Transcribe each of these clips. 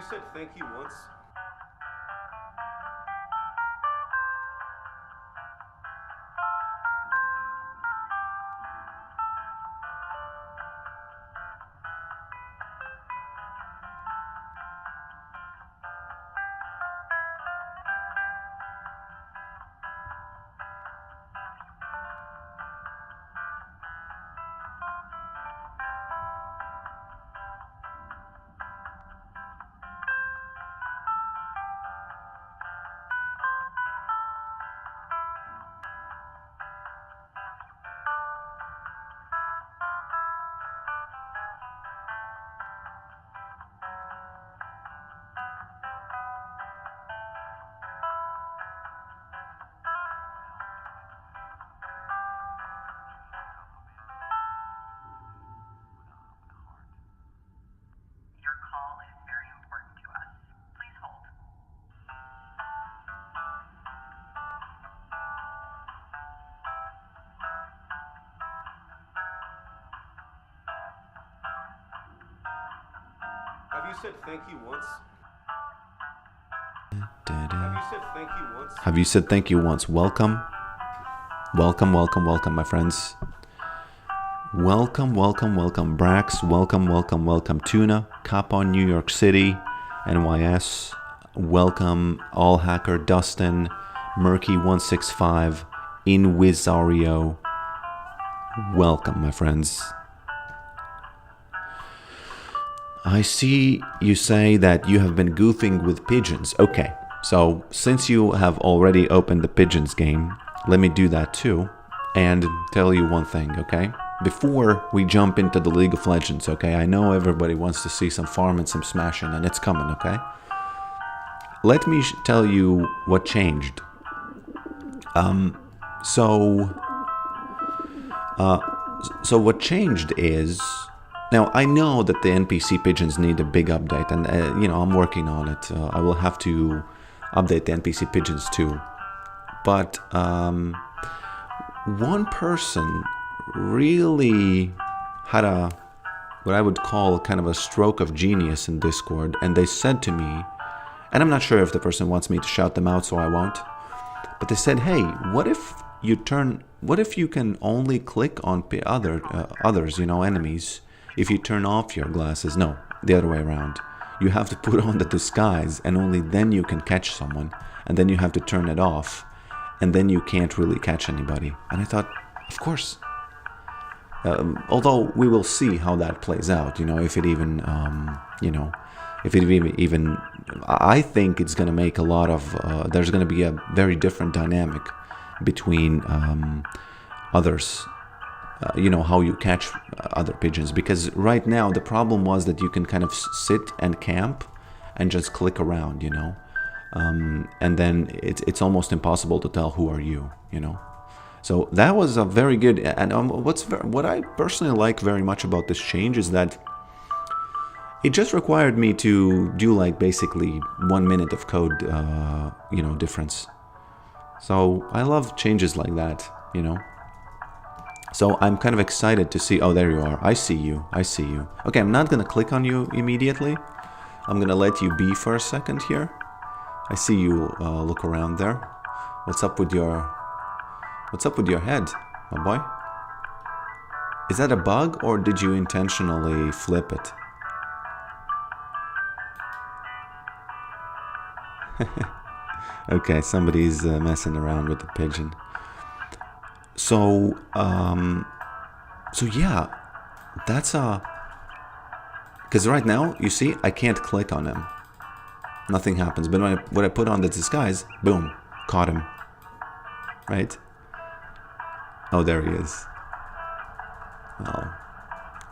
said thank you once? Your call is very important to us. Please hold. Have you said thank you once? Have you said thank you once? Have you said thank you once? Welcome. Welcome, welcome, welcome, my friends. Welcome, welcome, welcome, Brax. Welcome, welcome, welcome, Tuna. Capon, New York City, NYS. Welcome, All Hacker, Dustin, Murky165, Inwizario. Welcome, my friends. I see you say that you have been goofing with pigeons. Okay, so since you have already opened the pigeons game, let me do that too and tell you one thing, okay? Before we jump into the League of Legends, okay? I know everybody wants to see some farm and some smashing, and it's coming, okay? Let me tell you what changed. So what changed is, now I know that the NPC pigeons need a big update, and I'm working on it. I will have to update the NPC pigeons too. But one person really had what I would call kind of a stroke of genius in Discord, and they said to me, and I'm not sure if the person wants me to shout them out, so I won't, but they said, hey, what if you can only click on others, enemies, if you turn off your glasses? No, the other way around. You have to put on the disguise, and only then you can catch someone, and then you have to turn it off, and then you can't really catch anybody. And I thought, of course. Although we will see how that plays out, if it even, I think it's going to make a lot of, there's going to be a very different dynamic between others, how you catch other pigeons. Because right now the problem was that you can kind of sit and camp and just click around, and then it's almost impossible to tell who are you, So that was a very good, and what I personally like very much about this change is that it just required me to do like basically 1 minute of code, difference. So I love changes like that, So I'm kind of excited to see, oh, there you are. I see you. Okay, I'm not going to click on you immediately. I'm going to let you be for a second here. I see you look around there. What's up with your head, my boy? Is that a bug, or did you intentionally flip it? Okay, somebody's messing around with the pigeon. So yeah, that's because right now, you see, I can't click on him. Nothing happens. But when I put on the disguise, boom, caught him. Right? Oh, there he is. Well,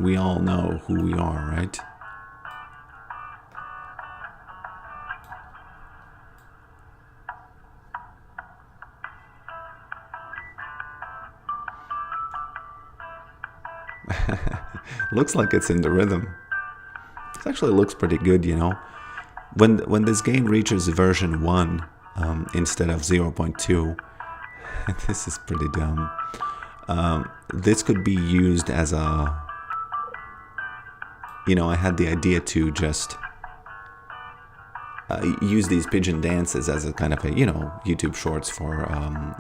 we all know who we are, right? Looks like it's in the rhythm. It actually looks pretty good, When this game reaches version 1 instead of 0.2, this is pretty dumb. This could be used as I had the idea to just use these pigeon dances as a kind of a, you know, YouTube shorts for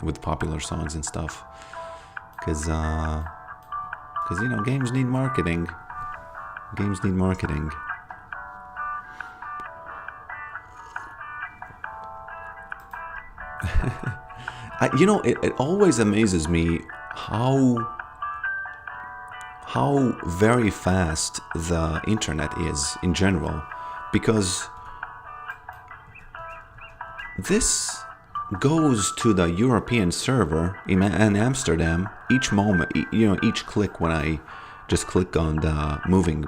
with popular songs and stuff. Because you know, games need marketing. Games need marketing. You know, it always amazes me how very fast the internet is in general, because this goes to the European server in Amsterdam each moment, you know, each click. When I just click on the moving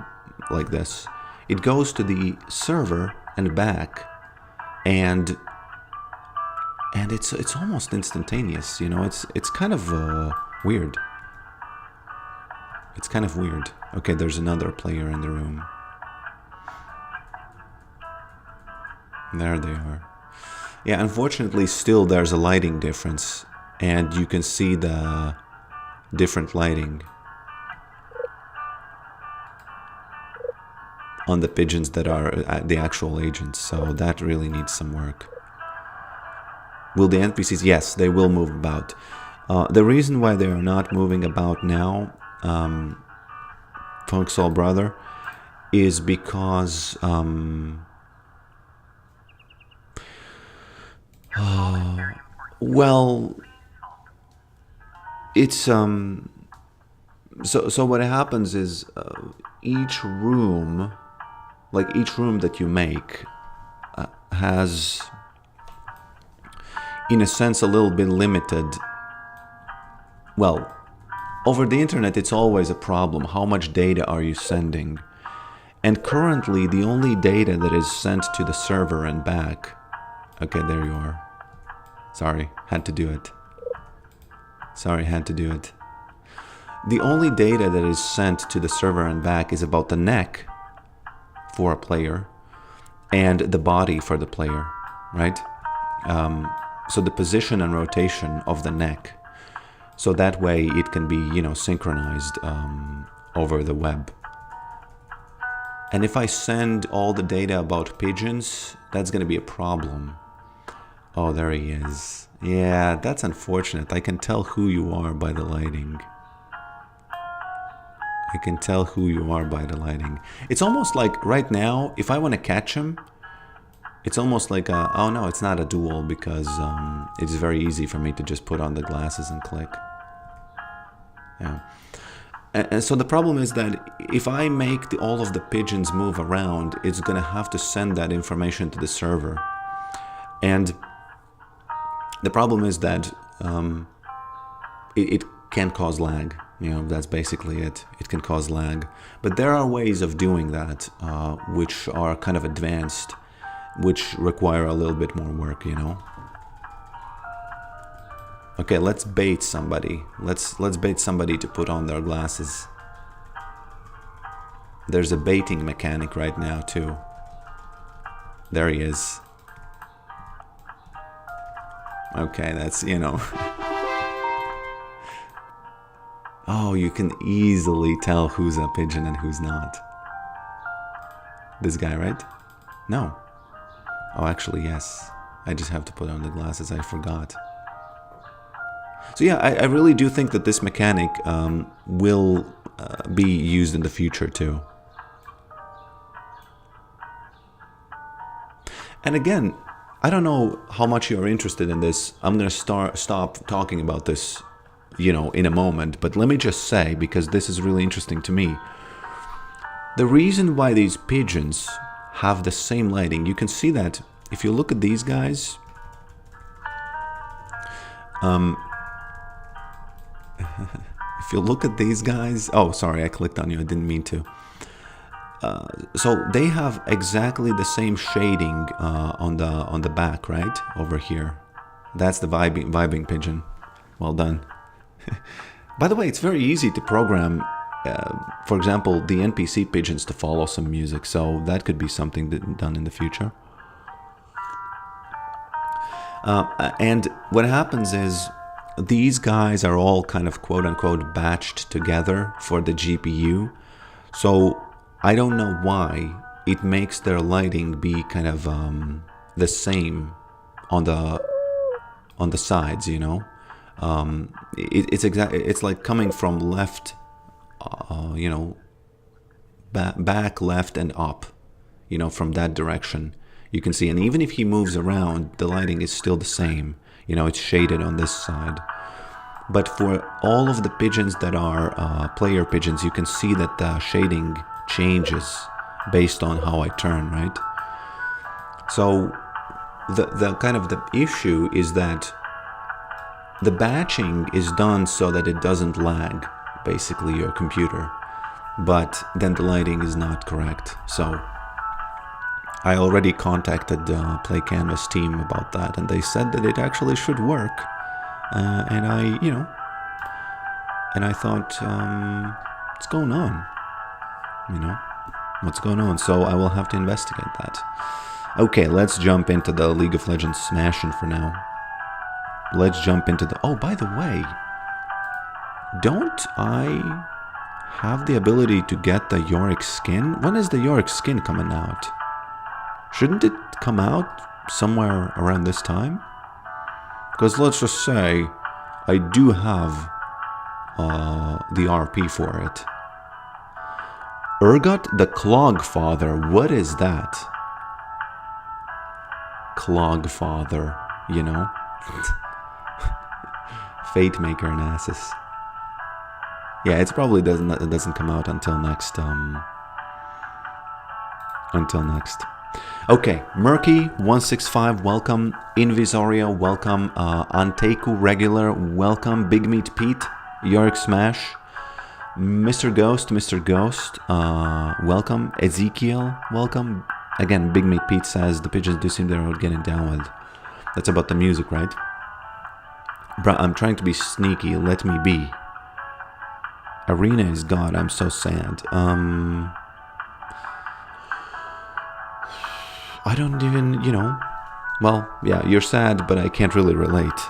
like this, it goes to the server and back, and it's almost instantaneous, you know. It's kind of weird. It's kind of weird. Okay, there's another player in the room. There they are. Yeah, unfortunately, still there's a lighting difference, and you can see the different lighting on the pigeons that are the actual agents, so that really needs some work. Will the NPCs? Yes, they will move about. The reason why they are not moving about now, Funk Soul Brother, is because well, it's so what happens is each room, like each room that you make, has, in a sense, a little bit limited. Well, over the internet, it's always a problem. How much data are you sending? And currently, the only data that is sent to the server and back... Okay, there you are. Sorry, had to do it. Sorry, had to do it. The only data that is sent to the server and back is about the neck for a player and the body for the player, right? So the position and rotation of the neck. So that way it can be, you know, synchronized over the web. And if I send all the data about pigeons, that's going to be a problem. Oh, there he is. Yeah, that's unfortunate. I can tell who you are by the lighting. I can tell who you are by the lighting. It's almost like right now, if I want to catch him, it's almost like a... Oh no, it's not a duel, because it's very easy for me to just put on the glasses and click. Yeah. And so the problem is that if I make all of the pigeons move around, it's going to have to send that information to the server. And the problem is that it can cause lag. You know, that's basically it. It can cause lag. But there are ways of doing that, which are kind of advanced, which require a little bit more work, you know. Okay, let's bait somebody. Let's bait somebody to put on their glasses. There's a baiting mechanic right now too. There he is. Okay, that's, you know. Oh, you can easily tell who's a pigeon and who's not. This guy, right? No. Oh, actually, yes. I just have to put on the glasses. I forgot. So yeah, I really do think that this mechanic will be used in the future too. And again, I don't know how much you're interested in this. I'm going to stop talking about this, you know, in a moment. But let me just say, because this is really interesting to me, the reason why these pigeons have the same lighting, you can see that if you look at these guys. If you look at these guys... Oh, sorry, I clicked on you. I didn't mean to. So they have exactly the same shading on the back, right? Over here. That's the vibing pigeon. Well done. By the way, it's very easy to program, for example, the NPC pigeons to follow some music. So that could be something done in the future. And what happens is, these guys are all kind of quote-unquote batched together for the GPU. So I don't know why it makes their lighting be kind of the same on the sides, you know. It's like coming from left, you know, back, left, and up, you know, from that direction. You can see, and even if he moves around, the lighting is still the same. You know, it's shaded on this side. But for all of the pigeons that are player pigeons, you can see that the shading changes based on how I turn, right? So the kind of the issue is that the batching is done so that it doesn't lag, basically, your computer. But then the lighting is not correct. So I already contacted the Play Canvas team about that, and they said that it actually should work. And I thought, what's going on? You know, what's going on? So I will have to investigate that. Okay, let's jump into the League of Legends smashing for now. Let's jump into the... Oh, by the way, don't I have the ability to get the Yorick skin? When is the Yorick skin coming out? Shouldn't it come out somewhere around this time? Because let's just say I do have the RP for it. Urgot the Clogfather. What is that? Clogfather, you know? Fate Maker Nasus. Yeah, it probably doesn't come out until next. Okay, Murky165, welcome. Invisoria, welcome. Anteku Regular, welcome. Big Meat Pete, Yorick Smash. Mr. Ghost, welcome. Ezekiel, welcome. Again, Big Meat Pete says the pigeons do seem they're getting down with. That's about the music, right? Bruh, I'm trying to be sneaky, let me be. Arena is God, I'm so sad. I don't even, you know... Well, yeah, you're sad, but I can't really relate.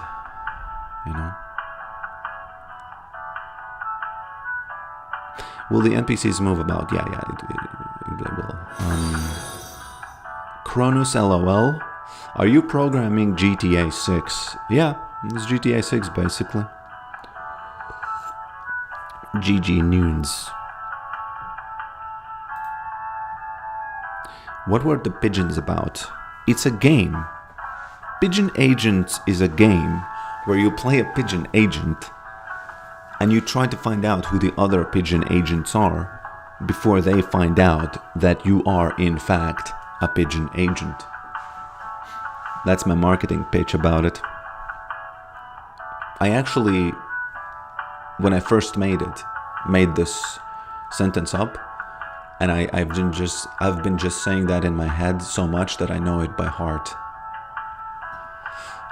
You know? Will the NPCs move about? Yeah, they will. Cronus LOL. Are you programming GTA 6? Yeah, it's GTA 6 basically. GG Noons. What were the pigeons about? It's a game. Pigeon Agents is a game where you play a pigeon agent and you try to find out who the other pigeon agents are before they find out that you are in fact a pigeon agent. That's my marketing pitch about it. I actually, when I first made this sentence up, and I've been just saying that in my head so much that I know it by heart.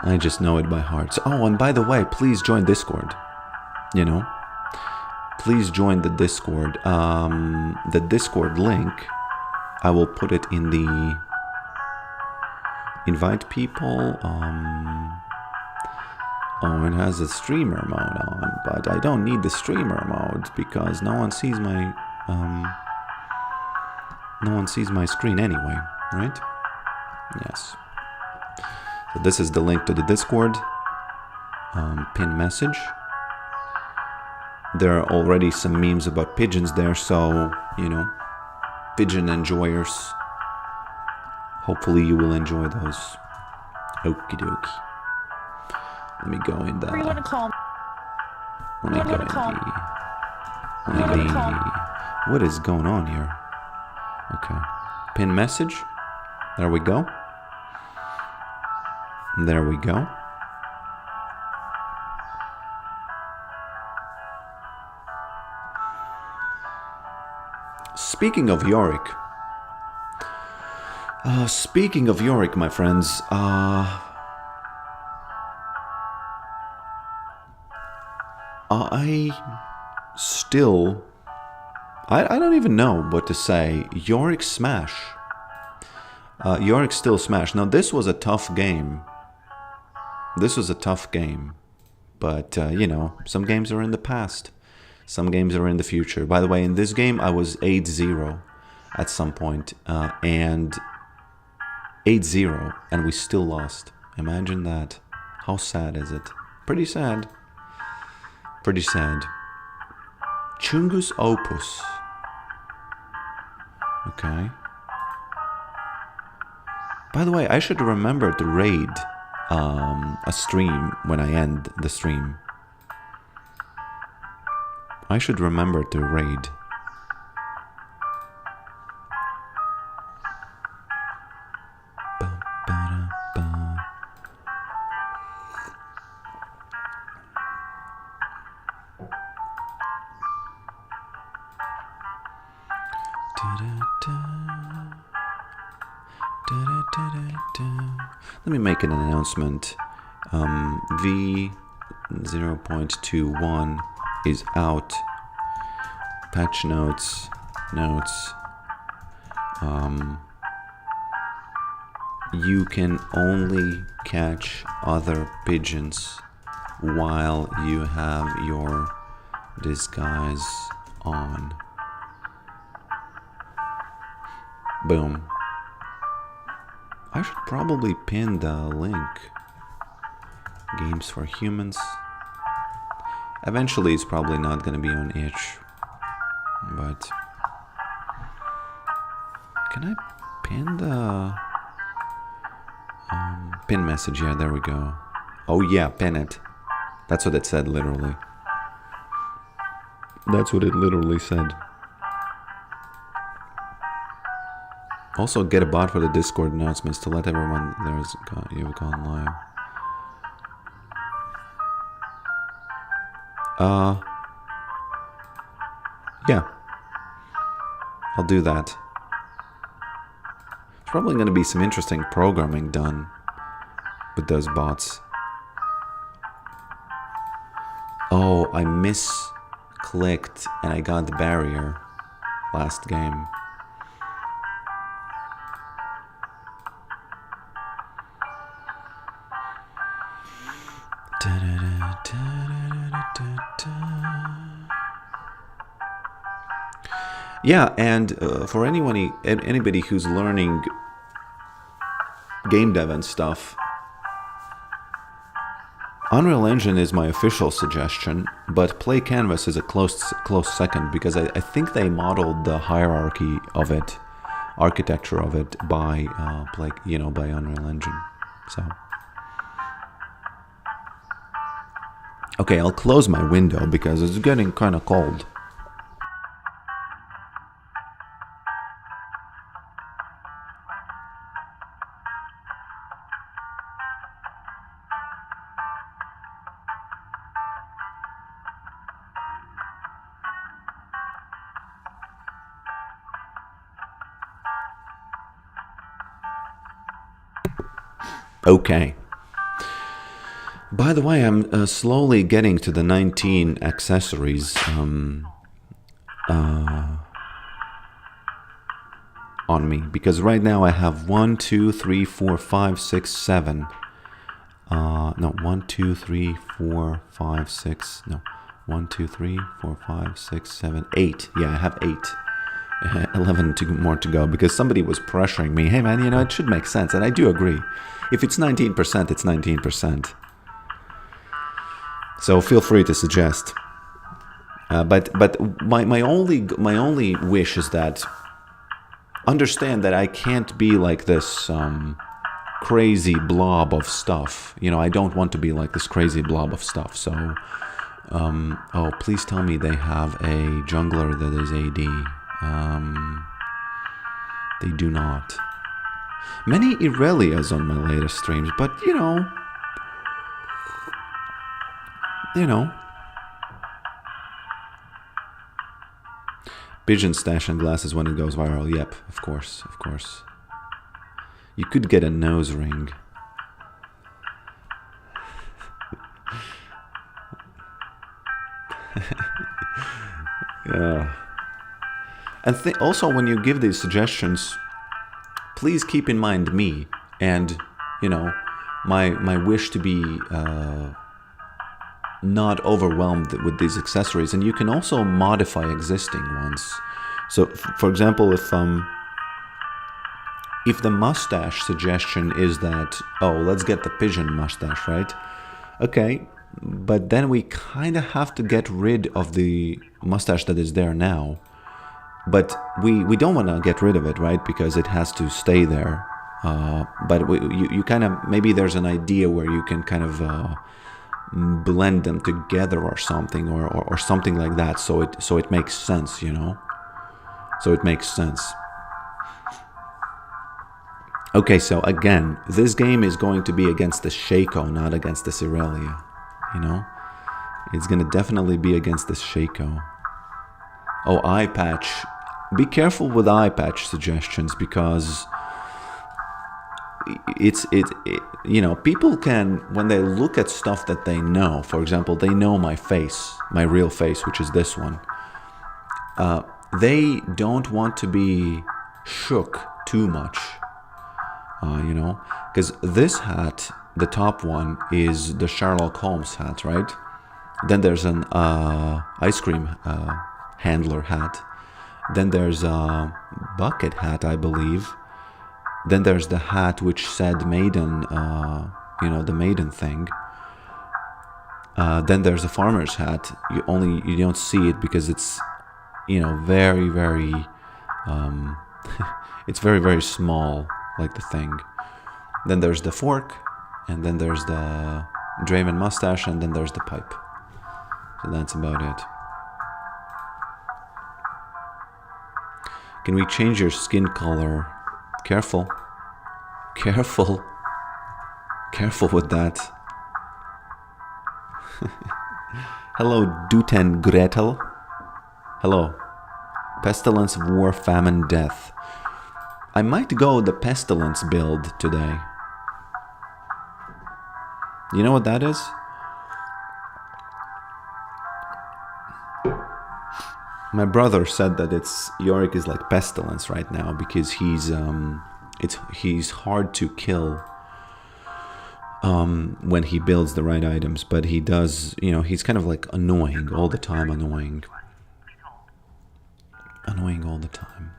I just know it by heart. So, oh, and by the way, please join Discord. You know, please join the Discord. The Discord link, I will put it in the invite people. Oh, it has a streamer mode on, but I don't need the streamer mode because no one sees my screen anyway, right? Yes. So this is the link to the Discord. Pin message. There are already some memes about pigeons there, so, you know, pigeon enjoyers. Hopefully you will enjoy those. Okie dokie. Let me go in the... Where you want to call? Let me go in the... What is going on here? Okay. Pin message. There we go. There we go. Speaking of Yorick, my friends, I don't even know what to say. Yorick Smash. Yorick still Smash. Now, this was a tough game. But, you know, some games are in the past. Some games are in the future. By the way, in this game, I was 8-0. at some point, and 8-0, and we still lost. Imagine that. How sad is it? Pretty sad. Pretty sad. Chungus Opus. Okay. By the way, I should remember to raid a stream when I end the stream. I should remember to raid. Let me make an announcement. V0.21 is out. Patch notes. You can only catch other pigeons while you have your disguise on. Boom. I should probably pin the link. Games for Humans. Eventually it's probably not going to be on itch. But can I pin the pin message? Yeah, there we go. Oh yeah, pin it. That's what it said, literally. That's what it literally said. Also, get a bot for the Discord announcements to let everyone you've gone live. Yeah. I'll do that. There's probably going to be some interesting programming done with those bots. Oh, I misclicked and I got the barrier last game. Yeah, and for anybody who's learning game dev and stuff, Unreal Engine is my official suggestion, but Play Canvas is a close second, because I think they modeled the hierarchy of it, architecture of it, by by Unreal Engine. So. Okay, I'll close my window because it's getting kind of cold. Okay. By the way, I'm slowly getting to the 19 accessories on me, because right now I have 1, 2, 3, 4, 5, 6, 7. No, 1, 2, 3, 4, 5, 6. No, 1, 2, 3, 4, 5, 6, 7, 8. Yeah, I have 8. 11 more to go, because somebody was pressuring me. Hey man, it should make sense, and I do agree. If it's 19%, it's 19%. So feel free to suggest. But my only wish is that understand that I can't be like this crazy blob of stuff. I don't want to be like this crazy blob of stuff. So, oh, please tell me they have a jungler that is AD. They do not. Many Irelias on my latest streams, but you know. Pigeon stash and glasses when it goes viral. Yep, of course. You could get a nose ring. Yeah. And also, when you give these suggestions, please keep in mind me and, my wish to be not overwhelmed with these accessories. And you can also modify existing ones. So, for example, if the mustache suggestion is that, oh, let's get the pigeon mustache, right? Okay, but then we kind of have to get rid of the mustache that is there now. But we don't want to get rid of it, right? Because it has to stay there. But you kind of, maybe there's an idea where you can kind of blend them together or something, or something like that. So it makes sense, you know? So it makes sense. Okay, so again, this game is going to be against the Shaco, not against the Sirelia, you know? It's going to definitely be against the Shaco. Oh, eye patch. Be careful with eye patch suggestions, because it you know, people can, when they look at stuff that they know, for example, they know my face, my real face, which is this one, they don't want to be shook too much, you know, because this hat, the top one, is the Sherlock Holmes hat, right? Then there's an ice cream handler hat. Then there's a bucket hat, I believe. Then there's the hat which said maiden, you know, the maiden thing. Then there's a farmer's hat. You don't see it because it's, you know, very, very, it's very, very small, like the thing. Then there's the fork, and then there's the Draven mustache, and then there's the pipe. So that's about it. Can we change your skin color? Careful. Careful. Careful with that. Hello, Duten Gretel. Hello. Pestilence, War, Famine, Death. I might go the Pestilence build today. You know what that is? My brother said that Yorick is like Pestilence right now, because he's hard to kill when he builds the right items, but he does, you know, he's kind of like annoying all the time, annoying all the time.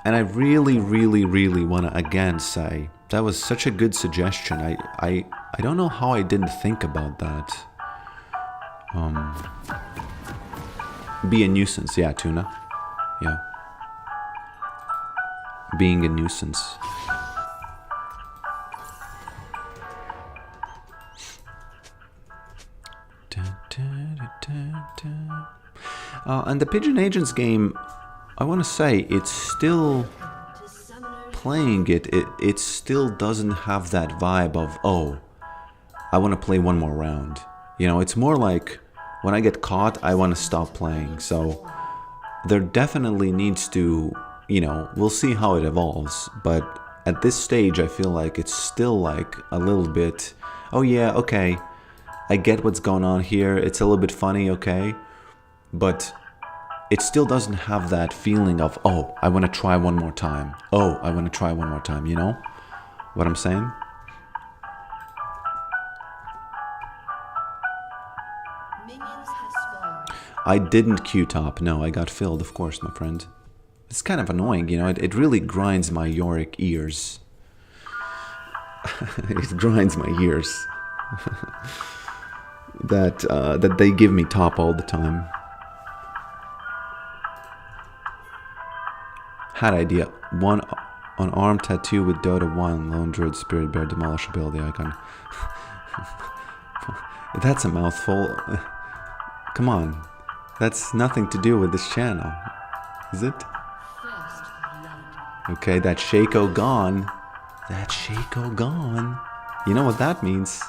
And I really, really, really want to again say, that was such a good suggestion. I don't know how I didn't think about that. Be a nuisance, yeah, Tuna. Yeah. Being a nuisance. And the Pigeon Agents game, I want to say, it's still playing it still doesn't have that vibe of, oh, I want to play one more round. You know, it's more like, when I get caught, I want to stop playing. So there definitely needs to, you know, we'll see how it evolves. But at this stage, I feel like it's still like a little bit, oh yeah, okay, I get what's going on here. It's a little bit funny, okay. But it still doesn't have that feeling of, oh, I want to try one more time. Oh, I want to try one more time, you know what I'm saying? I didn't Q-top. No, I got filled, of course, my friend. It's kind of annoying, you know. It really grinds my Yorick ears. It grinds my ears. that they give me top all the time. Hat idea. One on arm tattoo with Dota 1, Lone Druid, Spirit Bear, Demolish ability icon. That's a mouthful. Come on. That's nothing to do with this channel. Is it? Okay, that Shaco gone. That Shaco gone. You know what that means?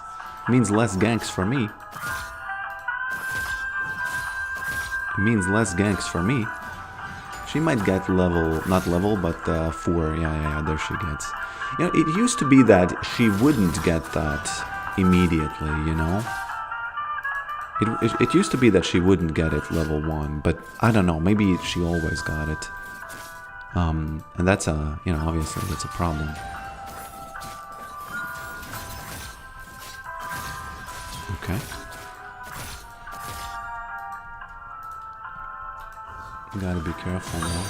It means less ganks for me. It means less ganks for me. She might get level, not level, but 4. Yeah, there she gets. You know, it used to be that she wouldn't get that immediately, you know? It used to be that she wouldn't get it level 1, but I don't know, maybe she always got it. And that's a, you know, obviously that's a problem. Okay. Gotta be careful now.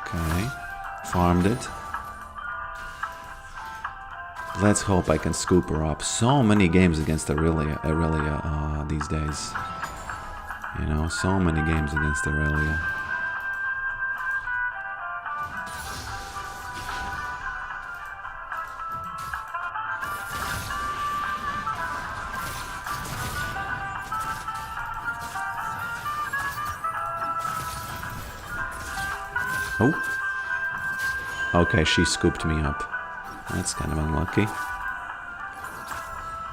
Okay. Farmed it. Let's hope I can scoop her up. So many games against Aurelia these days. You know, so many games against Aurelia. Oh. Okay, she scooped me up. That's kind of unlucky.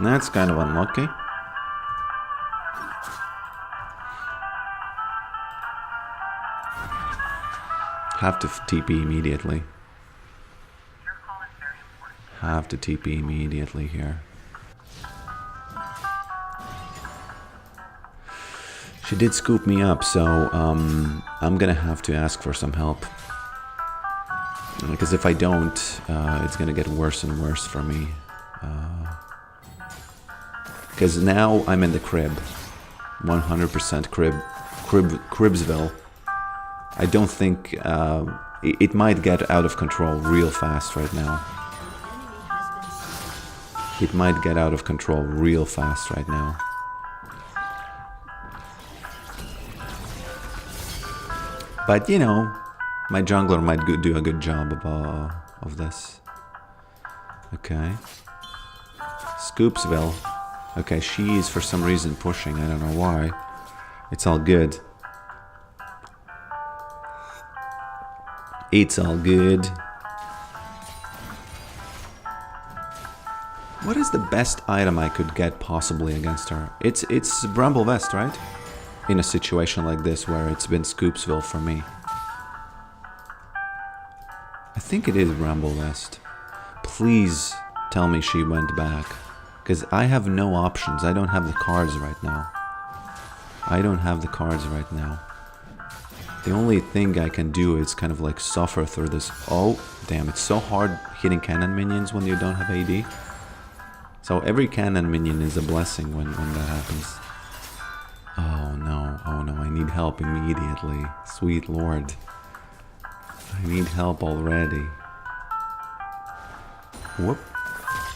That's kind of unlucky. Have to TP immediately. Your call is very important. Have to TP immediately here. She did scoop me up, so I'm gonna have to ask for some help. Because if I don't, it's gonna get worse and worse for me. Because now I'm in the crib. 100% Cribsville. I don't think it might get out of control real fast right now. It might get out of control real fast right now. But you know, my jungler might do a good job of this. Okay. Scoopsville. Okay, she is for some reason pushing. I don't know why. It's all good. It's all good. What is the best item I could get possibly against her? It's Bramble Vest, right? In a situation like this where it's been Scoopsville for me. I think it is Bramble Vest. Please tell me she went back. Because I have no options. I don't have the cards right now. I don't have the cards right now. The only thing I can do is kind of like suffer through this. Oh, damn, it's so hard hitting cannon minions when you don't have AD. So every cannon minion is a blessing when that happens. Oh no, I need help immediately. Sweet lord. I need help already. Whoop.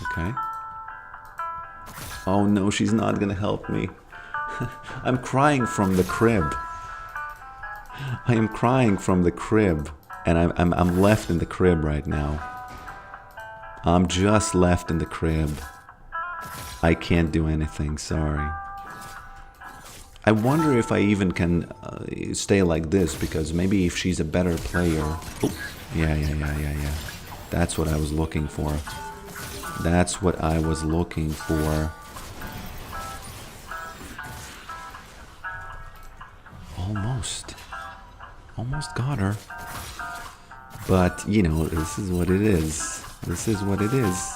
Okay. Oh no, she's not gonna help me. I'm crying from the crib. I am crying from the crib, and I'm left in the crib right now. I'm just left in the crib. I can't do anything, sorry. I wonder if I even can stay like this, because maybe if she's a better player... Oh, yeah. That's what I was looking for. That's what I was looking for. Almost. Almost got her. But, you know, this is what it is. This is what it is.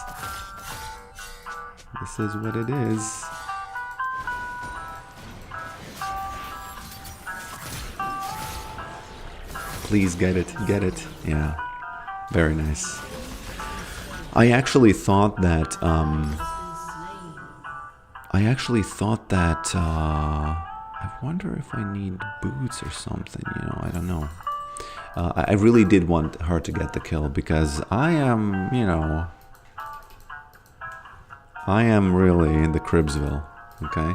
This is what it is. Please get it, get it. Yeah, very nice. I actually thought that, I wonder if I need boots or something, you know, I don't know. I really did want her to get the kill because I am, you know, I am really in the Cribsville, okay?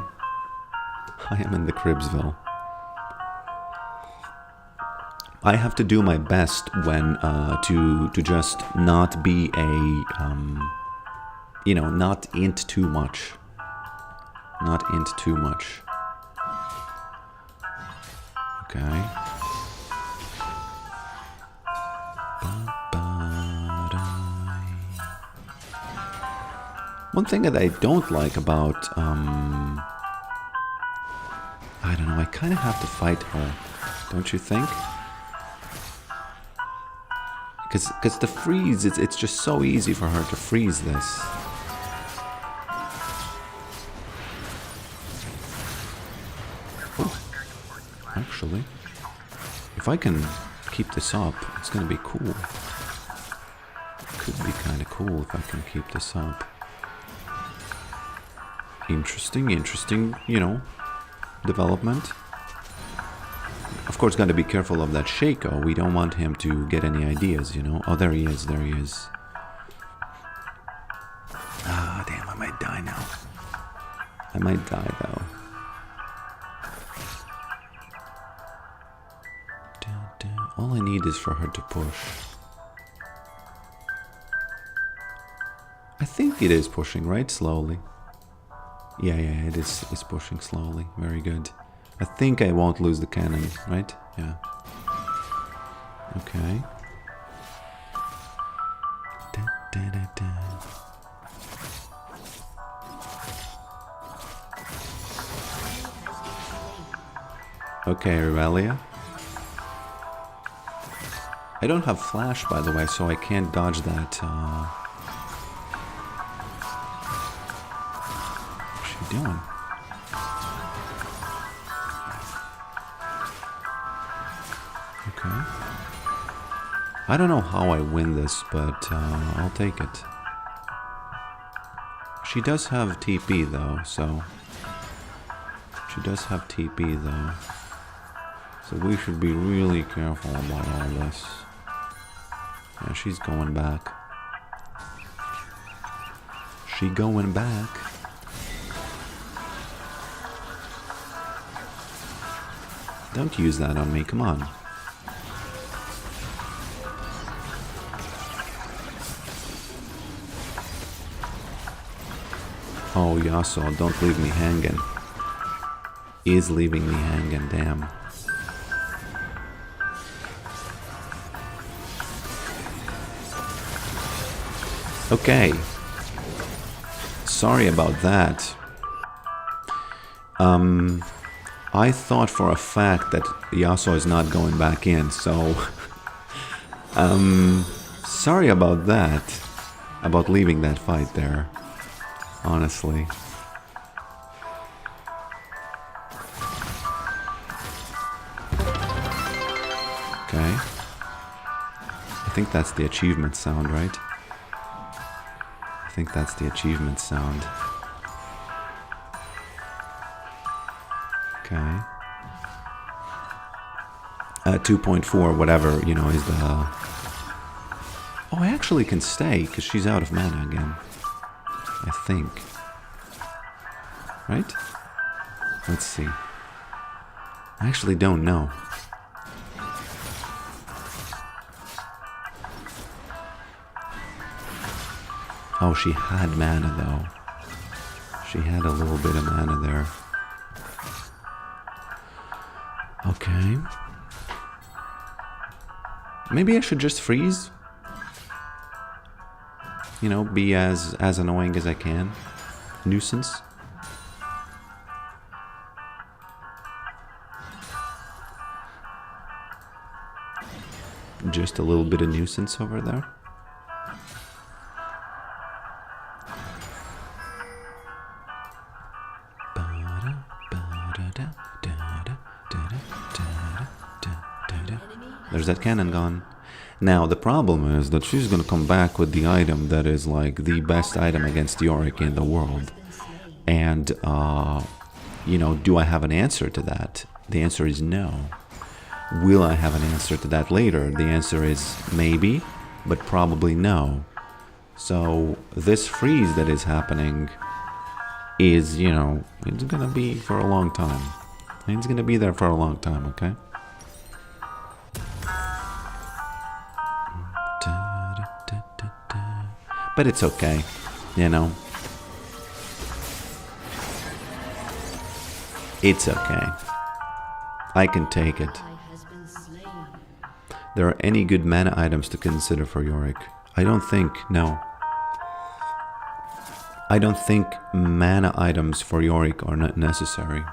I am in the Cribsville. I have to do my best when to just not be a you know, not int too much. Not int too much. Okay. One thing that I don't like about I don't know, I kind of have to fight her, don't you think? Because the freeze, it's just so easy for her to freeze this. Oh, actually, if I can keep this up, it's gonna be cool. could be kind of cool if I can keep this up. Interesting, you know, development. Of course, got to be careful of that Shaco. We don't want him to get any ideas, you know. Oh, there he is, there he is. Ah, damn, I might die now. I might die, though. All I need is for her to push. I think it is pushing, right? Slowly. Yeah, it is. It's pushing slowly. Very good. I think I won't lose the cannon, right? Yeah. Okay. Okay, Revelia. I don't have flash, by the way, so I can't dodge that. What's she doing? Okay. I don't know how I win this, but I'll take it. She does have TP, though, so... She does have TP, though. So we should be really careful about all this. Yeah, she's going back. She going back. Don't use that on me, come on. Oh, Yasuo, don't leave me hanging. Is leaving me hanging, damn. Okay. Sorry about that. I thought for a fact that Yasuo is not going back in, so... sorry about that. About leaving that fight there. Honestly. Okay. I think that's the achievement sound, right? I think that's the achievement sound. Okay. 2.4, whatever, you know, is the... Oh, I actually can stay, because she's out of mana again. I think. Right? Let's see. I actually don't know. Oh, she had mana, though. She had a little bit of mana there. Okay. Maybe I should just freeze? You know, be as annoying as I can. Nuisance. Just a little bit of nuisance over there. There's that cannon gone. Now, the problem is that she's gonna come back with the item that is like the best item against Yorick in the world. And, you know, do I have an answer to that? The answer is no. Will I have an answer to that later? The answer is maybe, but probably no. So, this freeze that is happening is, you know, it's gonna be for a long time. It's gonna be there for a long time, okay? But it's okay, you know. It's okay. I can take it. There are any good mana items to consider for Yorick? I don't think, no. I don't think mana items for Yorick are not necessary.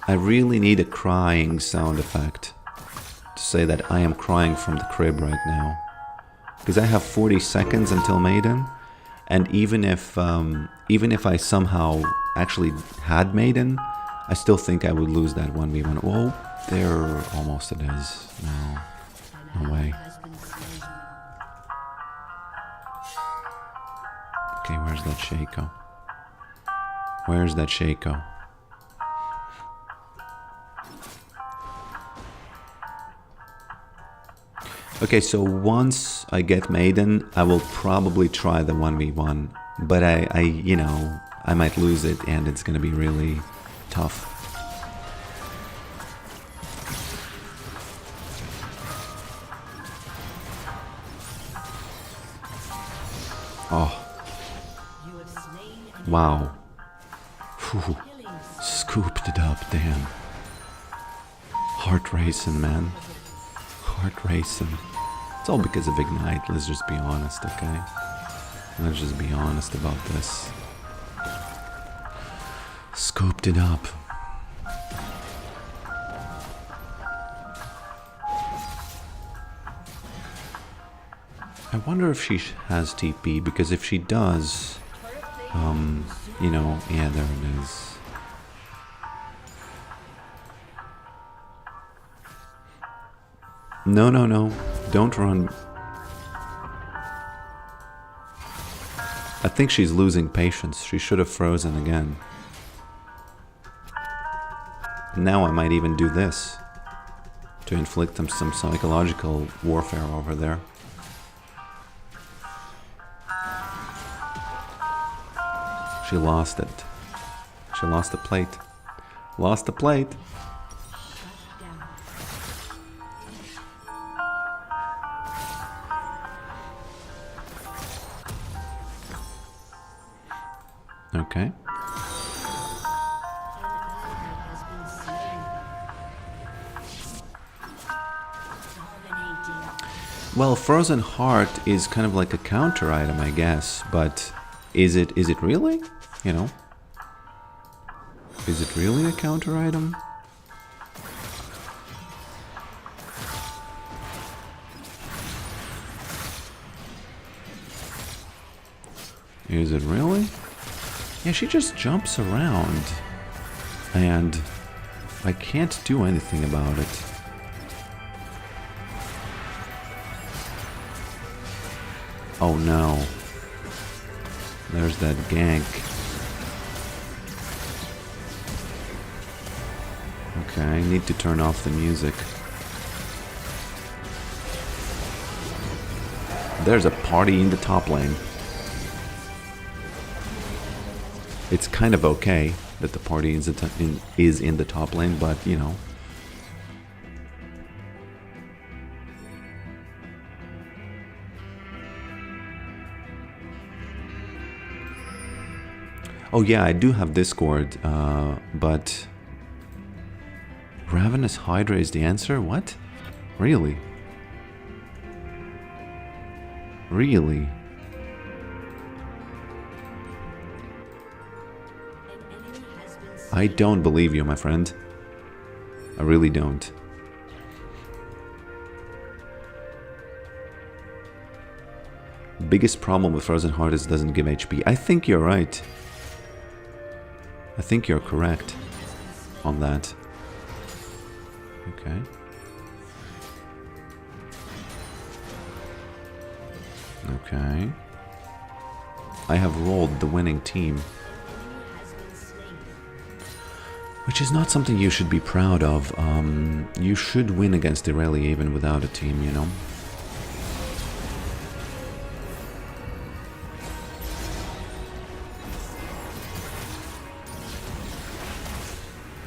I really need a crying sound effect to say that I am crying from the crib right now. Because I have 40 seconds until Maiden, And even if I somehow actually had Maiden, I still think I would lose that 1v1. Oh, there almost it is. No. No way. Okay, where's that Shaco? Where's that Shaco? Okay, so once I get Maiden, I will probably try the 1v1. But I might lose it and it's gonna be really tough. Oh. Wow. Whew. Scooped it up, damn. Heart racing, man. Heart racing. It's all because of Ignite, let's just be honest, okay? Let's just be honest about this. Scooped it up. I wonder if she has TP, because if she does, yeah, there it is. No, no, no, don't run. I think she's losing patience. She should have frozen again. Now I might even do this to inflict them some psychological warfare over there. She lost it. She lost the plate. Lost the plate. Okay. Well, Frozen Heart is kind of like a counter item, I guess, but is it really? You know? Is it really a counter item? Is it really? Yeah, she just jumps around and I can't do anything about it. Oh no. There's that gank. Okay, I need to turn off the music. There's a party in the top lane. It's kind of okay that the party is in the top lane, but you know. Oh yeah, I do have Discord, but Ravenous Hydra is the answer? What? Really? Really? I don't believe you, my friend. I really don't. Biggest problem with Frozen Heart is it doesn't give HP. I think you're right. I think you're correct on that. Okay. Okay. I have rolled the winning team. Which is not something you should be proud of. You should win against Irelia even without a team, you know?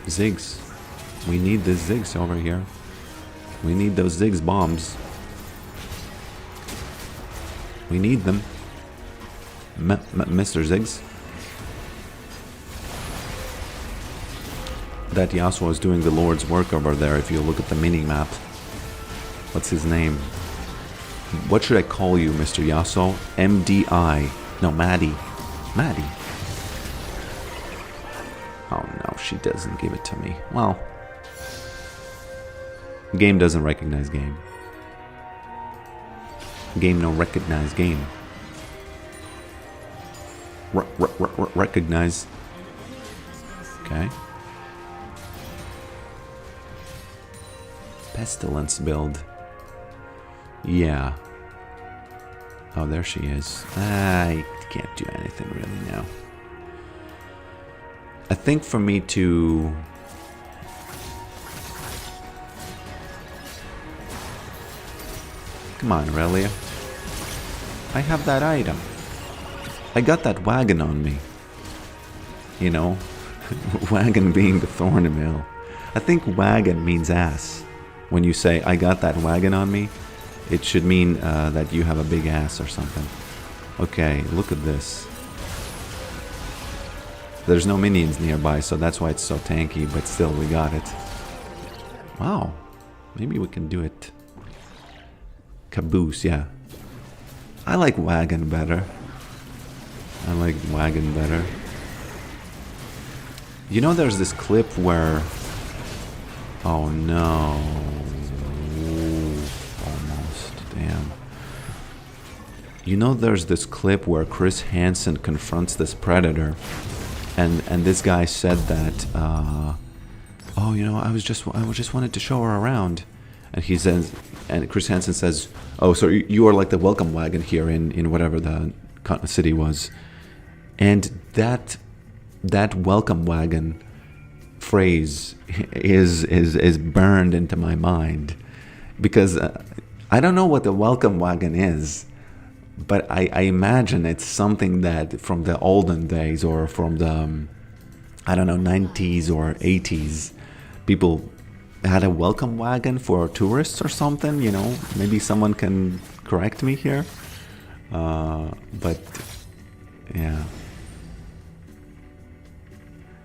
Ziggs. We need the Ziggs over here. We need those Ziggs bombs. We need them. Mr. Ziggs. That Yasuo is doing the Lord's work over there if you look at the mini-map. What's his name? What should I call you, Mr. Yasuo? MDI. No, Maddie. Maddie. Oh no, she doesn't give it to me. Well. Game doesn't recognize game. Game no recognize game. Recognize. Okay. Pestilence build. Yeah. Oh, there she is. I can't do anything really now. I think for me to... Come on, Aurelia. I have that item. I got that wagon on me. You know? Wagon being the thorn in mill. I think wagon means ass. When you say, I got that wagon on me, it should mean that you have a big ass or something. Okay, look at this. There's no minions nearby, so that's why it's so tanky, but still, we got it. Wow. Maybe we can do it. Caboose, yeah. I like wagon better. I like wagon better. You know, there's this clip where... Oh no. Ooh, almost. Damn. You know, there's this clip where Chris Hansen confronts this predator, and this guy said that, oh, you know, I just wanted to show her around, and he says, and Chris Hansen says, oh, so you are like the welcome wagon here in whatever the city was, and that welcome wagon phrase is burned into my mind, because I don't know what the welcome wagon is, but I imagine it's something that from the olden days, or from the, I don't know, 90s or 80s, people had a welcome wagon for tourists or something, you know. Maybe someone can correct me here. But, yeah.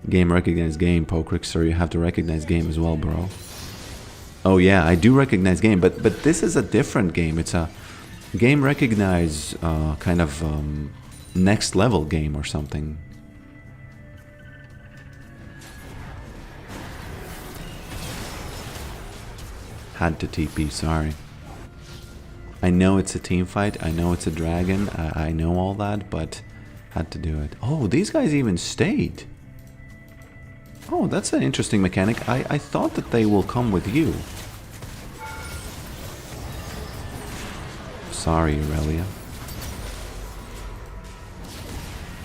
Game recognize game, Pokrixer. You have to recognize game as well, bro. Oh yeah, I do recognize game, but this is a different game. It's a game recognize kind of next level game or something. Had to TP, sorry. I know it's a team fight, I know it's a dragon, I know all that, but had to do it. Oh, these guys even stayed. Oh, that's an interesting mechanic. I thought that they will come with you. Sorry, Aurelia.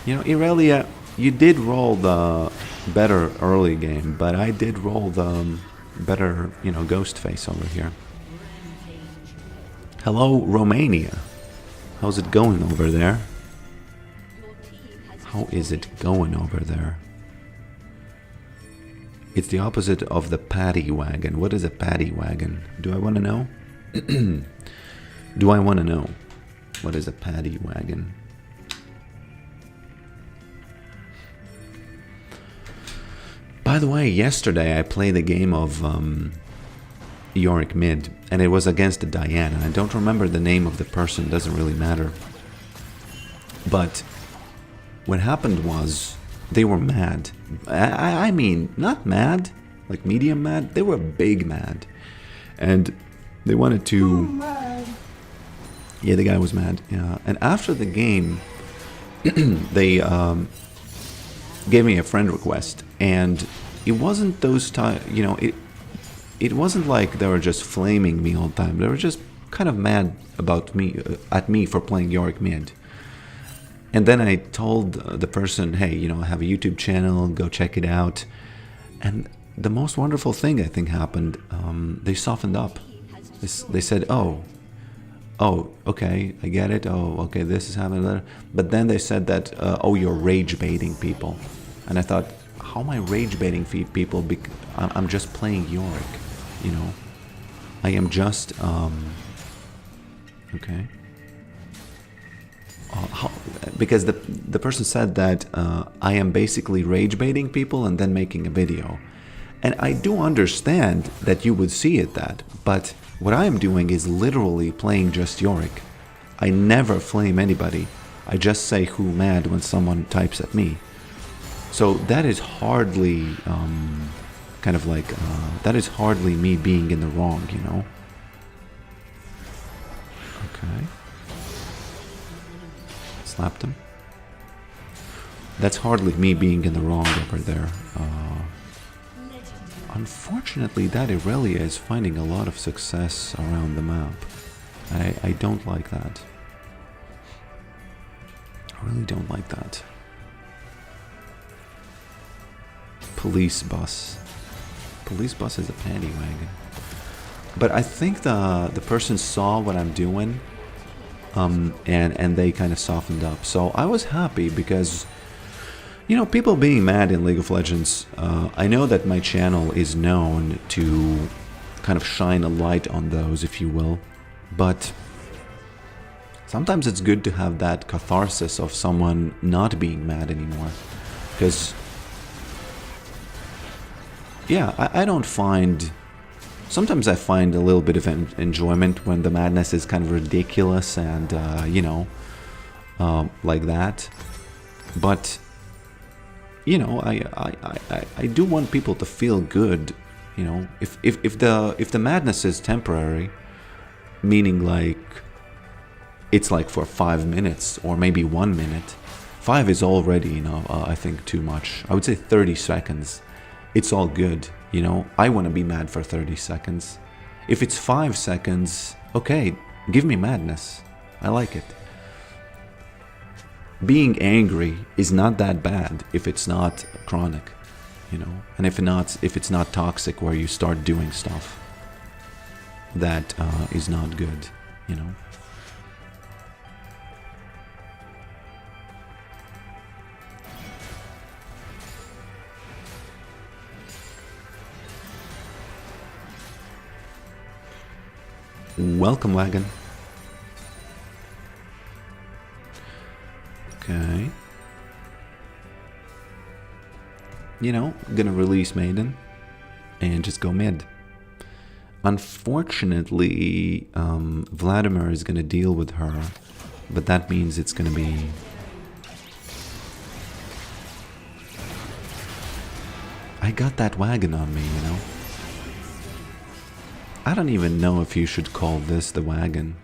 You know, Aurelia, you did roll the better early game, but I did roll the better, you know, ghost face over here. Hello, Romania. How's it going over there? How is it going over there? It's the opposite of the paddy wagon. What is a paddy wagon? Do I want to know? Do I want to know? What is a paddy wagon? By the way, yesterday I played a game of Yorick mid, and it was against a Diana. I don't remember the name of the person, doesn't really matter. But what happened was they were mad. I mean, not mad, like medium mad. They were big mad, and they wanted to. Yeah, the guy was mad. Yeah, and after the game, they gave me a friend request, and it wasn't those time. You know, it wasn't like they were just flaming me all the time. They were just kind of mad about me, at me for playing Yorick mid. And then I told the person, hey, you know, I have a YouTube channel, go check it out. And the most wonderful thing I think happened, they softened up. They said, oh, okay, I get it. Oh, okay, this is happening. But then they said that, oh, you're rage baiting people. And I thought, how am I rage baiting people? I'm just playing Yorick, you know. I am just, okay. Because the person said that I am basically rage baiting people and then making a video. And I do understand that you would see it that, but what I am doing is literally playing just Yorick. I never flame anybody. I just say who mad when someone types at me. So that is hardly kind of like that is hardly me being in the wrong, you know. Okay. Slapped him. That's hardly me being in the wrong over there. Unfortunately, that Irelia is finding a lot of success around the map. I don't like that. I really don't like that. Police bus. Police bus is a paddy wagon. But I think the person saw what I'm doing, and they kind of softened up. So I was happy because, you know, people being mad in League of Legends, I know that my channel is known to kind of shine a light on those, if you will. But sometimes it's good to have that catharsis of someone not being mad anymore. Because, yeah, I don't find... Sometimes I find a little bit of enjoyment when the madness is kind of ridiculous and, you know, like that. But, you know, I do want people to feel good, you know. If the madness is temporary, meaning like it's like for 5 minutes or maybe 1 minute, 5 is already, you know, I think too much. I would say 30 seconds. It's all good. You know, I want to be mad for 30 seconds. If it's 5 seconds, okay, give me madness. I like it. Being angry is not that bad if it's not chronic, you know, and if it's not toxic where you start doing stuff that is not good, you know. Welcome, wagon. Okay. You know, gonna release Maiden and just go mid. Unfortunately, Vladimir is gonna deal with her, but that means it's gonna be... I got that wagon on me, you know. I don't even know if you should call this the wagon,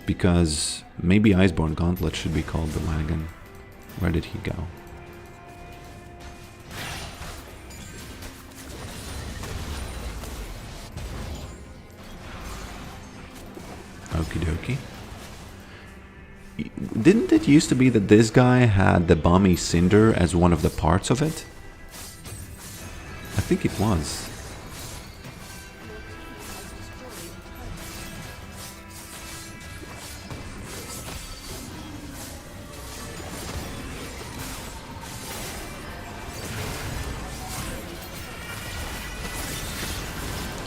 because maybe Iceborne Gauntlet should be called the wagon. Where did he go? Okie dokie. Didn't it used to be that this guy had the Bummy Cinder as one of the parts of it? I think it was.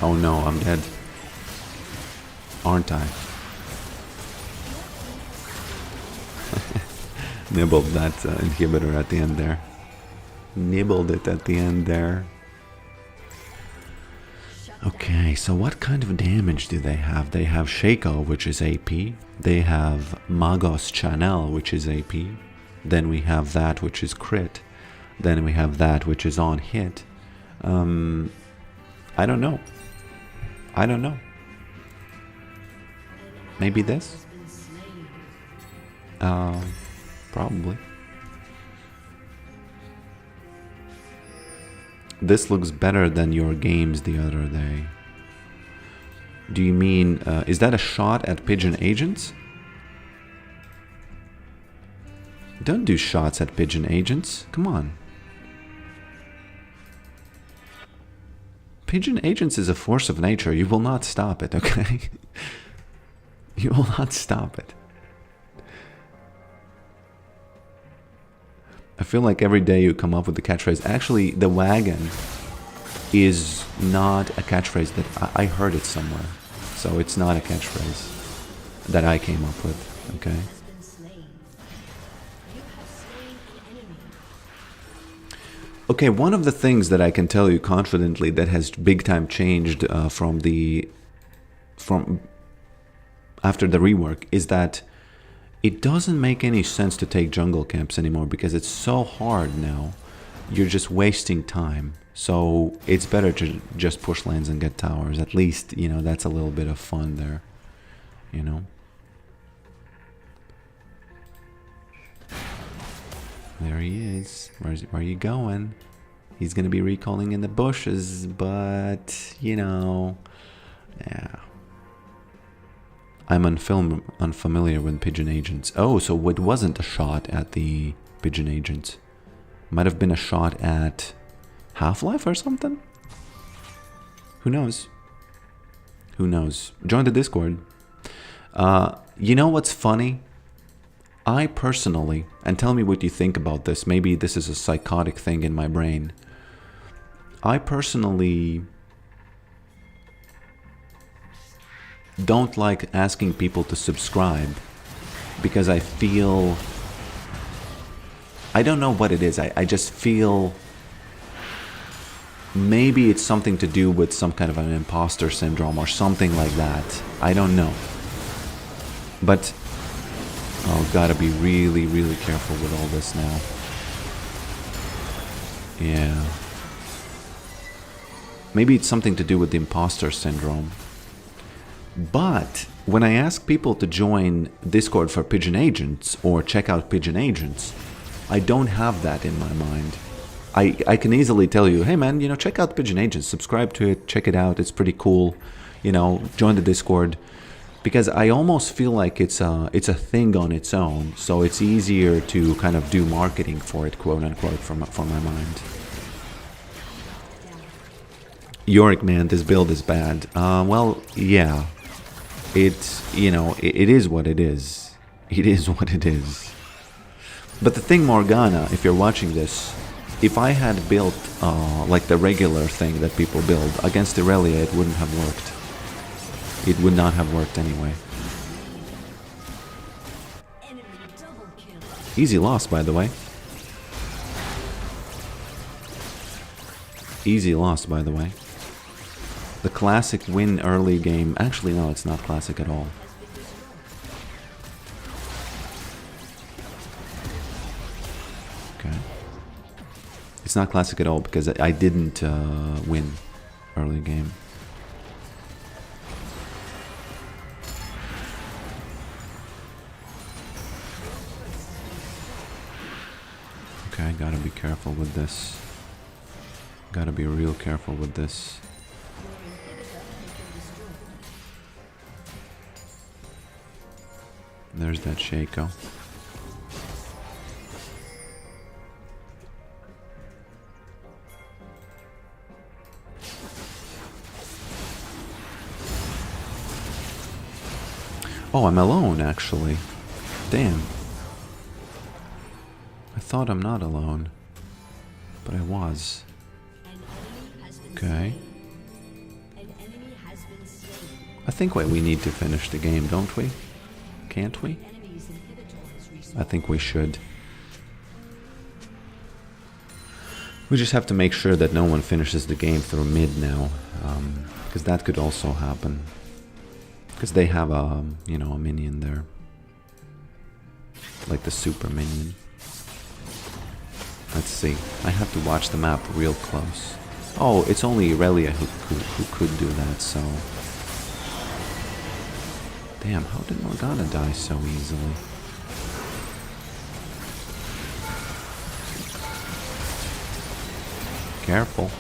Oh no, I'm dead. Aren't I? Nibbled that inhibitor at the end there. Nibbled it at the end there. Okay, so what kind of damage do they have? They have Shaco, which is AP. They have Magos Chanel, which is AP. Then we have that, which is crit. Then we have that, which is on hit. I don't know. I don't know. Maybe this? Probably. This looks better than your games the other day. Do you mean, is that a shot at Pigeon Agents? Don't do shots at Pigeon Agents. Come on. Pigeon Agents is a force of nature. You will not stop it, okay? You will not stop it. I feel like every day you come up with the catchphrase. Actually, the wagon is not a catchphrase that I heard it somewhere. So it's not a catchphrase that I came up with, okay? Okay, one of the things that I can tell you confidently that has big time changed from after the rework is that it doesn't make any sense to take jungle camps anymore because it's so hard now. You're just wasting time. So it's better to just push lanes and get towers. At least, you know, that's a little bit of fun there, you know. There he is. Where are you going? He's gonna be recalling in the bushes, but you know, yeah. I'm unfamiliar with Pigeon Agents. Oh, so it wasn't a shot at the Pigeon Agents. Might have been a shot at Half-Life or something? Who knows? Who knows? Join the Discord. You know what's funny? I personally, and tell me what you think about this, maybe this is a psychotic thing in my brain. I personally don't like asking people to subscribe because I feel, I don't know what it is, I just feel maybe it's something to do with some kind of an imposter syndrome or something like that. I don't know. But, oh, gotta be really, really careful with all this now. Yeah. Maybe it's something to do with the imposter syndrome. But when I ask people to join Discord for Pigeon Agents or check out Pigeon Agents, I don't have that in my mind. I can easily tell you, hey man, you know, check out Pigeon Agents, subscribe to it, check it out, it's pretty cool, you know, join the Discord. Because I almost feel like it's a thing on its own, so it's easier to kind of do marketing for it, quote unquote, for my mind. Yorick, man, this build is bad. Well, yeah. It's, you know, it is what it is. It is what it is. But the thing, Morgana, if you're watching this, if I had built like the regular thing that people build against Irelia, it wouldn't have worked. It would not have worked anyway. Easy loss, by the way. Easy loss, by the way. The classic win early game. Actually, no, it's not classic at all. Okay. It's not classic at all because I didn't win early game. Okay, gotta be careful with this. Gotta be real careful with this. There's that Shaco. Oh, I'm alone, actually. Damn. I thought I'm not alone. But I was. Okay. I think we need to finish the game, don't we? Can't we? I think we should. We just have to make sure that no one finishes the game through mid now. Because that could also happen. Because they have a, you know, a minion there. Like the super minion. Let's see. I have to watch the map real close. Oh, it's only Irelia who could do that, so... Damn, how did Morgana die so easily? Careful.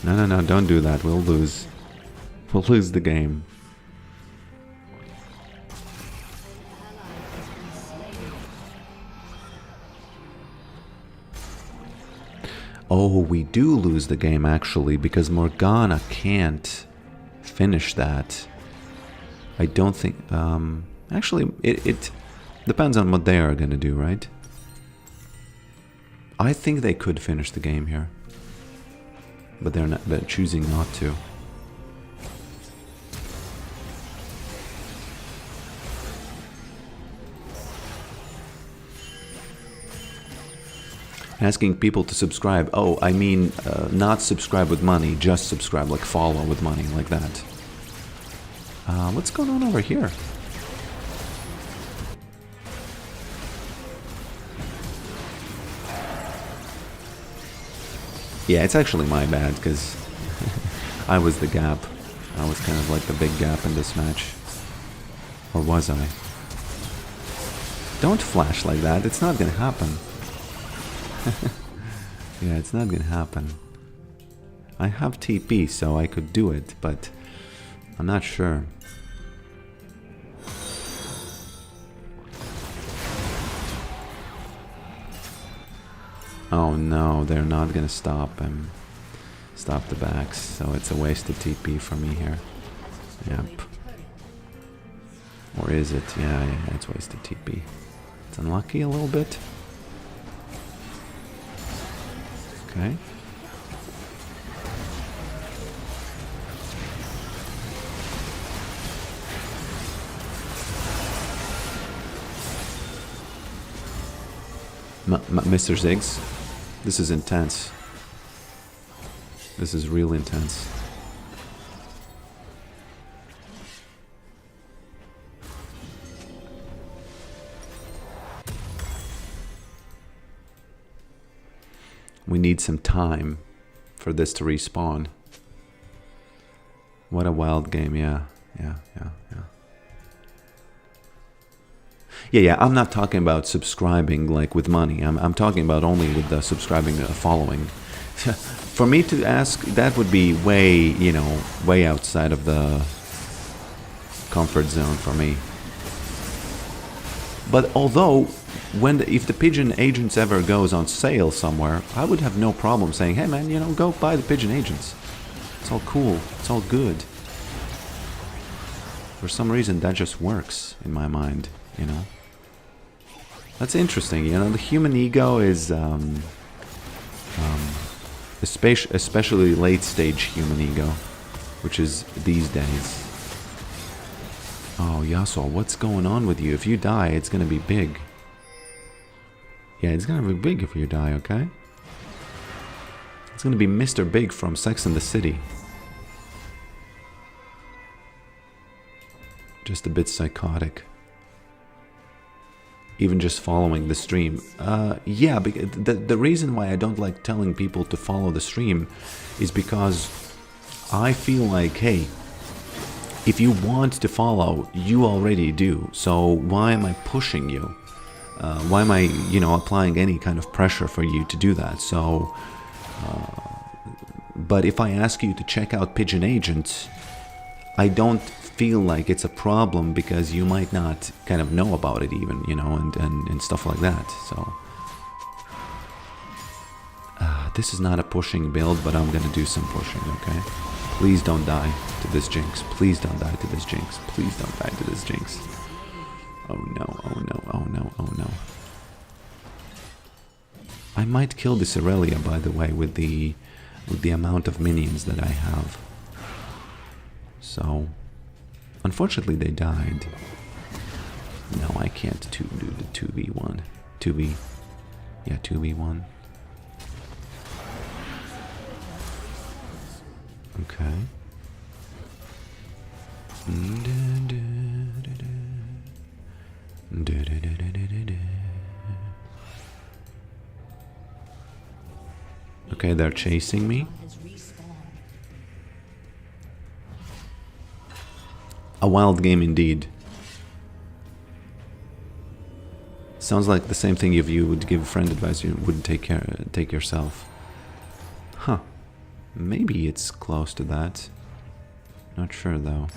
No, don't do that. We'll lose. We'll lose the game. Oh, we do lose the game actually, because Morgana can't finish that. I don't think... actually, it depends on what they are going to do, right? I think they could finish the game here. But they're choosing not to. Asking people to subscribe. Oh, I mean, not subscribe with money, just subscribe, like follow with money, like that. What's going on over here? Yeah, it's actually my bad, because I was the gap. I was kind of like the big gap in this match. Or was I? Don't flash like that. It's not gonna happen. Yeah, it's not gonna happen. I have TP, so I could do it, but I'm not sure. Oh no, they're not gonna stop him. Stop the backs, so it's a wasted TP for me here. Yep. Or is it? Yeah, it's wasted TP. It's unlucky a little bit. Okay. Mr. Ziggs, this is intense. This is real intense. We need some time for this to respawn. What a wild game, yeah. Yeah, I'm not talking about subscribing like with money. I'm talking about only with the subscribing following. For me to ask, that would be way, way outside of the comfort zone for me. But although, if the Pigeon Agents ever goes on sale somewhere, I would have no problem saying, hey man, go buy the Pigeon Agents. It's all cool. It's all good. For some reason, that just works in my mind, That's interesting, the human ego is, especially late-stage human ego, which is these days. Oh, Yasuo, what's going on with you? If you die, it's gonna be big. Yeah, it's gonna be big if you die, okay? It's gonna be Mr. Big from Sex and the City. Just a bit psychotic. Even just following the stream. Yeah, the reason why I don't like telling people to follow the stream is because I feel like, hey, if you want to follow, you already do. So why am I pushing you? Why am I, applying any kind of pressure for you to do that? So, but if I ask you to check out Pigeon Agents, I don't feel like it's a problem because you might not kind of know about it even, and stuff like that. So, this is not a pushing build, but I'm gonna do some pushing, okay? Please don't die to this Jinx. Please don't die to this Jinx. Please don't die to this Jinx. Oh no, oh no, oh no, oh no. I might kill this Aurelia, by the way, with the amount of minions that I have. So, unfortunately they died. No, I can't do the 2v1. 2v1. Okay. Okay, they're chasing me. A wild game indeed. Sounds like the same thing if you would give friend advice you wouldn't take yourself. Huh. Maybe it's close to that. Not sure though.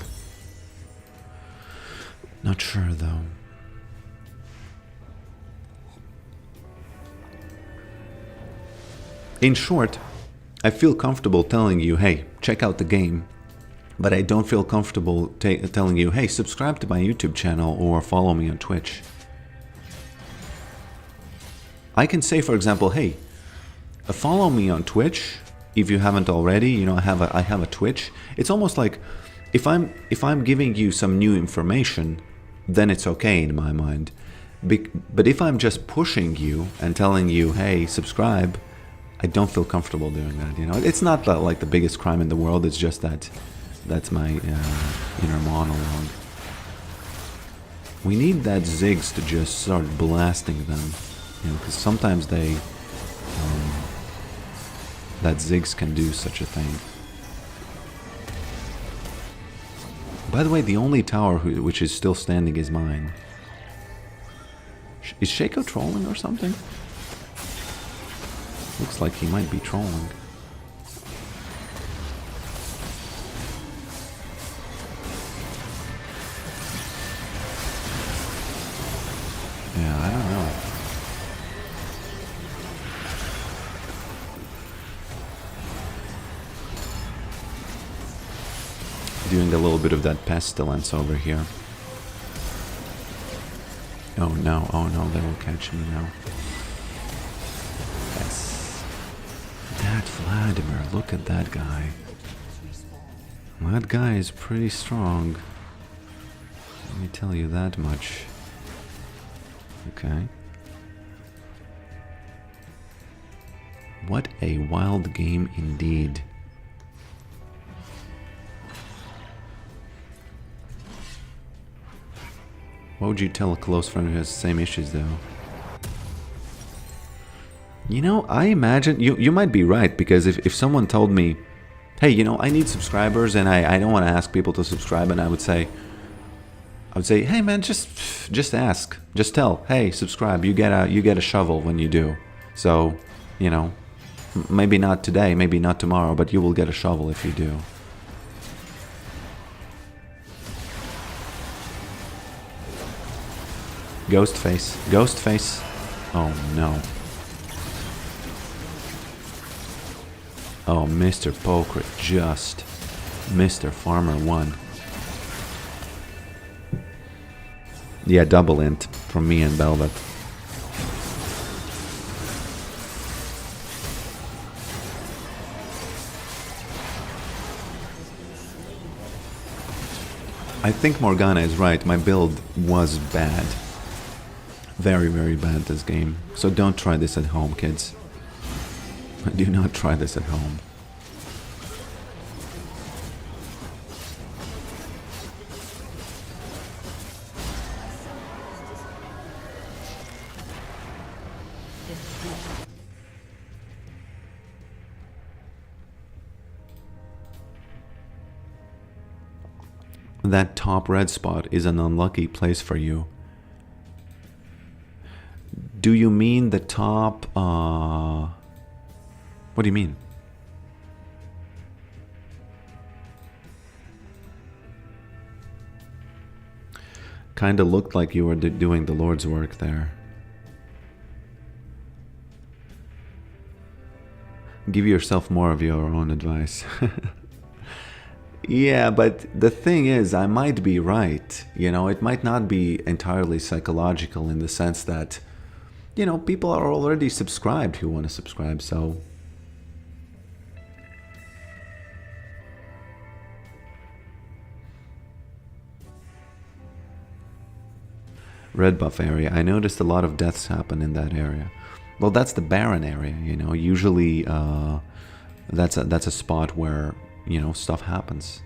Not sure though. In short, I feel comfortable telling you, hey, check out the game. But I don't feel comfortable telling you, hey, subscribe to my YouTube channel or follow me on Twitch. I can say, for example, hey, follow me on Twitch if you haven't already. I have a Twitch. It's almost like if I'm giving you some new information, then it's okay in my mind. But if I'm just pushing you and telling you, hey, subscribe, I don't feel comfortable doing that. It's not like the biggest crime in the world. It's just that's my inner monologue. We need that Ziggs to just start blasting them, because sometimes that Ziggs can do such a thing. By the way, the only tower which is still standing is mine. Is Shaco trolling or something? Looks like he might be trolling. Yeah, I don't know. Doing a little bit of that pestilence over here. Oh no, they will catch me now. Yes. That Vladimir, look at that guy. That guy is pretty strong. Let me tell you that much. Okay. What a wild game indeed. What would you tell a close friend who has the same issues though? You know, I imagine, you might be right, because if someone told me, hey, you know, I need subscribers and I don't want to ask people to subscribe, and I would say, hey man, just ask. Just tell, hey, subscribe, you get a shovel when you do. So, you know, maybe not today, maybe not tomorrow, but you will get a shovel if you do. Ghostface. Ghostface. Oh no. Oh, Mr. Pokrit just. Mr. Farmer 1. Yeah, double int from me and Velvet. I think Morgana is right. My build was bad. Very, very bad this game. So don't try this at home, kids. Do not try this at home. That top red spot is an unlucky place for you. Do you mean the top, what do you mean? Kinda looked like you were doing the Lord's work there. Give yourself more of your own advice. Yeah, but the thing is, I might be right. You know, it might not be entirely psychological in the sense that, you know, people are already subscribed who want to subscribe, so... Red buff area. I noticed a lot of deaths happen in that area. Well, that's the barren area, you know. Usually, that's a spot where, you know, stuff happens.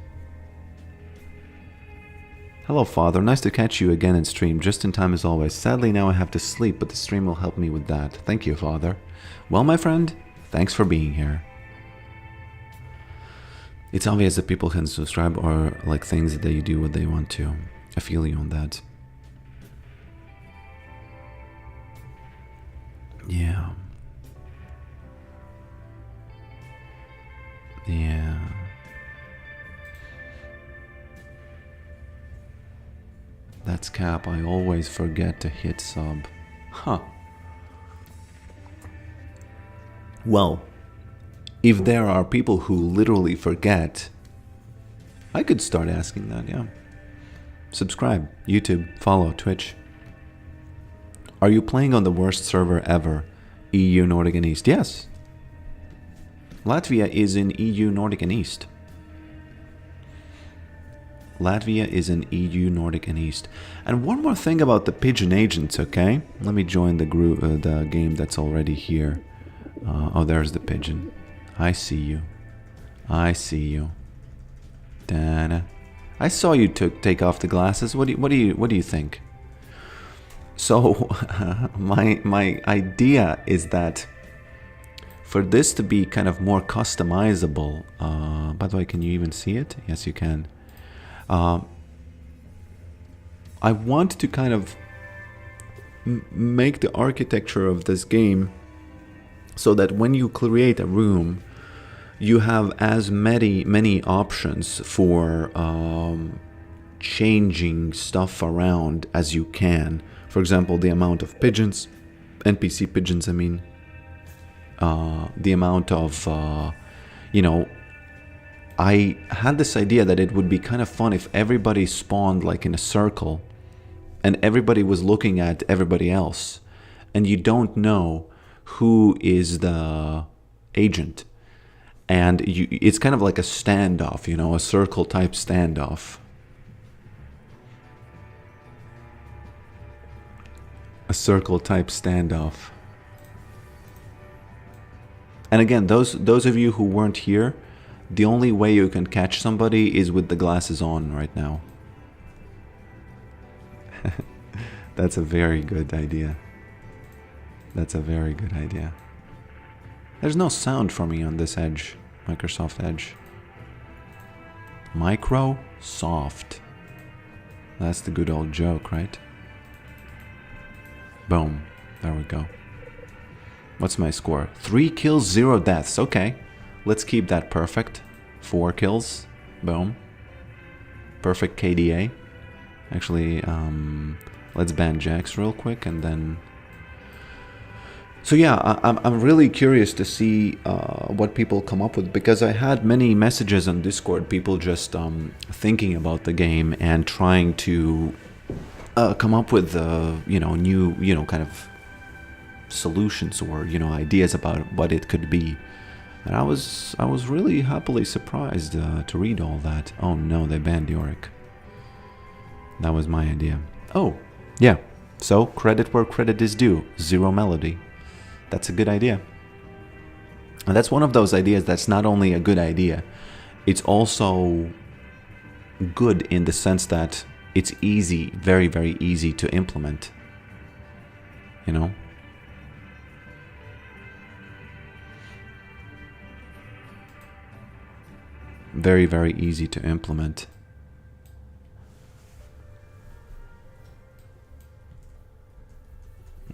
Hello, Father. Nice to catch you again in stream, just in time as always. Sadly, now I have to sleep, but the stream will help me with that. Thank you, Father. Well, my friend, thanks for being here. It's obvious that people can subscribe or like things that they do what they want to. I feel you on that. Yeah. Yeah. That's cap. I always forget to hit sub. Huh. Well, if there are people who literally forget, I could start asking that, yeah. Subscribe, YouTube, follow, Twitch. Are you playing on the worst server ever? EU, Nordic and East? Yes. Latvia is in EU, Nordic and East. Latvia is in EU, Nordic and East. And one more thing about the Pigeon Agents, okay? Let me join the group, the game that's already here. Oh, there's the pigeon. I see you. I see you. Dana. I saw you take off the glasses. What do you think? So my idea is that for this to be kind of more customizable, by the way, can you even see it? Yes, you can. I want to kind of make the architecture of this game so that when you create a room, you have as many options for changing stuff around as you can. For example, the amount of pigeons, NPC pigeons, I mean, the amount of, you know, I had this idea that it would be kind of fun if everybody spawned like in a circle and everybody was looking at everybody else, and you don't know who is the agent. And it's kind of like a standoff, you know, a circle type standoff. A circle type standoff. And again, those of you who weren't here, the only way you can catch somebody is with the glasses on right now. That's a very good idea. That's a very good idea. There's no sound for me on this Edge, Microsoft Edge. Microsoft. That's the good old joke, right? Boom. There we go. What's my score? 3 kills, 0 deaths. Okay. Let's keep that perfect. 4 kills. Boom. Perfect KDA. Actually, let's ban Jax real quick and then... So yeah, I'm really curious to see what people come up with, because I had many messages on Discord, people just thinking about the game and trying to come up with you know, new, you know, kind of solutions or, you know, ideas about what it could be. And I was really happily surprised to read all that. Oh no, they banned Yorick. That was my idea. Oh, yeah. So credit where credit is due. Zero Melody. That's a good idea. And that's one of those ideas that's not only a good idea, it's also good in the sense that it's easy, very, very easy to implement. You know? Very, very easy to implement.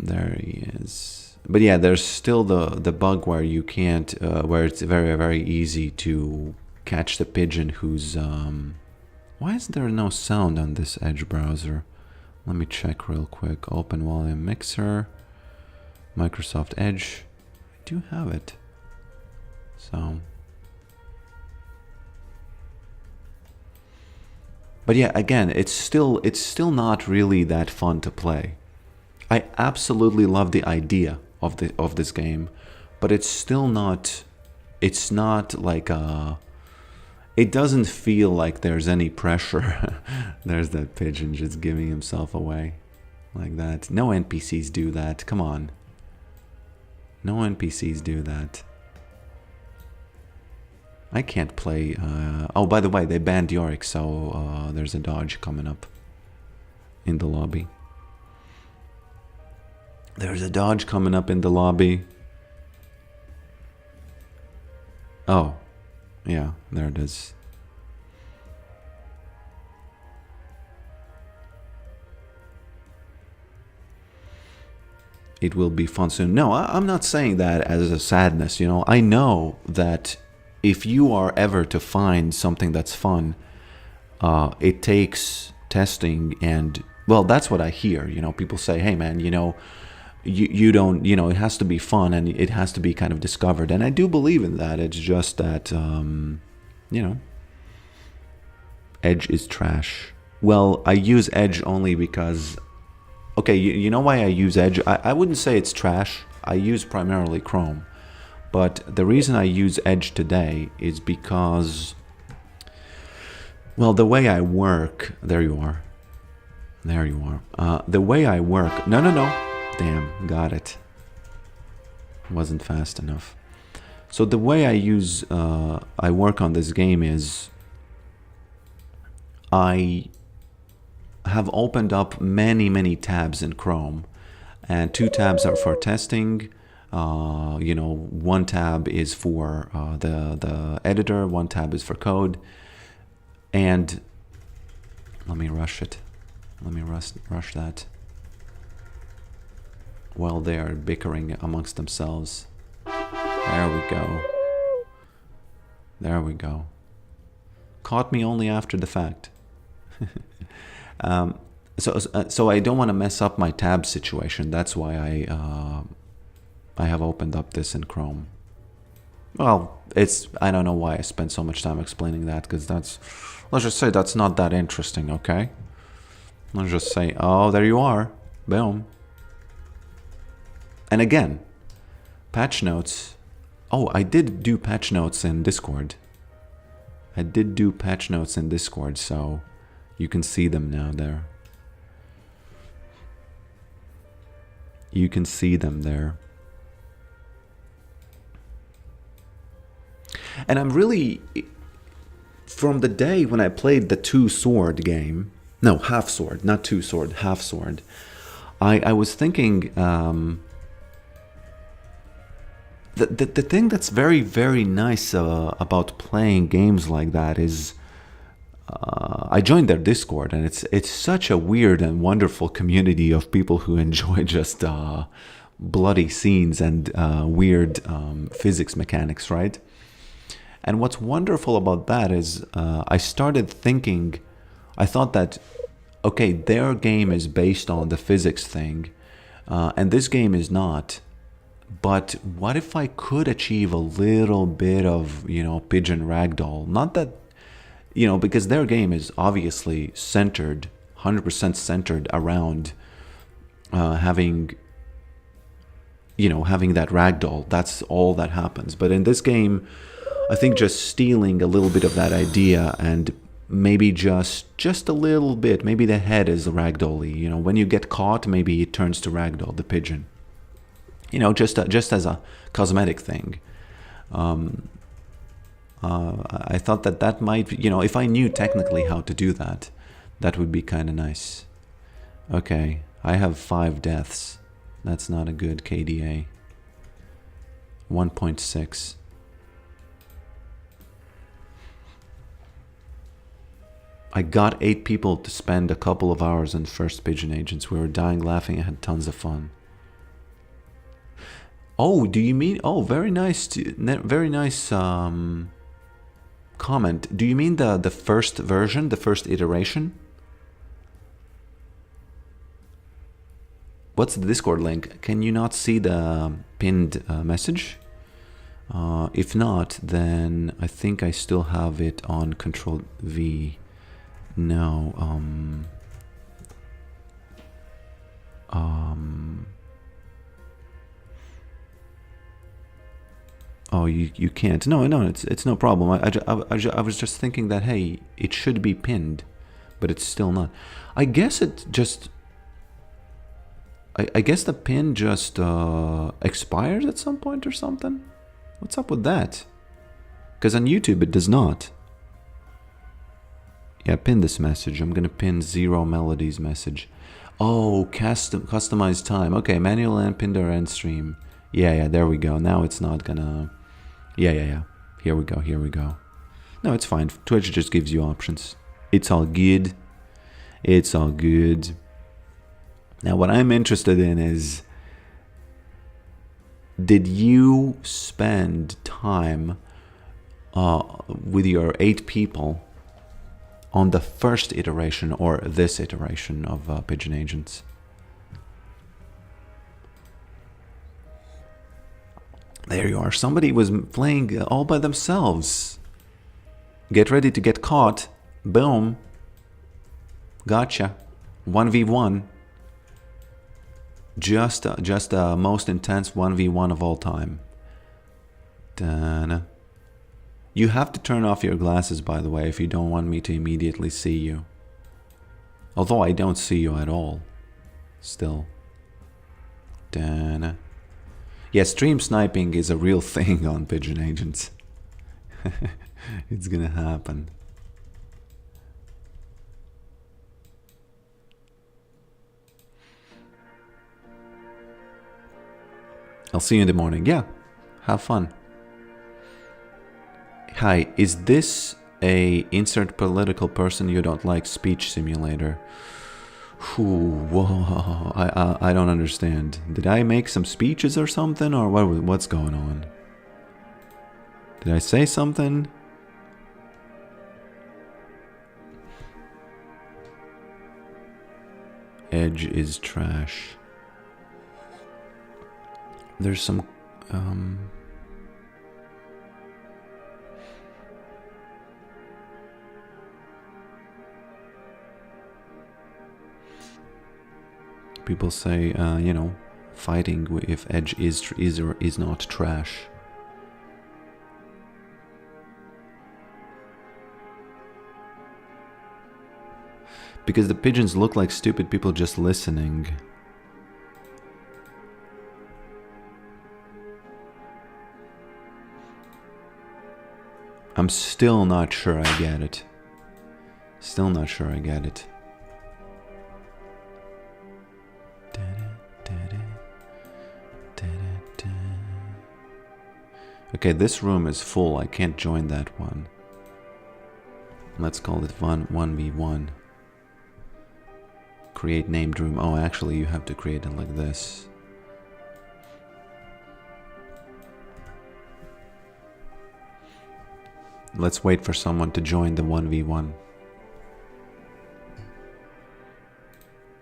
There he is. But yeah, there's still the bug where you can't, where it's very, very easy to catch the pigeon who's, why is there no sound on this Edge browser? Let me check real quick. Open volume mixer, Microsoft Edge. I do have it. So. But yeah, again, it's still not really that fun to play. I absolutely love the idea of this game, but it's still not. It's not like a. It doesn't feel like there's any pressure. There's that pigeon just giving himself away, like that. No NPCs do that. Come on. No NPCs do that. I can't play. Oh, by the way, they banned Yorick, so there's a dodge coming up in the lobby. There's a dodge coming up in the lobby. Oh, yeah, there it is. It will be fun soon. No, I'm not saying that as a sadness, you know. I know that if you are ever to find something that's fun, it takes testing and, well, that's what I hear. You know, people say, hey, man, you know, you don't, you know, it has to be fun and it has to be kind of discovered. And I do believe in that. It's just that, you know, Edge is trash. Well, I use Edge only because, okay, you know why I use Edge? I wouldn't say it's trash. I use primarily Chrome. But the reason I use Edge today is because, well, the way I work, there you are. There you are. The way I work, no. Damn, got it. Wasn't fast enough. So the way I work on this game is I have opened up many tabs in Chrome, and 2 tabs are for testing. You know, 1 tab is for the editor, 1 tab is for code. And let me rush it. Let me rush that. While they are bickering amongst themselves. There we go. There we go. Caught me only after the fact. So I don't want to mess up my tab situation. That's why I have opened up this in Chrome. Well, I don't know why I spent so much time explaining that, because let's just say that's not that interesting, okay? Let's just say, oh, there you are. Boom. And again, patch notes. Oh, I did do patch notes in Discord. So you can see them now there. You can see them there. And I'm really, from the day when I played the two-sword game, no, half-sword, not two-sword, half-sword, I was thinking, the thing that's very, very nice about playing games like that is, I joined their Discord, and it's such a weird and wonderful community of people who enjoy just bloody scenes and weird physics mechanics, right? And what's wonderful about that is I started thinking, I thought that, okay, their game is based on the physics thing, and this game is not. But what if I could achieve a little bit of, Pigeon Ragdoll? Not that, because their game is obviously centered, 100% centered around having that ragdoll. That's all that happens. But in this game, I think just stealing a little bit of that idea and maybe just a little bit, maybe the head is ragdolly. When you get caught, maybe it turns to ragdoll, the pigeon. Just as a cosmetic thing. I thought that might, if I knew technically how to do that, that would be kind of nice. Okay, I have 5 deaths. That's not a good KDA. 1.6. I got 8 people to spend a couple of hours in first Pigeon Agents. We were dying laughing. I had tons of fun. Oh, do you mean... Oh, very nice. Very nice comment. Do you mean the first version, the first iteration? What's the Discord link? Can you not see the pinned message? If not, then I think I still have it on Control V. No. Oh, you can't. No, it's no problem. I was just thinking that, hey, it should be pinned, but it's still not. I guess it just... I guess the pin just expires at some point or something. What's up with that? Because on YouTube it does not. Yeah, pin this message. I'm gonna pin Zero Melodies message. Oh, customized time. Okay, manual and pinder end stream. Yeah, there we go. Now it's not gonna... Yeah. Here we go. No, it's fine. Twitch just gives you options. It's all good. It's all good. Now, what I'm interested in is, did you spend time with your 8 people on the first iteration or this iteration of Pigeon Agents? There you are. Somebody was playing all by themselves. Get ready to get caught. Boom. Gotcha. 1v1. Just a most intense 1v1 of all time. Dana. You have to turn off your glasses, by the way, if you don't want me to immediately see you. Although I don't see you at all. Still. Dana. Yeah, stream sniping is a real thing on Pigeon Agents. It's gonna happen. I'll see you in the morning. Yeah, have fun. Hi, is this a insert political person you don't like speech simulator? Whoa, I don't understand. Did I make some speeches or something, or what's going on? Did I say something? Edge is trash. There's some people say, you know, fighting if Edge is or is not trash. Because the pigeons look like stupid people just listening. I'm still not sure I get it. Still not sure I get it. Okay, this room is full. I can't join that one. Let's call it 1v1. Create named room. Oh, actually, you have to create it like this. Let's wait for someone to join the 1v1.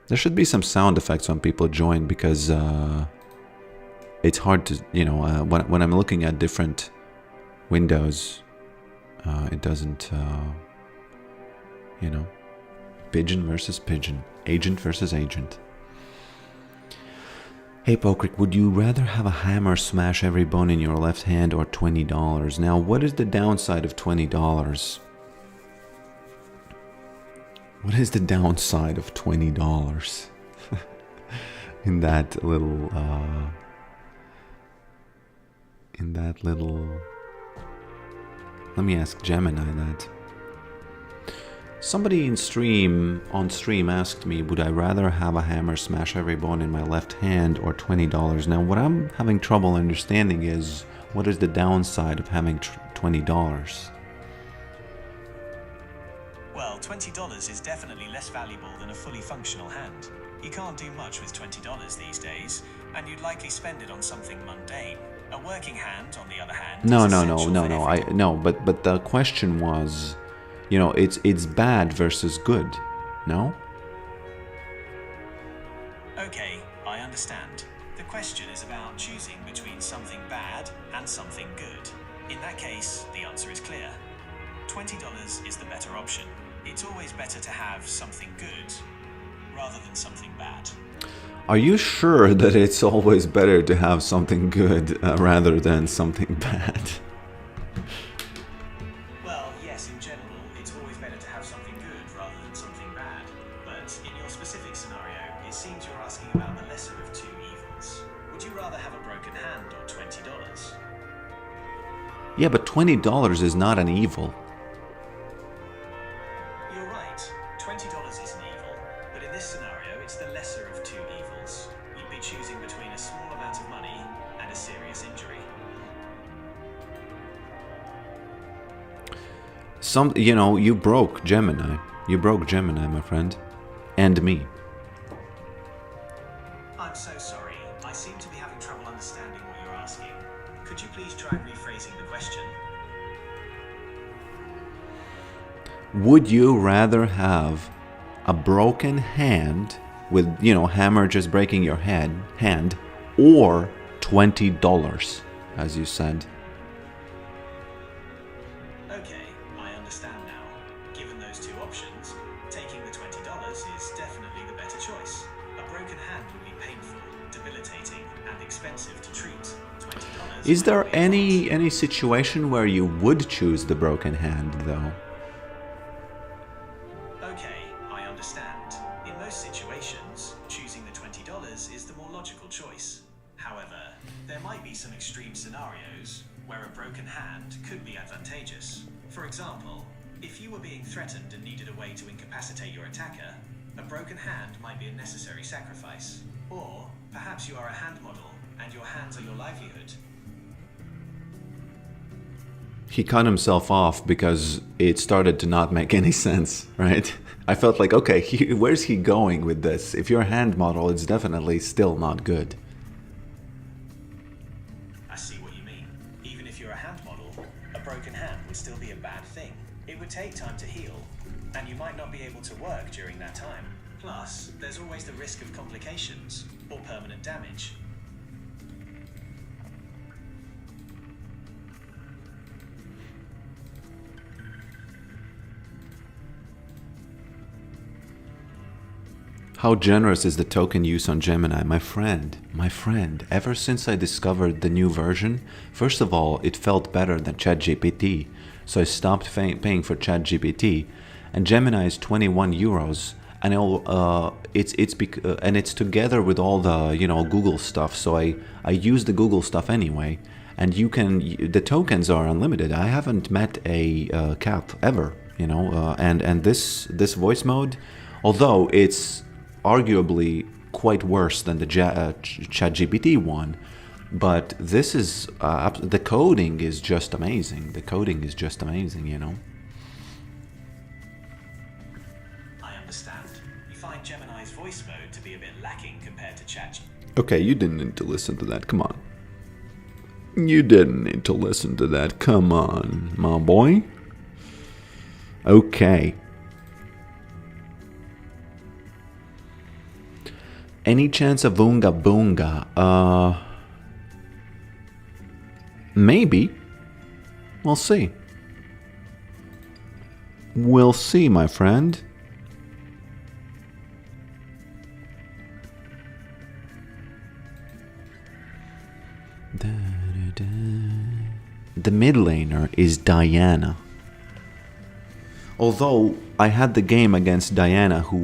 There should be some sound effects when people join, because it's hard to, you know, when I'm looking at different windows, it doesn't, you know, pigeon versus pigeon, agent versus agent. Hey Pokrick, would you rather have a hammer smash every bone in your left hand or $20? Now, what is the downside of $20? What is the downside of $20? In that little, let me ask Gemini that. Somebody on stream asked me, would I rather have a hammer smash every bone in my left hand or $20? Now, what I'm having trouble understanding is, what is the downside of having $20? Well, $20 is definitely less valuable than a fully functional hand. You can't do much with $20 these days, and you'd likely spend it on something mundane. A working hand, on the other hand, No. But the question was, you know, it's bad versus good, no? Okay, I understand. The question is about choosing between something bad and something good. In that case, the answer is clear. $20 is the better option. It's always better to have something good rather than something bad. Are you sure that it's always better to have something good rather than something bad? Well, yes, in general, it's always better to have something good rather than something bad. But in your specific scenario, it seems you're asking about the lesser of two evils. Would you rather have a broken hand or $20? Yeah, but $20 is not an evil. You're right. $20 is an evil, but in this scenario, it's the lesser of two evils. You'd be choosing between a small amount of money and a serious injury. You know, you broke Gemini. You broke Gemini, my friend. And me. I'm so sorry. I seem to be having trouble understanding what you're asking. Could you please try rephrasing the question? Would you rather have a broken hand with, you know, hammer just breaking your hand, or $20, as you said? Okay, I understand now. Given those two options, taking the $20 is definitely the better choice. A broken hand would be painful, debilitating, and expensive to treat. $20 Is there might be a lot. any situation where you would choose the broken hand, though? Okay, I understand. In most situations, choosing the $20 is the more logical choice. However, there might be some extreme scenarios where a broken hand could be advantageous. For example, if you were being threatened and needed a way to incapacitate your attacker, a broken hand might be a necessary sacrifice. Or perhaps you are a hand model and your hands are your livelihood. he cut himself off because it started to not make any sense, right? I felt like, okay, where's he going with this? If you're a hand model, it's definitely still not good. I see what you mean. Even if you're a hand model, a broken hand would still be a bad thing. It would take time to heal, and you might not be able to work during that time. Plus, there's always the risk of complications or permanent damage. How generous is the token use on Gemini? My friend, ever since I discovered the new version, first of all, it felt better than ChatGPT, so I stopped paying for ChatGPT, and Gemini is 21 euros, and it's together with all the Google stuff, so I use the Google stuff anyway, and the tokens are unlimited. I haven't met a cap ever, and this voice mode, although it's arguably quite worse than the ChatGPT one, but this is the coding is just amazing. The coding is just amazing, I understand. You find Gemini's voice mode to be a bit lacking compared to ChatGPT. Okay, you didn't need to listen to that. Come on. You didn't need to listen to that. Come on, my boy. Okay. Any chance of Oonga Boonga? Maybe. We'll see. We'll see, my friend. The mid laner is Diana. Although I had the game against Diana, who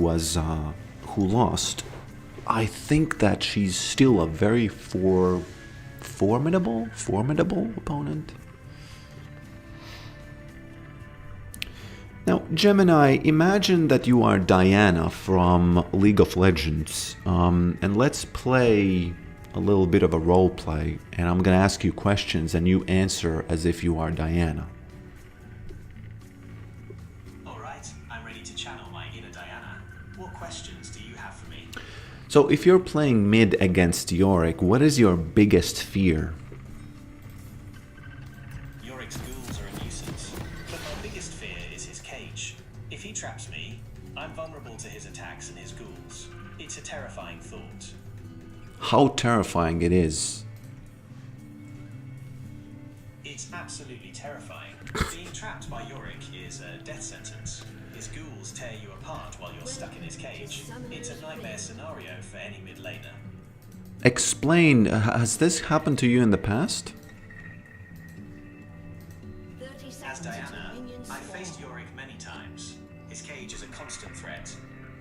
lost, I think that she's still a very formidable opponent. Now, Gemini, imagine that you are Diana from League of Legends, and let's play a little bit of a role play, and I'm gonna ask you questions and you answer as if you are Diana. Alright, I'm ready to channel my inner Diana. What questions do you have for me? So if you're playing mid against Yorick, what is your biggest fear? Yorick's ghouls are a nuisance, but my biggest fear is his cage. If he traps me, I'm vulnerable to his attacks and his ghouls. It's a terrifying thought. How terrifying it is. It's absolutely terrifying. Being trapped by Yorick is a death sentence. His ghouls tear you apart while you're stuck in his cage. It's a nightmare scenario for any mid laner. Explain, has this happened to you in the past? As Diana, I've faced Yorick many times. His cage is a constant threat,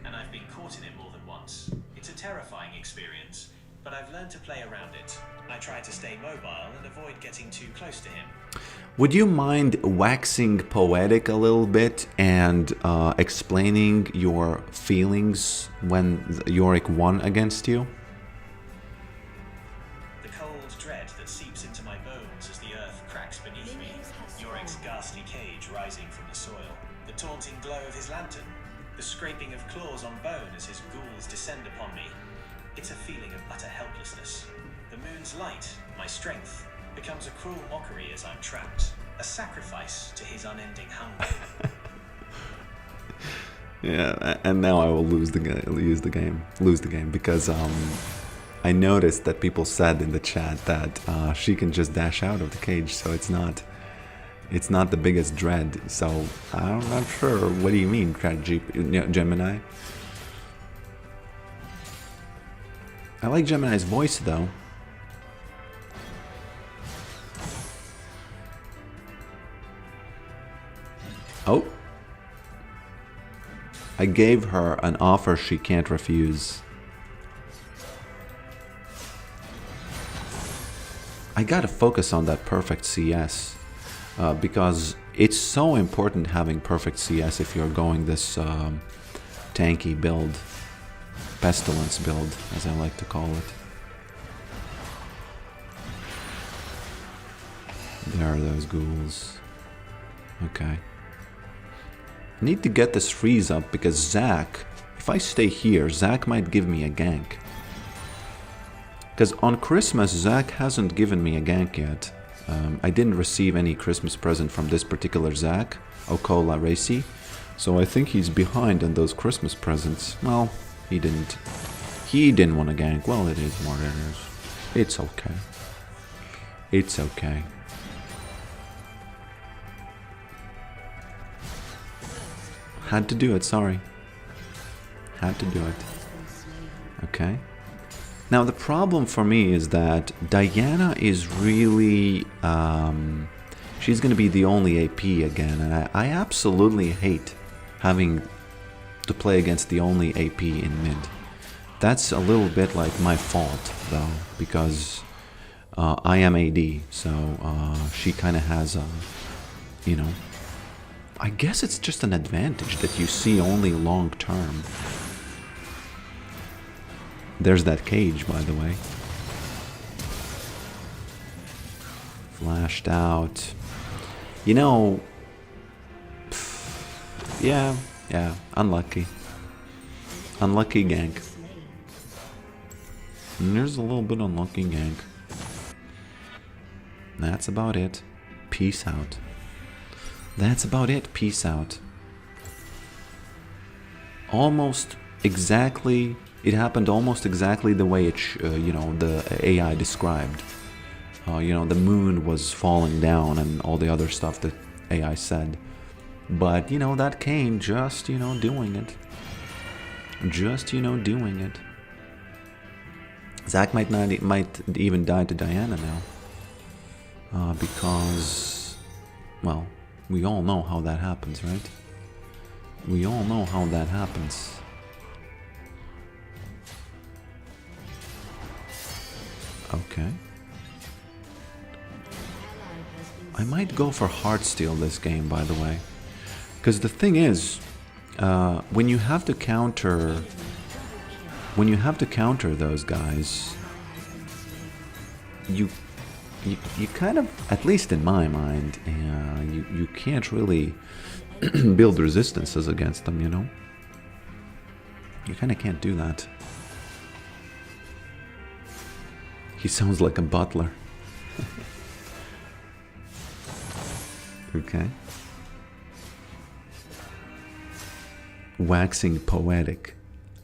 and I've been caught in it more than once. It's a terrifying experience, but I've learned to play around it. I try to stay mobile and avoid getting too close to him. Would you mind waxing poetic a little bit and explaining your feelings when Yorick won against you? The cold dread that seeps into my bones as the earth cracks beneath me. Yorick's ghastly cage rising from the soil. The taunting glow of his lantern. The scraping of claws on bone as his ghouls descend upon me. It's a feeling of utter helplessness. The moon's light, my strength, becomes a cruel mockery as I'm trapped. A sacrifice to his unending hunger. Yeah, and now I will lose the game because I noticed that people said in the chat that she can just dash out of the cage, so it's not the biggest dread. So I'm not sure. What do you mean, Gemini? I like Gemini's voice though. Oh. I gave her an offer she can't refuse. I gotta focus on that perfect CS because it's so important having perfect CS if you're going this tanky build, pestilence build, as I like to call it. There are those ghouls. Okay. Need to get this freeze up because Zack, if I stay here, Zack might give me a gank. Because on Christmas, Zack hasn't given me a gank yet. I didn't receive any Christmas present from this particular Zack, Okola Racy. So I think he's behind on those Christmas presents. Well, he didn't. He didn't want a gank. Well, it is what it is. It's okay. It's okay. Had to do it, sorry. Had to do it. Okay. Now the problem for me is that Diana is really... she's going to be the only AP again, and I absolutely hate having to play against the only AP in mid. That's a little bit like my fault, though, because I am AD, so she kind of has a, you know... I guess it's just an advantage that you see only long term. There's that cage, by the way. Flashed out. You know... Yeah, unlucky. Unlucky gank. And there's a little bit unlucky gank. That's about it. Peace out. That's about it. Peace out. Almost exactly... It happened almost exactly the way it, you know, the AI described. You know, the moon was falling down and all the other stuff that AI said. But, you know, that Kane just, you know, doing it. Just, you know, doing it. Zack might even die to Diana now. Because, well, we all know how that happens, right? We all know how that happens. Okay. I might go for Heartsteel this game, by the way. Because the thing is, when you have to counter those guys, you kind of, at least in my mind, you can't really build resistances against them, you know? You kind of can't do that. He sounds like a butler. Okay. Waxing poetic.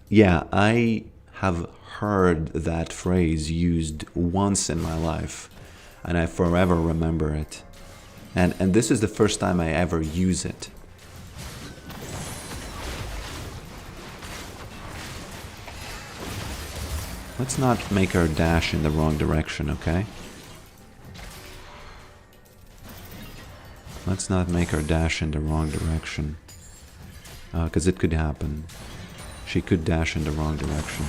Yeah, I have heard that phrase used once in my life, and I forever remember it. And this is the first time I ever use it. Let's not make her dash in the wrong direction, okay? Let's not make her dash in the wrong direction. Because it could happen. She could dash in the wrong direction.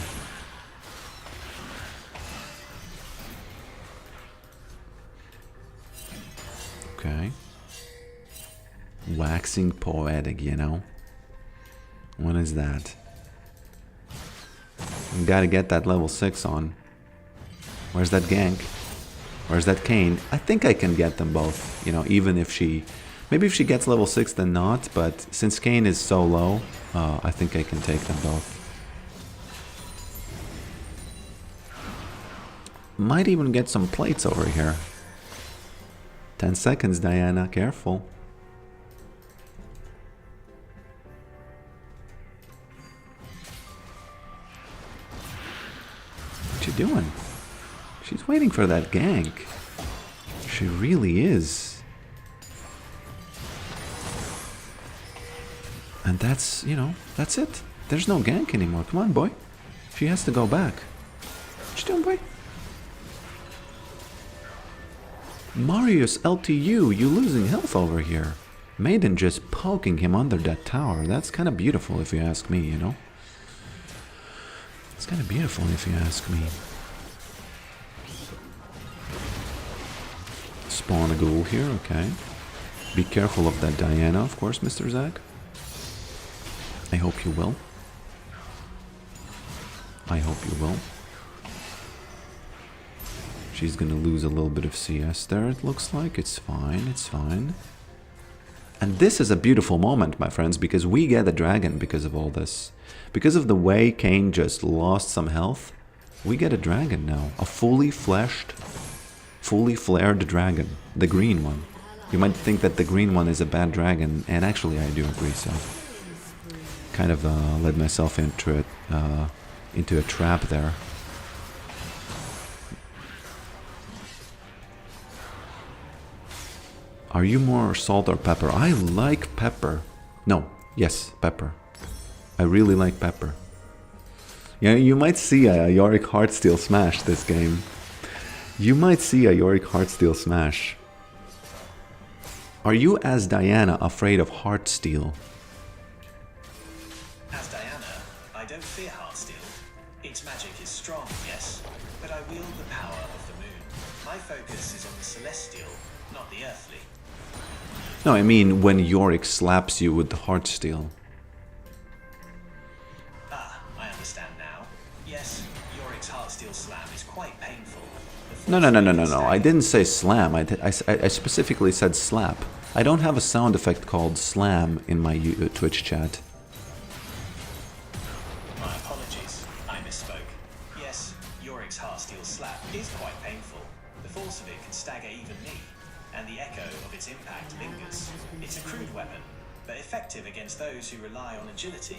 Okay. Waxing poetic, you know? What is that? Gotta get that level 6 on. Where's that gank? Where's that Kane? I think I can get them both, you know, even if she... Maybe if she gets level 6 then not, but since Kane is so low, I think I can take them both. Might even get some plates over here. 10 seconds, Diana, careful. What you doing? She's waiting for that gank. She really is. And that's, you know, that's it. There's no gank anymore. Come on, boy. She has to go back. What you doing, boy? Marius LTU, you losing health over here. Maiden just poking him under that tower. That's kind of beautiful if you ask me, you know? It's kind of beautiful if you ask me. Spawn a ghoul here, okay. Be careful of that Diana, of course, Mr. Zack. I hope you will. I hope you will. She's gonna lose a little bit of CS there, it looks like. It's fine, it's fine. And this is a beautiful moment, my friends, because we get a dragon because of all this. Because of the way Cain just lost some health, we get a dragon now. A fully fleshed, fully flared dragon. The green one. You might think that the green one is a bad dragon, and actually I do agree so. Kind of led myself into a trap there. Are you more salt or pepper? I like pepper. No, yes, pepper. I really like pepper. Yeah, you might see a Yorick Heartsteel smash this game. You might see a Yorick Heartsteel smash. Are you, as Diana, afraid of Heartsteel? As Diana, I don't fear Heartsteel. Its magic is strong, yes, but I wield the power of the moon. My focus is on the celestial, not the earthly. No, I mean when Yorick slaps you with the Heartsteel. Ah, I understand now. Yes, Yorick's Heartsteel slam is quite painful. No. I didn't say slam. I specifically said slap. I don't have a sound effect called slam in my Twitch chat. My apologies. I misspoke. Yes, Yorick's Heartsteel slap is quite painful. The force of it can stagger even me, and the echo of its impact lingers. It's a crude weapon, but effective against those who rely on agility.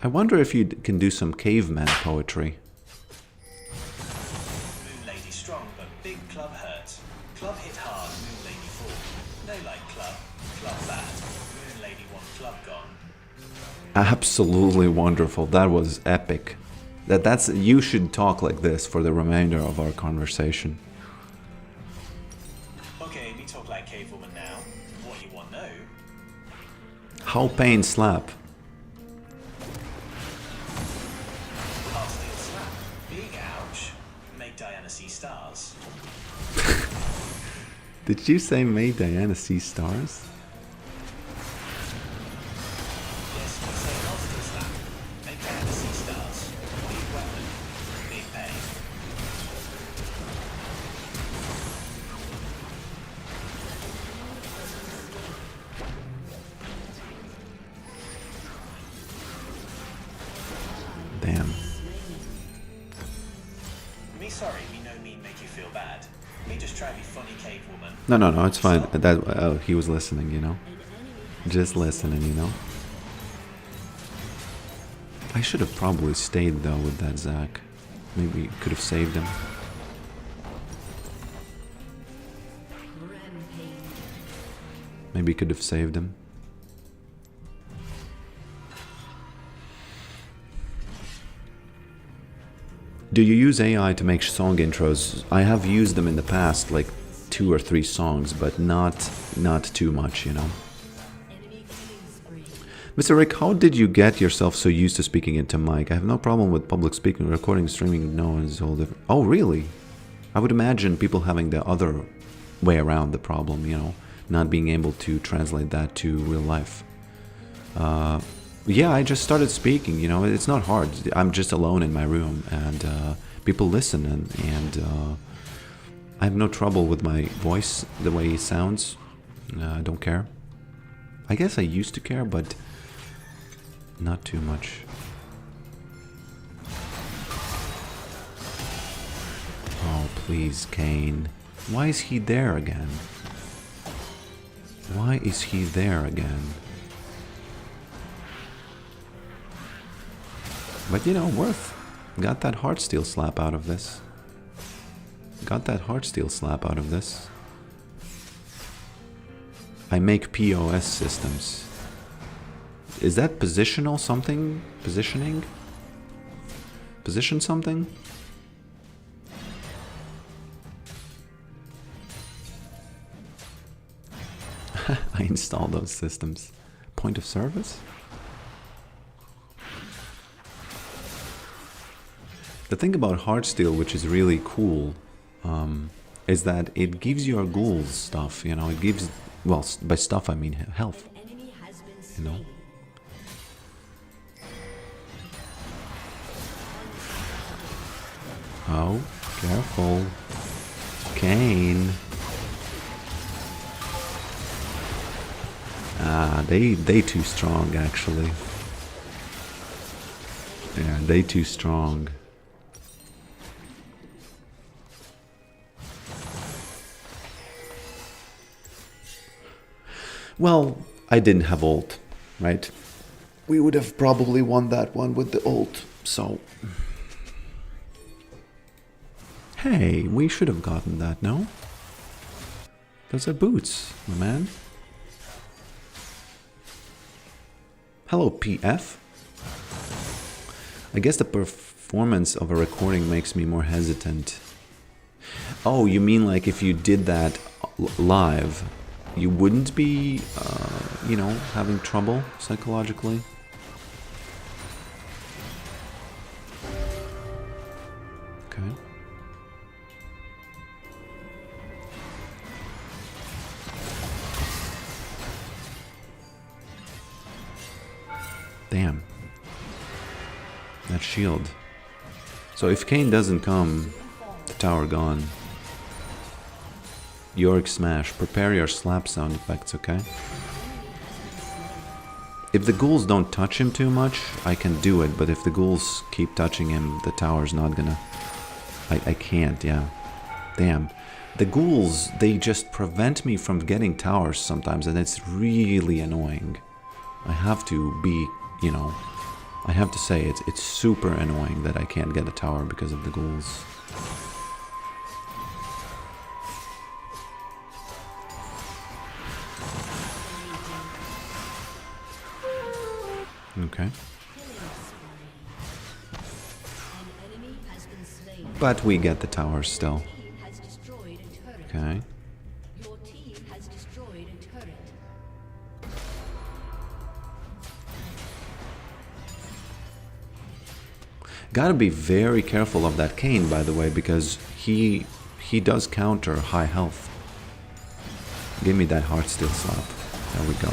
I wonder if you can do some caveman poetry. Moon Lady strong, but big club hurt. Club hit hard, Moon Lady fall. No like club. Club bad. Moon Lady one club gone. Absolutely wonderful. That was epic. That's you should talk like this for the remainder of our conversation. Okay, we talk like cavewoman now. What you want know? How pain slap? Heartsteel slap. Big ouch. Make Diana see stars. Did you say made Diana see stars? Yes, we say Heartsteel slap. Make Diana see stars. Big weapon. Big pain. Damn. Me sorry, me no mean make you feel bad. Me just try to be funny cave woman. No, it's fine. That he was listening, you know. Just listening, you know. I should have probably stayed though with that Zac. Maybe could have saved him. Maybe could have saved him. Do you use AI to make song intros? I have used them in the past, like 2 or 3 songs, but not too much, you know. Mr. Rick, how did you get yourself so used to speaking into mic? I have no problem with public speaking, recording, streaming, no, it's all different. Oh, really? I would imagine people having the other way around the problem, you know, not being able to translate that to real life. Yeah, I just started speaking, you know, it's not hard. I'm just alone in my room and people listen and I have no trouble with my voice, the way it sounds. I don't care. I guess I used to care, but not too much. Oh, please, Cain. Why is he there again? Why is he there again? But you know, worth. Got that Heartsteel slap out of this. Got that Heartsteel slap out of this. I make POS systems. Is that positional something? Positioning? Position something? I install those systems. Point of service? The thing about Heartsteel, which is really cool, is that it gives your ghouls stuff, you know, it gives, well, by stuff I mean health, you know. Oh, careful. Cain. Nah, they too strong actually. Yeah, they too strong. Well, I didn't have ult, right? We would have probably won that one with the ult, so... Hey, we should have gotten that, no? Those are boots, my man. Hello, PF. I guess the performance of a recording makes me more hesitant. Oh, you mean like if you did that live, you wouldn't be, you know, having trouble psychologically? Okay. Damn. That shield. So if Kayn doesn't come, the tower gone. Yorick smash. Prepare your slap sound effects, okay? If the ghouls don't touch him too much, I can do it, but if the ghouls keep touching him, the tower's not gonna... I can't, yeah. Damn. The ghouls, they just prevent me from getting towers sometimes, and it's really annoying. I have to be, you know... I have to say, it's super annoying that I can't get a tower because of the ghouls. Okay. But we get the towers still. Okay. Gotta be very careful of that Kayn, by the way, because he does counter high health. Give me that Heartsteel slap. There we go.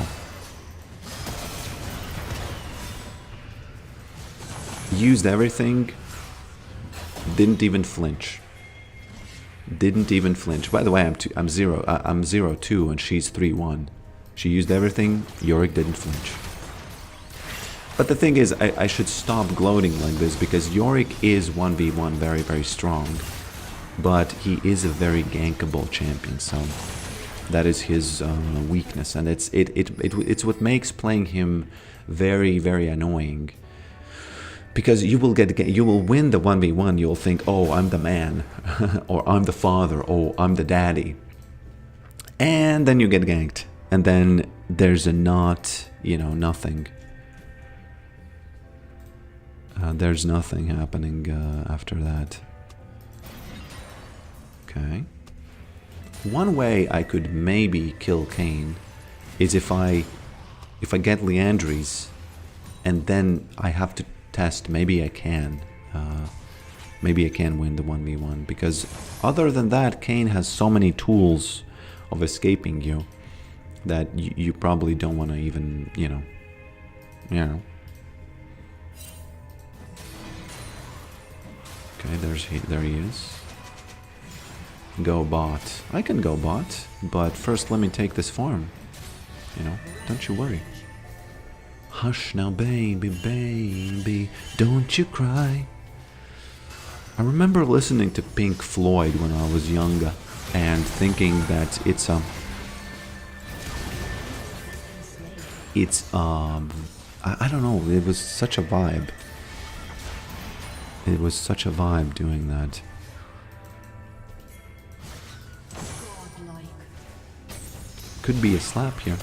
Used everything. Didn't even flinch. Didn't even flinch. By the way, I'm 0-2 and she's 3-1. She used everything. Yorick didn't flinch. But the thing is, I should stop gloating like this, because Yorick is 1v1 very, very strong. But he is a very gankable champion, so that is his weakness, and it's what makes playing him very, very annoying. Because you will win the 1v1, you'll think, oh, I'm the man, or I'm the father, or I'm the daddy. And then you get ganked, and then there's a nothing. There's nothing happening after that. Okay. One way I could maybe kill Kayn is if I get Leandries and then I have to test, maybe I can. Maybe I can win the 1v1, because other than that, Kayn has so many tools of escaping you that you probably don't want to even, you know. Okay, there he is. Go bot. I can go bot, but first let me take this farm. You know, don't you worry. Hush now, baby, baby, don't you cry. I remember listening to Pink Floyd when I was younger and thinking that it's I don't know, it was such a vibe. It was such a vibe doing that. Could be a slap here.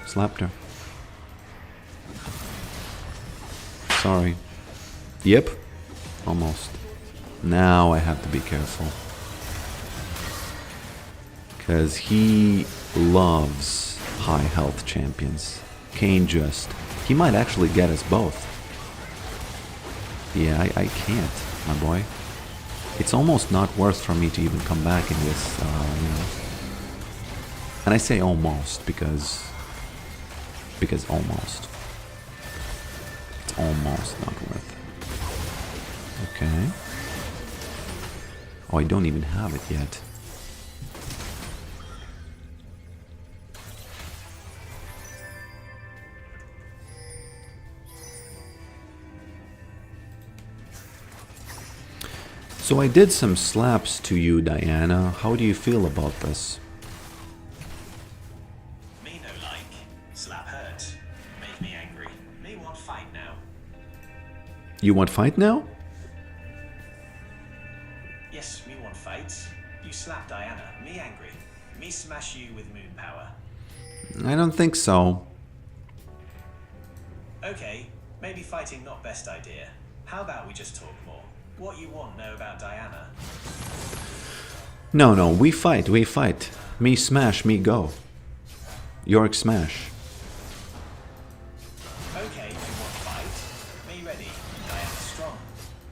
Slapped her. Sorry. Yep. Almost. Now I have to be careful. Because he loves high health champions. Kayn just... He might actually get us both. Yeah, I can't, my boy. It's almost not worth for me to even come back in this, you know. And I say almost because almost. It's almost not worth it. Okay. Oh, I don't even have it yet. So I did some slaps to you, Diana. How do you feel about this? Me no like. Slap hurt. Make me angry. Me want fight now. You want fight now? Yes, me want fight. You slap Diana. Me angry. Me smash you with moon power. I don't think so. Okay, maybe fighting not best idea. How about we just talk more? What you want know about Diana? No, we fight, we fight. Me smash, me go. Yorick smash. Okay, you want fight? Me ready. Diana strong.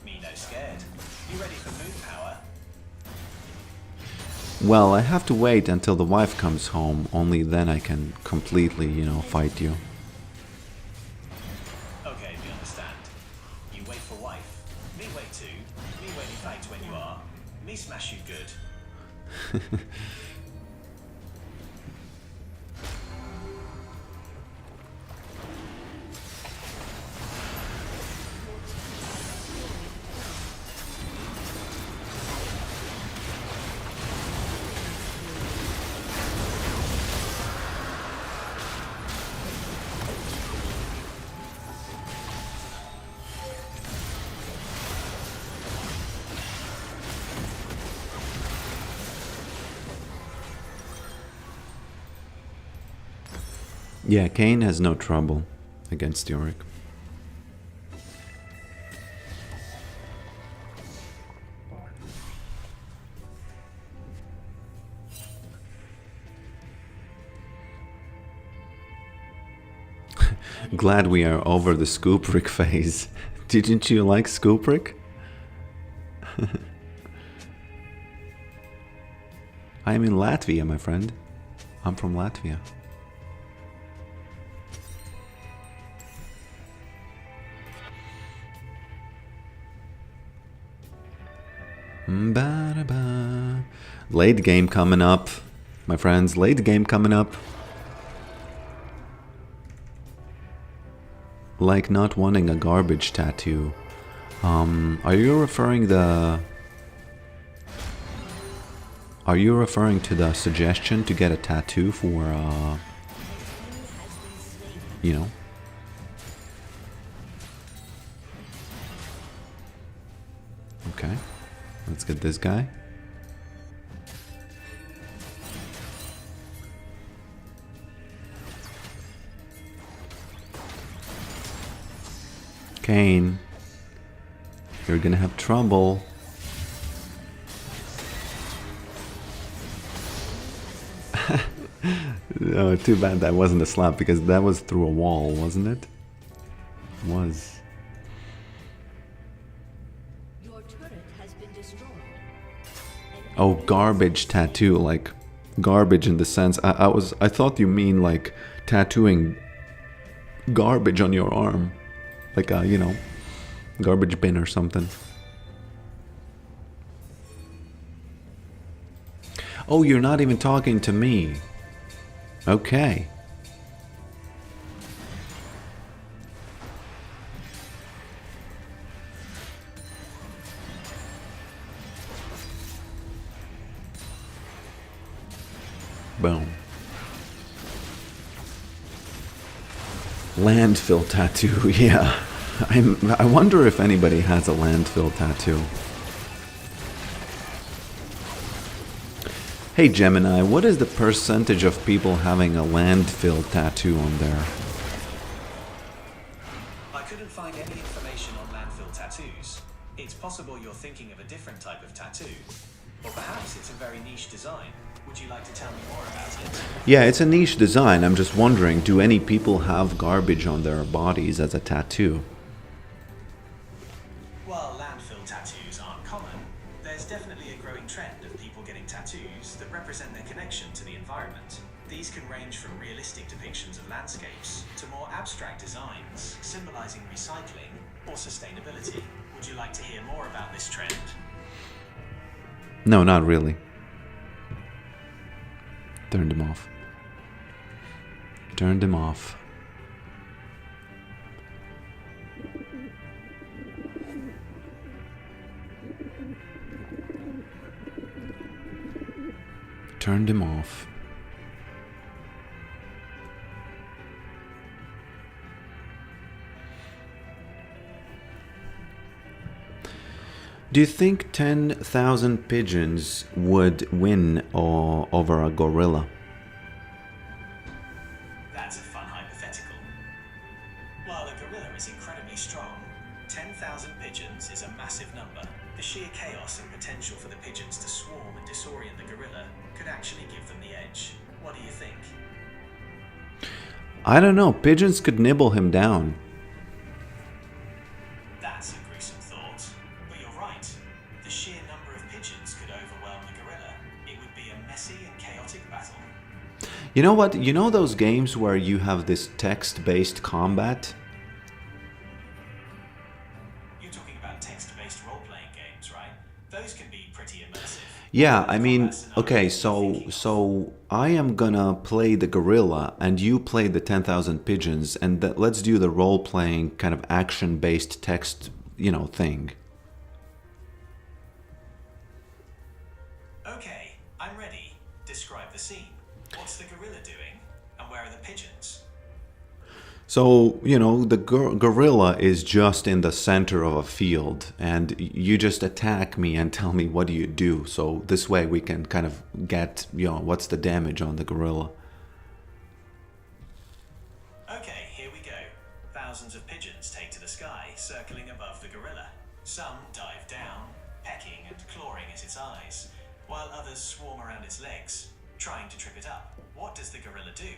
Me no scared. You ready for moon power? Well, I have to wait until the wife comes home. Only then I can completely, fight you. Okay, we understand. You wait for wife. Me wait too. Me ready fight when you are. Me smash you good. Yeah, Kane has no trouble against Yorick. Glad we are over the Scooprick phase. Didn't you like Scooprick? I'm in Latvia, my friend. I'm from Latvia. Ba-da-ba. Late game coming up, my friends. Late game coming up. Like not wanting a garbage tattoo. Are you referring to the suggestion to get a tattoo for Okay. Let's get this guy. Kane, you're gonna have trouble. Oh, too bad that wasn't a slap, because that was through a wall, wasn't it? It was. Oh, garbage tattoo, like garbage in the sense I thought you mean like tattooing garbage on your arm, like a garbage bin or something. Oh, you're not even talking to me. Okay. Boom. Landfill tattoo, yeah. I wonder if anybody has a landfill tattoo. Hey Gemini, what is the percentage of people having a landfill tattoo on there? I couldn't find any information on landfill tattoos. It's possible you're thinking of a different type of tattoo. Or perhaps it's a very niche design. Would you like to tell me more about it? Yeah, it's a niche design. I'm just wondering, do any people have garbage on their bodies as a tattoo? While landfill tattoos aren't common, there's definitely a growing trend of people getting tattoos that represent their connection to the environment. These can range from realistic depictions of landscapes to more abstract designs symbolizing recycling or sustainability. Would you like to hear more about this trend? No, not really. Turned him off. Turned him off. turned him off. Do you think 10,000 pigeons would win over a gorilla? That's a fun hypothetical. While a gorilla is incredibly strong, 10,000 pigeons is a massive number. The sheer chaos and potential for the pigeons to swarm and disorient the gorilla could actually give them the edge. What do you think? I don't know. Pigeons could nibble him down. That's a gruesome thought. But you're right. The sheer number of pigeons could overwhelm the gorilla. It would be a messy and chaotic battle. You know what? You know those games where you have this text-based combat? You're talking about text-based role-playing games, right? Those can be pretty immersive. Yeah, I mean, okay, so I am gonna play the gorilla and you play the 10,000 pigeons, and let's do the role-playing kind of action-based text, thing. Okay, I'm ready. Describe the scene. What's the gorilla doing? And where are the pigeons? So, the gorilla is just in the center of a field, and you just attack me and tell me what do you do. So this way we can kind of get, what's the damage on the gorilla. Okay, here we go. Thousands of pigeons take to the sky, circling above the gorilla. Some dive down, pecking and clawing at its eyes, while others swarm around its legs, trying to trip it up. What does the gorilla do?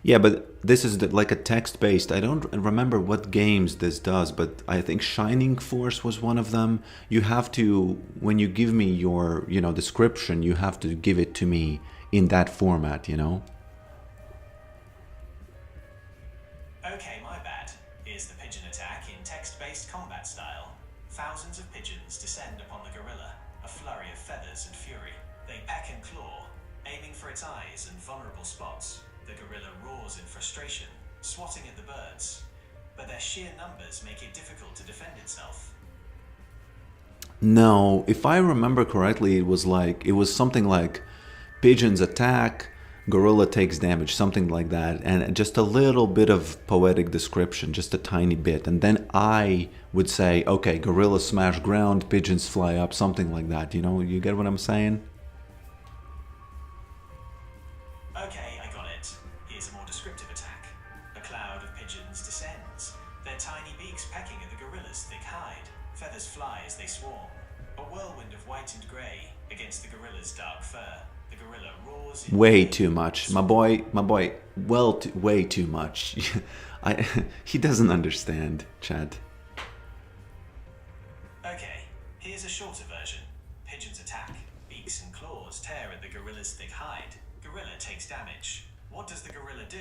Yeah, but this is like a text-based. I don't remember what games this does, but I think Shining Force was one of them. You have to, when you give me your, description, you have to give it to me in that format, Okay, my bad. Here's the pigeon attack in text-based combat style. Thousands of pigeons descend upon the gorilla, a flurry of feathers and fury. They peck and claw, aiming for its eyes and vulnerable spots. The gorilla roars in frustration, swatting at the birds, but their sheer numbers make it difficult to defend itself. No, if I remember correctly, it was something like pigeons attack, gorilla takes damage, something like that, and just a little bit of poetic description, just a tiny bit, and then I would say, okay, gorilla smash ground, pigeons fly up, something like that. You get what I'm saying? Okay, I got it. Here's a more descriptive attack. A cloud of pigeons descends, their tiny beaks pecking at the gorilla's thick hide. Feathers fly as they swarm. A whirlwind of white and grey against the gorilla's dark fur. The gorilla roars in Way pain. too much, my boy. Way too much. He doesn't understand, Chad. Okay, here's a shorter version. Pigeons attack. Beaks and claws tear at the gorilla's thick hide. Gorilla takes damage. What does the gorilla do?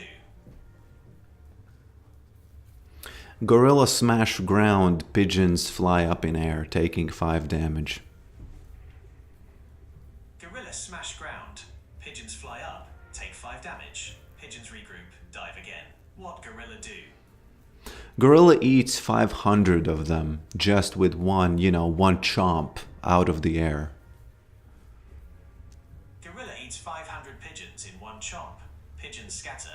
Gorilla smash ground, pigeons fly up in air, taking 5 damage. Gorilla smash ground. Pigeons fly up, take 5 damage. Pigeons regroup, dive again. What gorilla do? Gorilla eats 500 of them, just with one chomp out of the air. Gorilla eats 500 pigeons in one chomp. Pigeons scatter,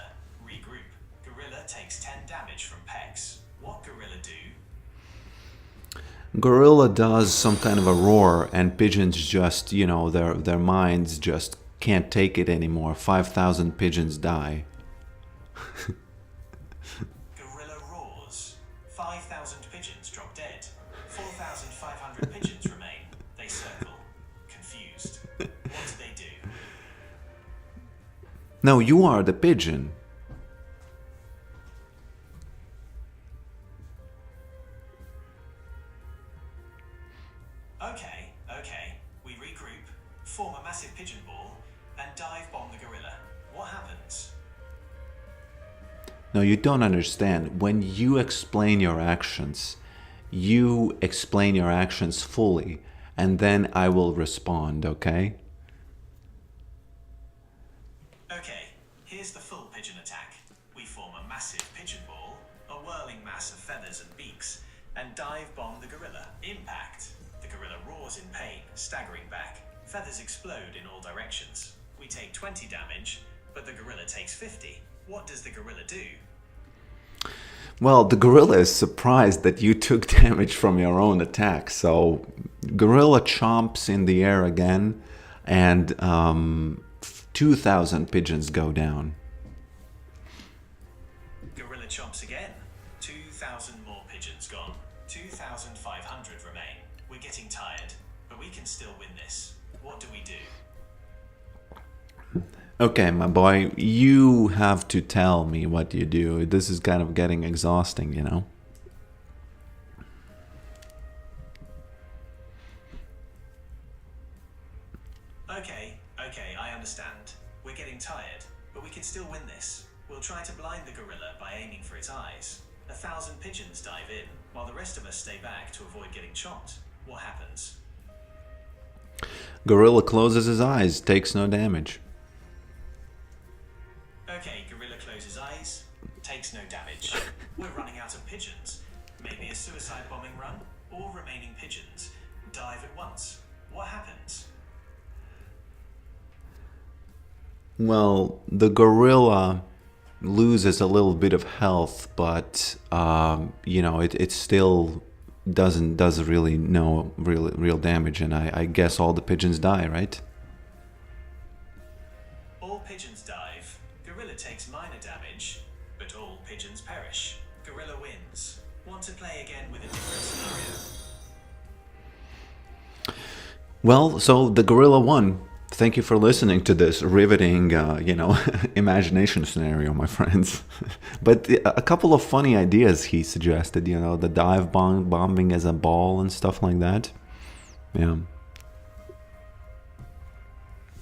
regroup. Gorilla takes 10 damage from pecks. What gorilla do? Gorilla does some kind of a roar, and pigeons just, their minds just can't take it anymore. 5,000 pigeons die. Gorilla roars. 5,000 pigeons drop dead. 4,500 pigeons remain. They circle, confused. What do they do? No, you are the pigeon. Okay. We regroup, form a massive pigeon ball, and dive bomb the gorilla. What happens? No, you don't understand. When you explain your actions, you explain your actions fully, and then I will respond, okay? Okay, here's the full pigeon attack. We form a massive pigeon ball, a whirling mass of feathers and beaks, and dive bomb the gorilla. Impact. The gorilla roars in pain, staggering back. Feathers explode in all directions. We take 20 damage, but the gorilla takes 50. What does the gorilla do? Well, the gorilla is surprised that you took damage from your own attack. So, gorilla chomps in the air again, and 2,000 pigeons go down. Gorilla chomps again. 2,000 more pigeons gone. 2,500 remain. We're getting tired, but we can still win this. What do we do? Okay, my boy, you have to tell me what you do. This is kind of getting exhausting, you know? Okay, I understand. We're getting tired, but we can still win this. We'll try to blind the gorilla by aiming for its eyes. 1,000 pigeons dive in, while the rest of us stay back to avoid getting chomped. What happens? Gorilla closes his eyes, takes no damage. Okay, gorilla closes eyes, takes no damage. We're running out of pigeons. Maybe a suicide bombing run? All remaining pigeons dive at once. What happens? Well, the gorilla loses a little bit of health, but you know, it still does really no real damage, and I guess all the pigeons die, right? All pigeons dive. Gorilla takes minor damage, but all pigeons perish. Gorilla wins. Want to play again with a different scenario? Well, so the gorilla won. Thank you for listening to this riveting, you know, imagination scenario, my friends. But a couple of funny ideas he suggested, you know, the dive bombing as a ball and stuff like that. Yeah.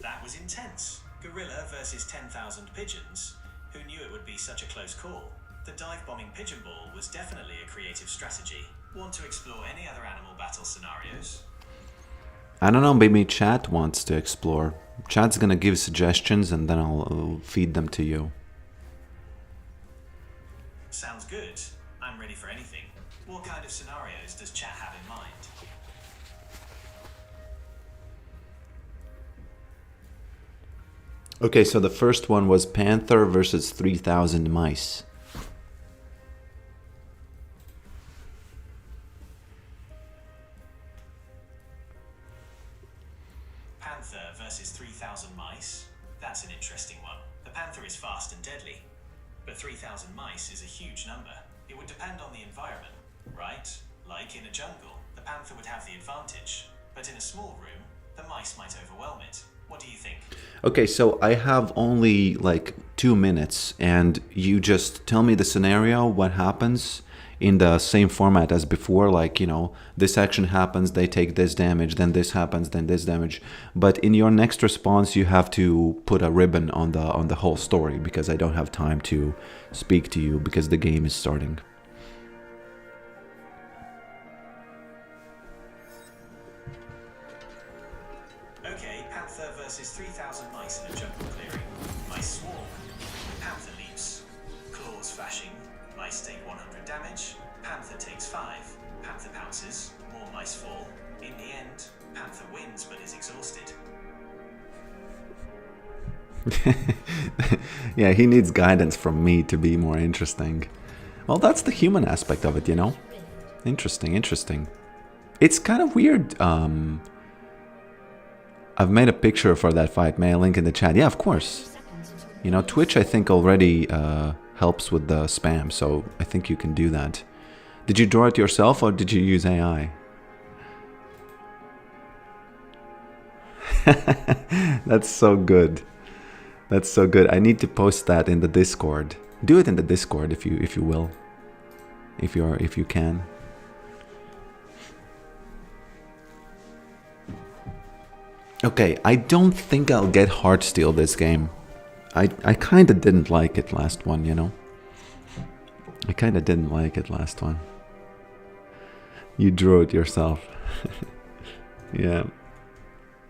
That was intense. Gorilla versus 10,000 pigeons. Who knew it would be such a close call? The dive bombing pigeon ball was definitely a creative strategy. Want to explore any other animal battle scenarios? I don't know, maybe chat wants to explore. Chat's gonna give suggestions and then I'll feed them to you. Sounds good. I'm ready for anything. What kind of scenarios does chat have in mind? Okay, so the first one was Panther versus 3,000 mice. Panther versus 3,000 mice? That's an interesting one. The panther is fast and deadly, but 3,000 mice is a huge number. It would depend on the environment, right? Like in a jungle, the panther would have the advantage, but in a small room, the mice might overwhelm it. What do you think? Okay, so I have only like 2 minutes, and you just tell me the scenario, what happens in the same format as before, like, you know, this action happens, they take this damage, then this happens, then this damage. But in your next response, you have to put a ribbon on the whole story, because I don't have time to speak to you because the game is starting. Okay, panther versus 3,000 mice in a jungle clearing. Mice swarm. Panther leaps. Claws flashing. Mice take 100 damage. Panther takes 5. Panther pounces. More mice fall. In the end, Panther wins but is exhausted. Yeah, he needs guidance from me to be more interesting. Well, that's the human aspect of it, you know? Interesting, interesting. It's kind of weird. I've made a picture for that fight. May I link in the chat? Yeah, of course. You know, Twitch, I think, already helps with the spam, so I think you can do that. Did you draw it yourself or did you use AI? That's so good. That's so good. I need to post that in the Discord. Do it in the Discord if you will. If you can. Okay, I don't think I'll get Heartsteel this game. I kind of didn't like it last one, you know? I kind of didn't like it last one. You drew it yourself. Yeah.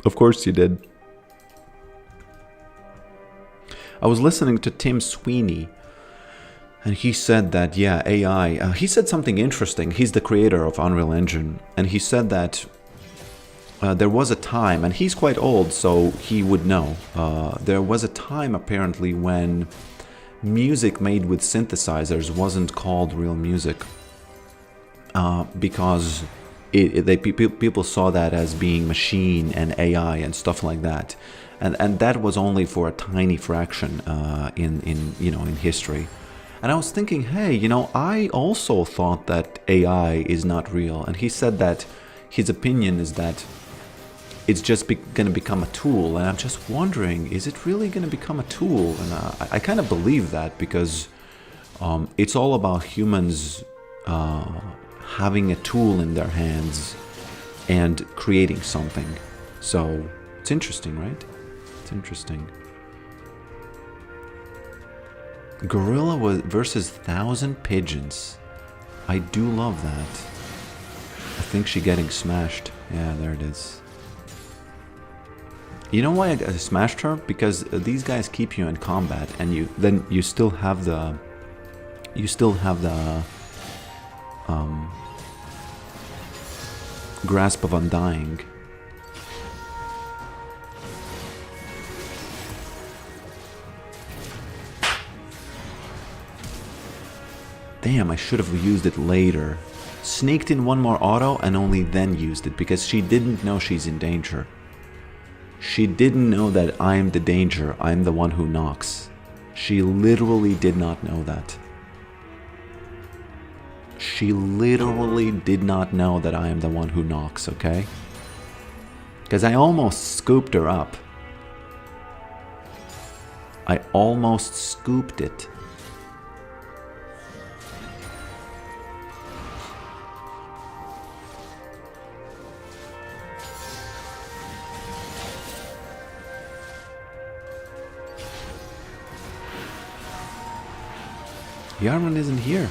Of course you did. I was listening to Tim Sweeney, and he said that, yeah, AI... he said something interesting. He's the creator of Unreal Engine, and he said that there was a time, and he's quite old, so he would know. There was a time apparently when music made with synthesizers wasn't called real music, because people saw that as being machine and AI and stuff like that, and that was only for a tiny fraction in history. And I was thinking, hey, I also thought that AI is not real, and he said that his opinion is that it's just going to become a tool, and I'm just wondering, is it really going to become a tool? And I kind of believe that, because it's all about humans having a tool in their hands and creating something. So it's interesting, right? It's interesting. Gorilla versus 1,000 pigeons. I do love that. I think she's getting smashed. Yeah, there it is. You know why I smashed her? Because these guys keep you in combat, and you still have the grasp of undying. Damn, I should have used it later. Sneaked in one more auto and only then used it, because she didn't know she's in danger. She didn't know that I'm the danger, I'm the one who knocks. She literally did not know that. She literally did not know that I am the one who knocks, okay? Because I almost scooped her up. I almost scooped it. Yarman isn't here.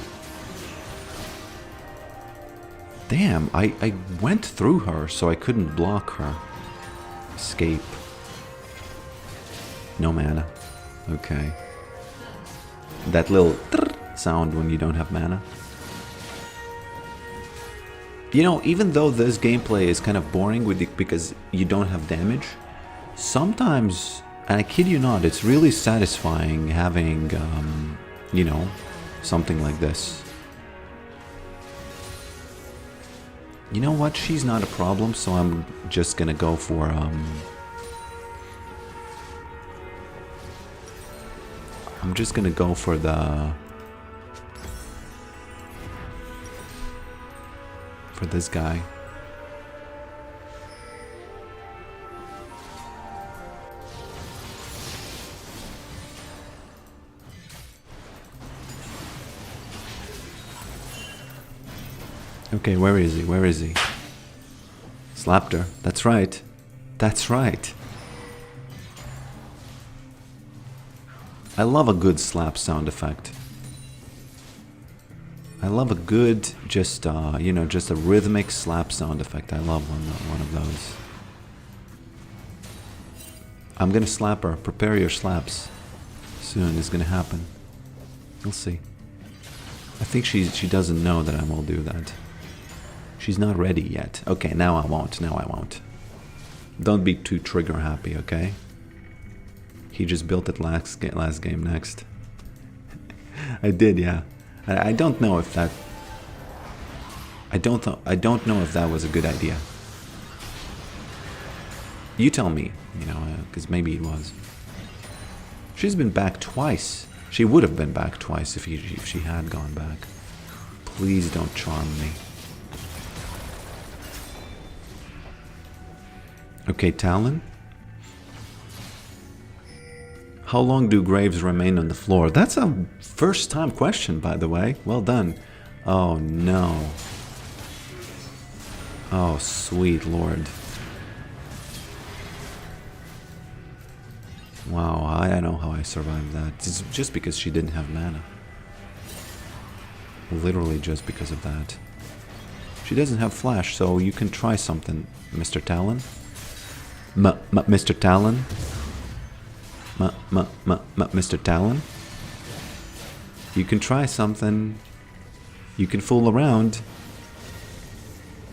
Damn, I went through her so I couldn't block her. Escape. No mana. Okay. That little sound when you don't have mana. Even though this gameplay is kind of boring because you don't have damage, sometimes, and I kid you not, it's really satisfying having, something like this. You know what? She's not a problem, so I'm just gonna go for I'm just gonna go for this guy. Okay, where is he? Where is he? Slapped her. That's right. That's right. I love a good slap sound effect. I love a good, just a rhythmic slap sound effect. I love one of those. I'm gonna slap her. Prepare your slaps. Soon it's gonna happen. You'll see. I think she doesn't know that I will do that. She's not ready yet. Okay, now I won't. Now I won't. Don't be too trigger happy, okay? He just built it last game next. I did, yeah. I don't know if that. I don't know if that was a good idea. You tell me, because maybe it was. She's been back twice. She would have been back twice if she had gone back. Please don't charm me. Okay, Talon. How long do graves remain on the floor? That's a first time question, by the way. Well done. Oh no. Oh, sweet lord. Wow, I don't know how I survived that. It's just because she didn't have mana. Literally just because of that. She doesn't have flash, so you can try something, Mr. Talon. Mr. Talon? Mr. Talon? You can try something. You can fool around.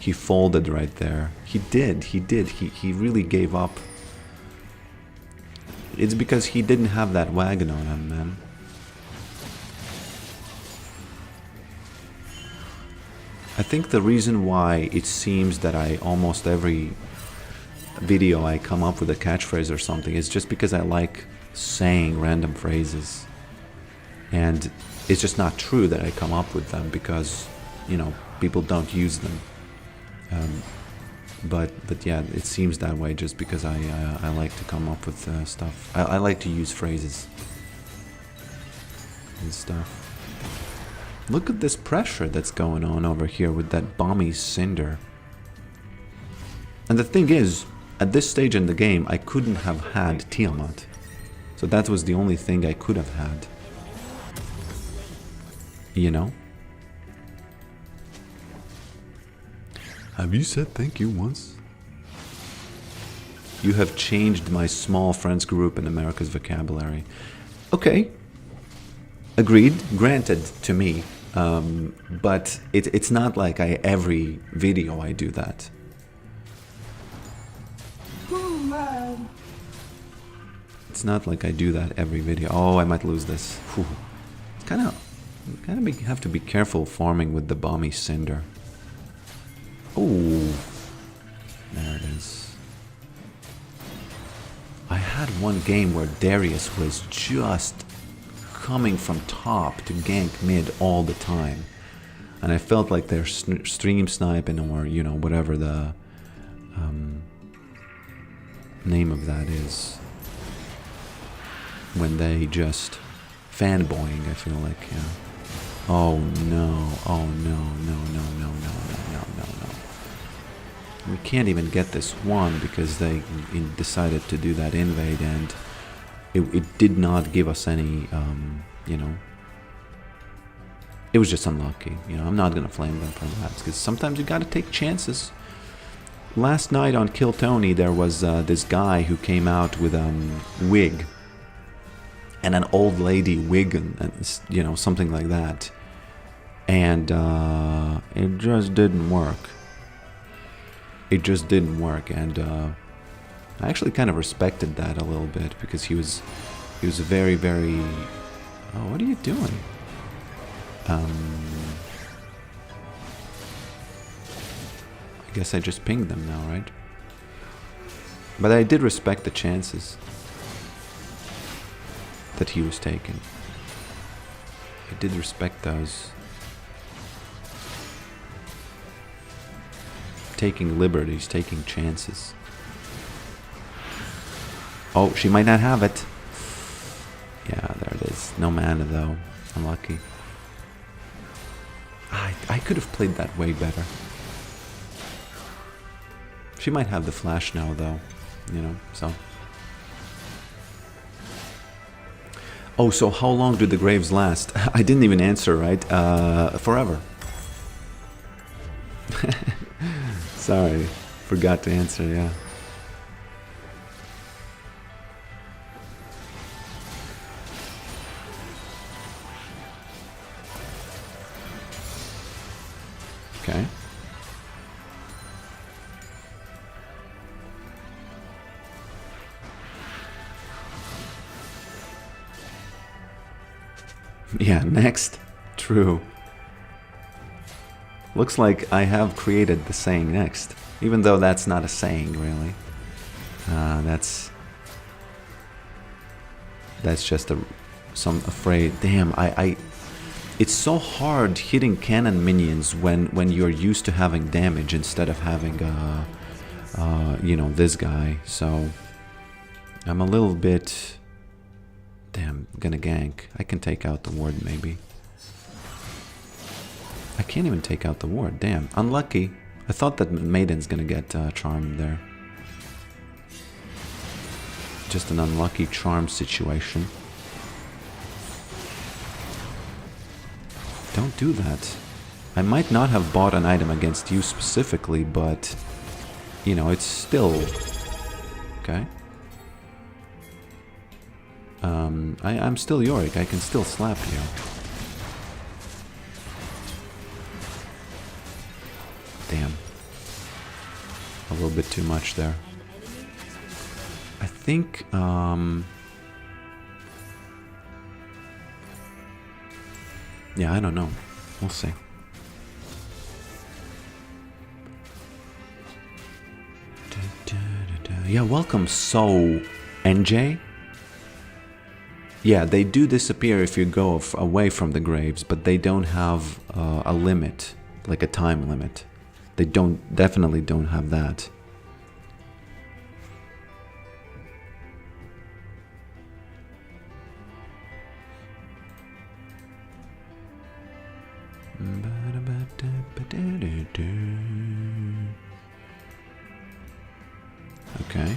He folded right there. He did. He really gave up. It's because he didn't have that wagon on him, man. I think the reason why it seems that almost every video I come up with a catchphrase or something is just because I like saying random phrases. And it's just not true that I come up with them because, you know, people don't use them. But yeah, it seems that way just because I like to come up with stuff. I like to use phrases and stuff. Look at this pressure that's going on over here with that bomby cinder. And the thing is, at this stage in the game, I couldn't have had Tiamat. So that was the only thing I could have had. You know? Have you said thank you once? You have changed my small friends group in America's vocabulary. Okay. Agreed. Granted to me. But it's not like every video I do that. It's not like I do that every video. Oh, I might lose this. Whew. Kind of have to be careful farming with the bomby cinder. Oh, there it is. I had one game where Darius was just coming from top to gank mid all the time, and I felt like they're stream sniping, or you know, whatever the name of that is, when they just fanboying. I feel like, yeah. Oh no! Oh no! No! No! No! No! No! No! No! No! We can't even get this one because they decided to do that invade, and it did not give us any, you know, it was just unlucky. You know, I'm not going to flame them for that because sometimes you got to take chances. Last night on Kill Tony, there was this guy who came out with a wig and an old lady wig, and you know, something like that. And it just didn't work. It just didn't work, and I actually kind of respected that a little bit because he was very, very. Oh, what are you doing? I guess I just pinged them now, right? But I did respect the chances that he was taking. I did respect those. Taking liberties, taking chances. Oh, she might not have it. Yeah, there it is. No mana though. Unlucky. I could have played that way better. She might have the flash now though. You know, so. Oh, so how long do the graves last? I didn't even answer, right? Forever. Sorry, forgot to answer, yeah. Okay. Yeah, next. True. Looks like I have created the saying next, even though that's not a saying, really. That's just some phrase. Damn, it's so hard hitting cannon minions when you're used to having damage instead of having, you know, this guy. So I'm a little bit. Damn, gonna gank. I can take out the ward maybe. I can't even take out the ward. Damn, unlucky. I thought that Maiden's gonna get charmed there. Just an unlucky charm situation. Don't do that. I might not have bought an item against you specifically, but you know, it's still okay. I'm still Yorick. I can still slap you. Damn. a little bit too much there. I think yeah, I don't know. We'll see. Yeah, welcome, So NJ. Yeah, they do disappear if you go away from the graves, but they don't have a limit, like a time limit. They definitely don't have that. Okay.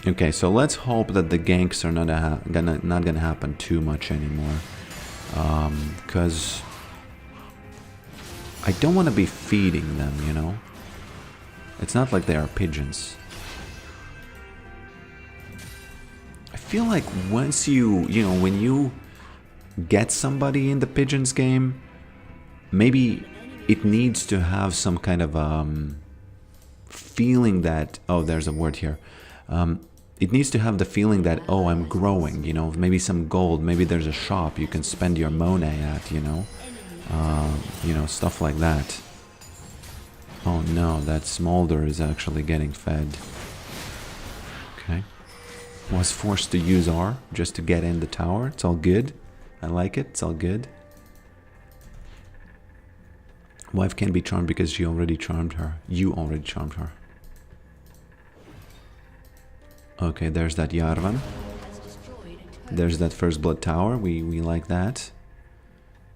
Okay, so let's hope that the ganks are not gonna happen too much anymore, because I don't want to be feeding them, you know. It's not like they are pigeons. I feel like once you know, when you get somebody in the pigeons game, maybe it needs to have some kind of feeling that, oh, there's a word here. It needs to have the feeling that, oh, I'm growing, you know, maybe some gold, maybe there's a shop you can spend your money at, you know, stuff like that. Oh no, that smolder is actually getting fed. Okay. Was forced to use R just to get in the tower. It's all good. I like it. It's all good. Wife can't be charmed because she already charmed her. You already charmed her. Okay, there's that Yarvan. There's that First Blood Tower. We like that.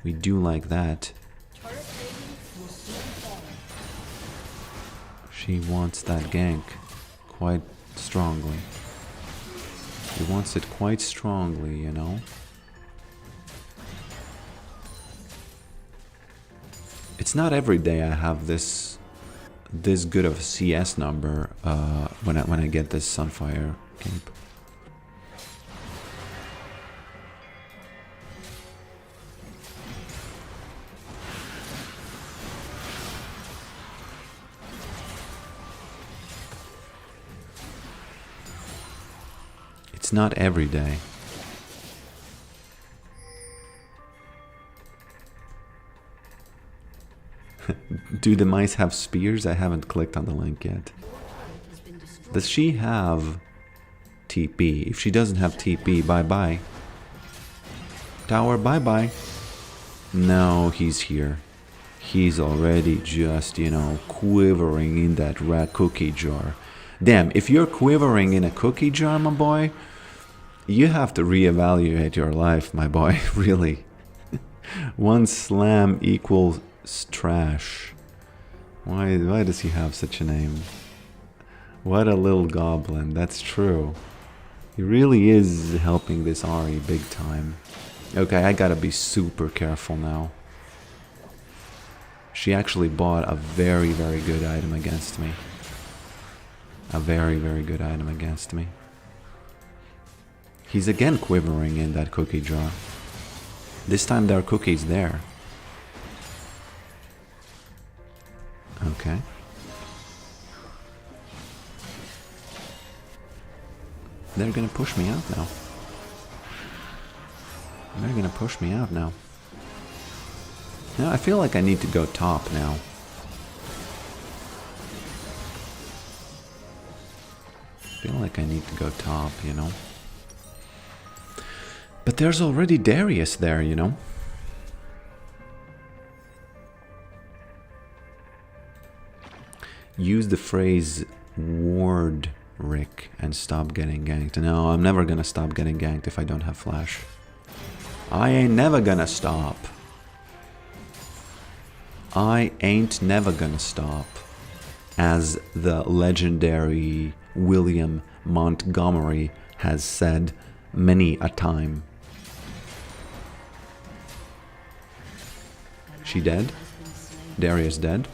We do like that. She wants that gank quite strongly. She wants it quite strongly, you know. It's not every day I have this good of a CS number when I get this Sunfire cape. It's not every day. Do the mice have spears? I haven't clicked on the link yet. Does she have TP? If she doesn't have TP, bye-bye. Tower, bye-bye. No, he's here. He's already just, you know, quivering in that rat cookie jar. Damn, if you're quivering in a cookie jar, my boy, you have to reevaluate your life, my boy, really. One slam equals trash. Why does he have such a name? What a little goblin, that's true. He really is helping this Ari big time. Okay, I gotta be super careful now. She actually bought a very, very good item against me. A very, very good item against me. He's again quivering in that cookie jar. This time there are cookies there. Okay. They're gonna push me out now. They're gonna push me out now. Now I feel like I need to go top now. I feel like I need to go top, you know. But there's already Darius there, you know. Use the phrase ward Rick and stop getting ganked. No, I'm never gonna stop getting ganked if I don't have flash. I ain't never gonna stop. I ain't never gonna stop. As the legendary William Montgomery has said many a time. She dead? Darius dead?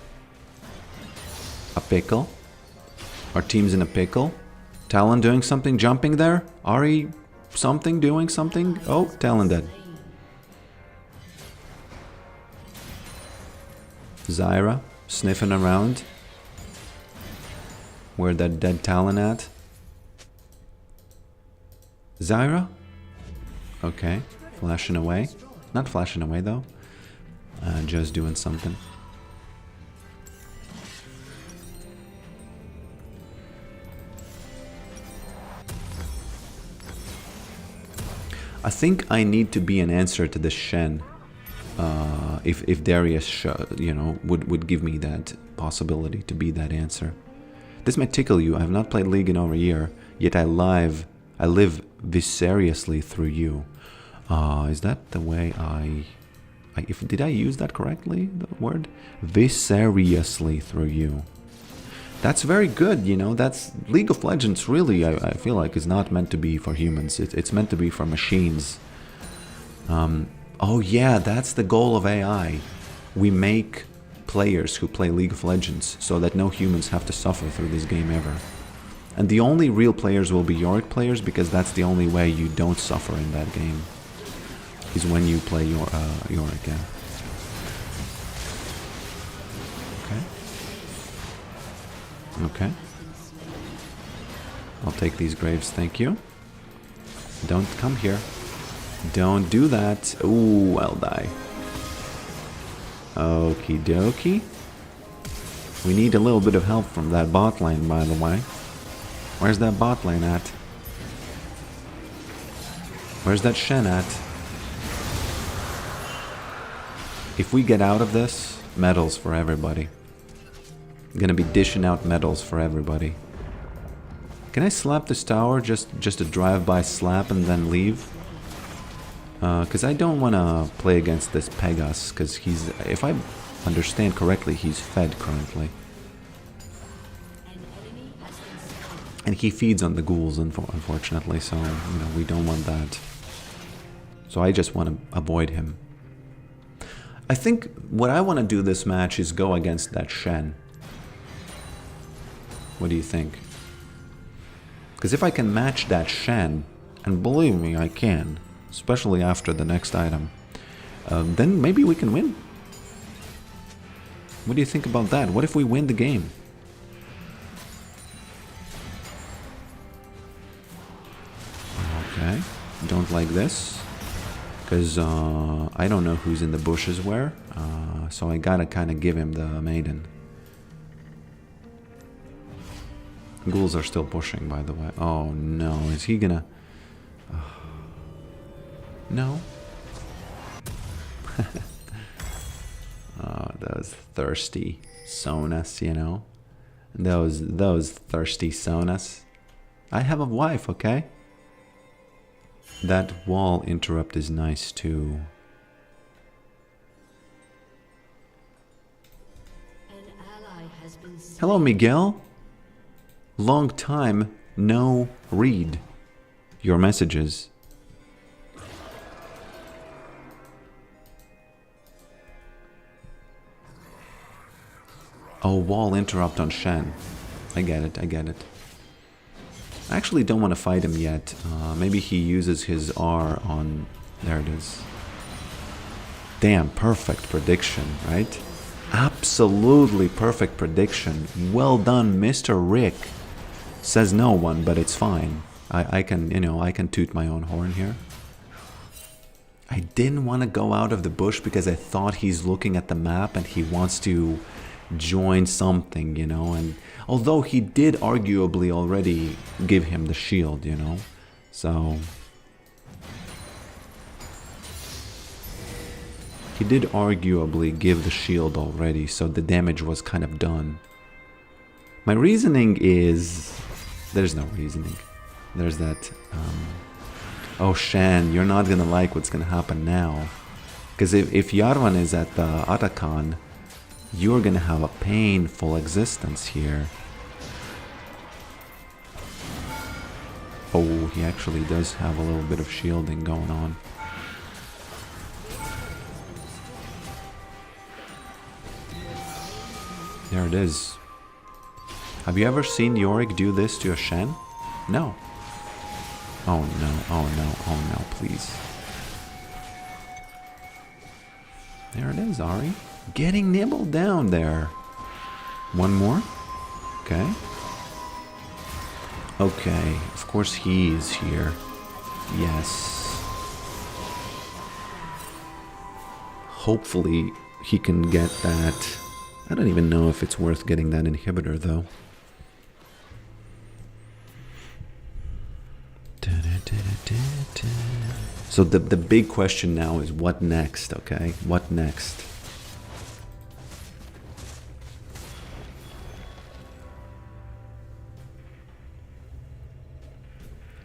A pickle? Our team's in a pickle? Talon doing something, jumping there? Ari something, doing something? Oh, Talon dead. Zyra, sniffing around. Where that dead Talon at? Zyra? Okay, flashing away. Not flashing away though. Just doing something. I think I need to be an answer to the Shen. If Darius, you know, would give me that possibility to be that answer. This might tickle you. I have not played League in over a year, yet I live vicariously through you. Is that the way did I use that correctly? The word vicariously through you. That's very good. You know, that's League of Legends. Really, I feel like is not meant to be for humans. It's meant to be for machines. Oh yeah, that's the goal of AI. We make players who play League of Legends so that no humans have to suffer through this game ever. And the only real players will be Yorick players, because that's the only way you don't suffer in that game. Is when you play Yorick, yeah. Okay. Okay. I'll take these graves, thank you. Don't come here. Don't do that. Ooh, I'll die. Okie dokie. We need a little bit of help from that bot lane, by the way. Where's that bot lane at? Where's that Shen at? If we get out of this, medals for everybody. I'm gonna be dishing out medals for everybody. Can I slap this tower? Just a drive-by slap and then leave? Because I don't want to play against this Pegas, because he's, if I understand correctly, he's fed currently. And he feeds on the ghouls, unfortunately, so, you know, we don't want that. So I just want to avoid him. I think what I want to do this match is go against that Shen. What do you think? Because if I can match that Shen, and believe me, I can, especially after the next item, then maybe we can win. What do you think about that? What if we win the game? Okay, don't like this, because I don't know who's in the bushes where, so I gotta kind of give him the maiden. Ghouls are still pushing, by the way. Oh no, is he gonna... No. Oh, those thirsty Sonas, you know? Those thirsty Sonas. I have a wife, okay? That wall interrupt is nice too. Hello, Miguel. Long time no read your messages. Oh, wall interrupt on Shen. I get it, I get it. I actually don't want to fight him yet. Maybe he uses his R on... There it is. Damn, perfect prediction, right? Absolutely perfect prediction. Well done, Mr. Rick. Says no one, but it's fine. I can, you know, I can toot my own horn here. I didn't want to go out of the bush because I thought he's looking at the map and he wants to join something, you know, and although he did arguably already give him the shield, you know, so he did arguably give the shield already, so the damage was kind of done. My reasoning is, there's no reasoning, there's that, oh Shen, you're not gonna like what's gonna happen now, because if Yarvan is at the Atakan, you're gonna have a painful existence here. Oh, he actually does have a little bit of shielding going on. There it is. Have you ever seen Yorick do this to a Shen? No. Oh no, oh no, oh no, please. There it is, Ari. Getting nibbled down there. One more. Okay. Okay, of course he is here. Yes. Hopefully he can get that. I don't even know if it's worth getting that inhibitor though. So the big question now is what next, okay? What next?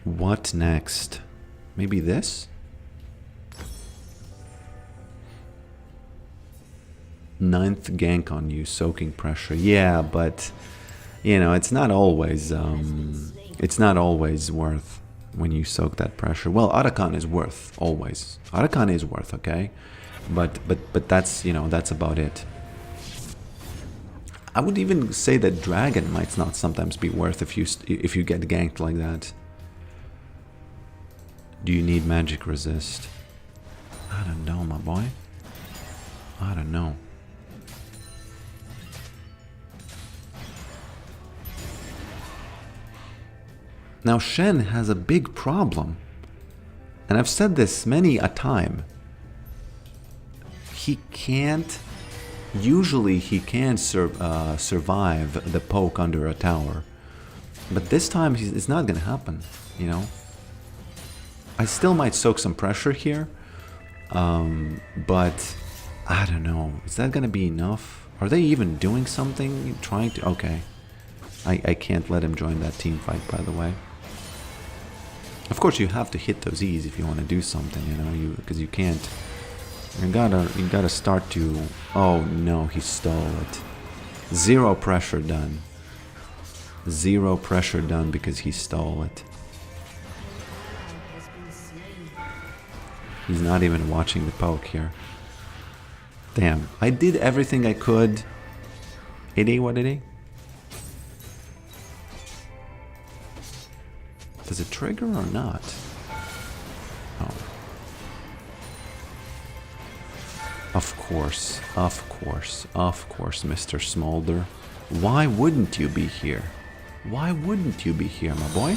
What next? Maybe this? Ninth gank on you, soaking pressure. Yeah, but you know, it's not always worth when you soak that pressure. Well, Arakan is worth always. Arakan is worth, okay? But that's, you know, that's about it. I would even say that Dragon might not sometimes be worth if you get ganked like that. Do you need magic resist? I don't know, my boy. I don't know. Now Shen has a big problem. And I've said this many a time. He can't... Usually he can survive the poke under a tower. But this time it's not gonna happen, you know? I still might soak some pressure here, but I don't know. Is that gonna be enough? Are they even doing something? Trying to... Okay. I can't let him join that team fight, by the way. Of course, you have to hit those E's if you want to do something, you know, because you can't... You gotta start to... Oh, no, he stole it. Zero pressure done. Zero pressure done because he stole it. He's not even watching the poke here. Damn, I did everything I could. What did he? Does it trigger or not? Oh. Of course, Mr. Smolder. Why wouldn't you be here? Why wouldn't you be here, my boy?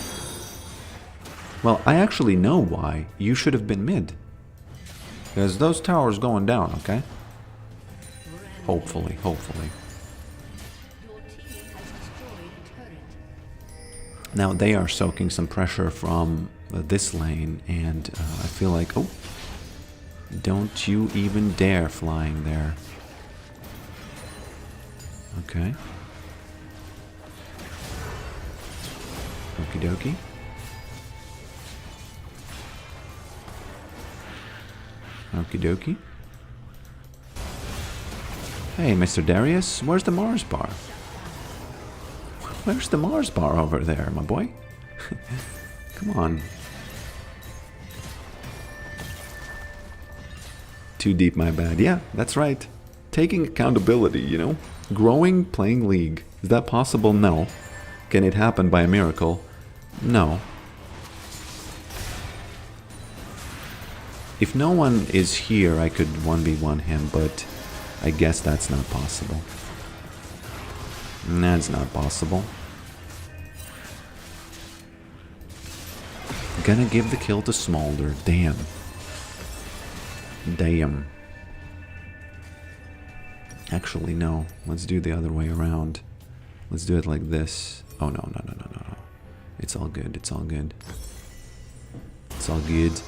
Well, I actually know why. You should have been mid. Because those towers going down, okay? Hopefully. Now they are soaking some pressure from this lane, and I feel like, oh, don't you even dare flying there. Okay. Okie dokie. Okie dokie. Hey, Mr. Darius, where's the Mars bar? Where's the Mars bar over there, my boy? Come on. Too deep, my bad. Yeah, that's right. Taking accountability, you know? Growing, playing League. Is that possible? No. Can it happen by a miracle? No. If no one is here, I could 1v1 him, but I guess that's not possible. That's not possible. Gonna give the kill to Smolder. Damn. Damn. Actually, no. Let's do the other way around. Let's do it like this. Oh, no. It's all good. It's all good. It's all good.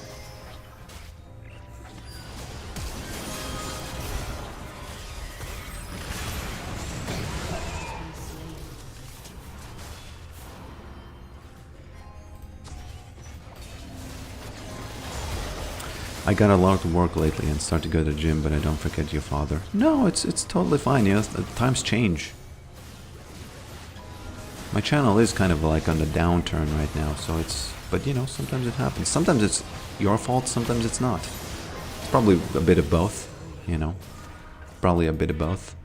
I got a lot of work lately and start to go to the gym, but I don't forget your father. No, it's totally fine. You know, times change. My channel is kind of like on the downturn right now, so it's... But, you know, sometimes it happens. Sometimes it's your fault, sometimes it's not. It's probably a bit of both, you know. Probably a bit of both.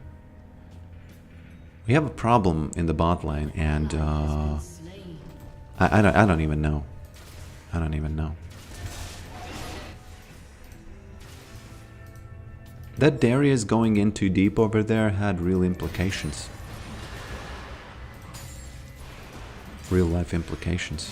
We have a problem in the bot lane, and I don't even know. I don't even know. That Darius going in too deep over there had real implications. Real life implications.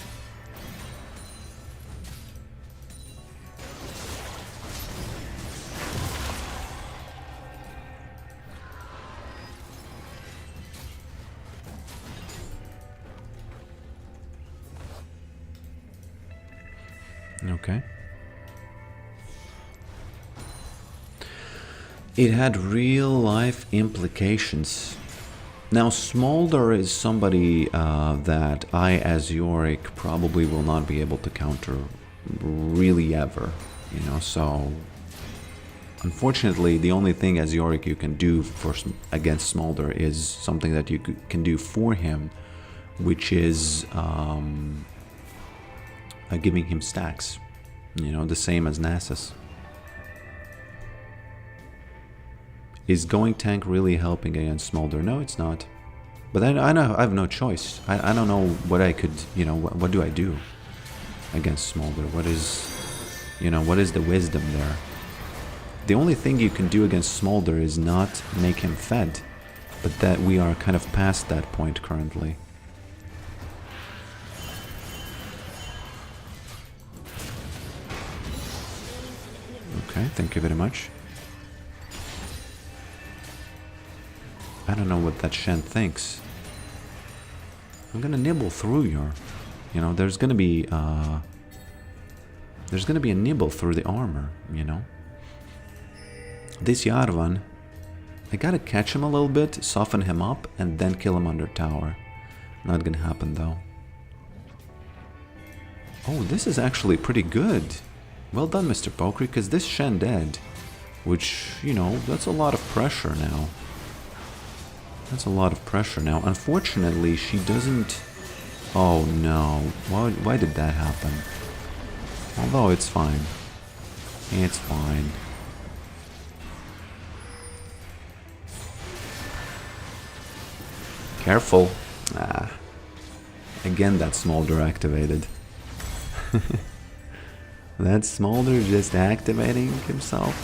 Okay. It had real life implications. Now, Smolder is somebody that I, as Yorick, probably will not be able to counter really ever, you know, so unfortunately the only thing as Yorick you can do against Smolder is something that you can do for him, which is giving him stacks, you know, the same as Nasus. Is going tank really helping against Smolder? No, it's not. But I know I have no choice. I don't know what I could, you know, what do I do against Smolder? What is, you know, what is the wisdom there? The only thing you can do against Smolder is not make him fed, but that we are kind of past that point currently. Okay, thank you very much. I don't know what that Shen thinks. I'm gonna nibble through your, you know, there's gonna be a nibble through the armor, you know. This Yarvan, I gotta catch him a little bit, soften him up, and then kill him under tower. Not gonna happen though. Oh, this is actually pretty good. Well done, Mr. Pokri, because this Shen dead, which, you know, that's a lot of pressure now. That's a lot of pressure now. Unfortunately, she doesn't... Oh no. Why did that happen? Although it's fine. It's fine. Careful. Ah. Again, that Smolder activated. That Smolder just activating himself.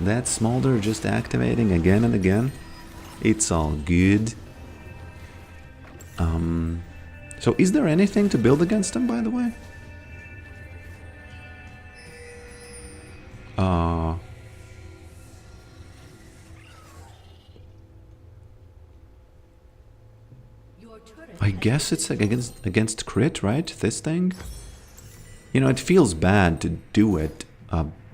That Smolder just activating again and again. It's all good. So is there anything to build against him, by the way? I guess it's against crit, right? This thing? You know, it feels bad to do it,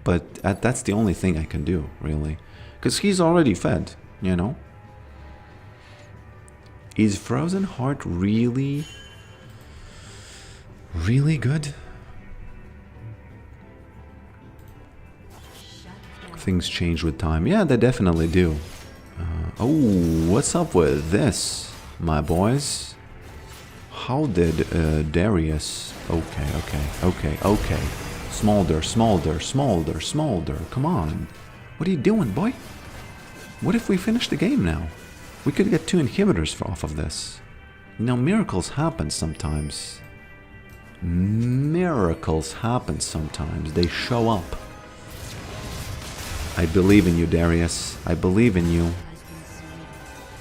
but that's the only thing I can do, really. Because he's already fed, you know? Is Frozen Heart really good? Things change with time. Yeah, they definitely do. Oh, what's up with this, my boys? How did Darius... Okay. Smolder. Come on. What are you doing, boy? What if we finish the game now? We could get 2 inhibitors off of this. You know, miracles happen sometimes. Miracles happen sometimes. They show up. I believe in you, Darius. I believe in you.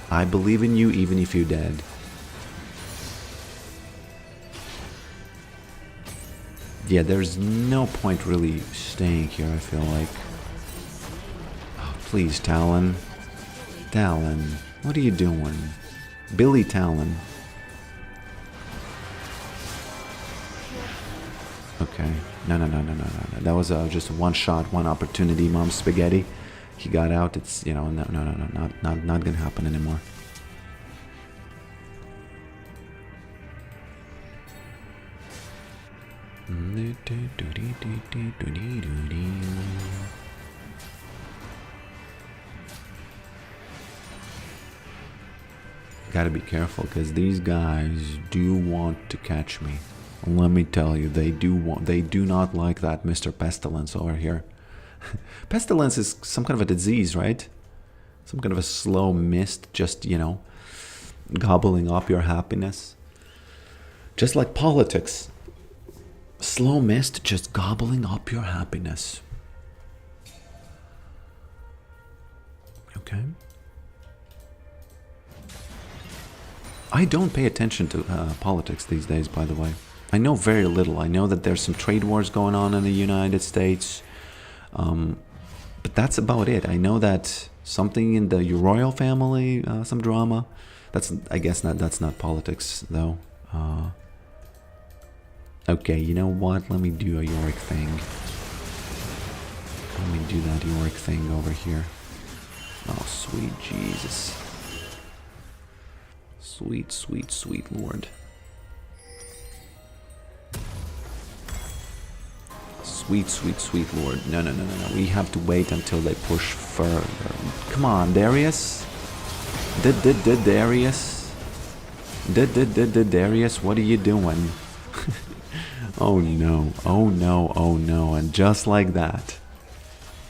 I believe in you even if you're dead. Yeah, there's no point really staying here, I feel like. Oh, please, Talon. Talon, what are you doing? Billy Talon. Okay. No. That was just one shot, one opportunity, Mom Spaghetti. He got out. It's, you know, no, not gonna happen anymore. Gotta be careful because these guys do want to catch me. Let me tell you, they do not like that Mr. Pestilence over here. Pestilence is some kind of a disease, right? Some kind of a slow mist, just, you know, gobbling up your happiness. Just like politics. Slow mist just gobbling up your happiness. Okay. I don't pay attention to politics these days, by the way. I know very little. I know that there's some trade wars going on in the United States. But that's about it. I know that something in the royal family, some drama. I guess that's not politics, though. Okay, you know what? Let me do a Yorick thing. Let me do that Yorick thing over here. Oh, sweet Jesus. Sweet, sweet, sweet Lord. Sweet, sweet, sweet Lord. No. We have to wait until they push further. Come on, Darius. Darius. Darius, what are you doing? Oh no, oh no, oh no. And just like that.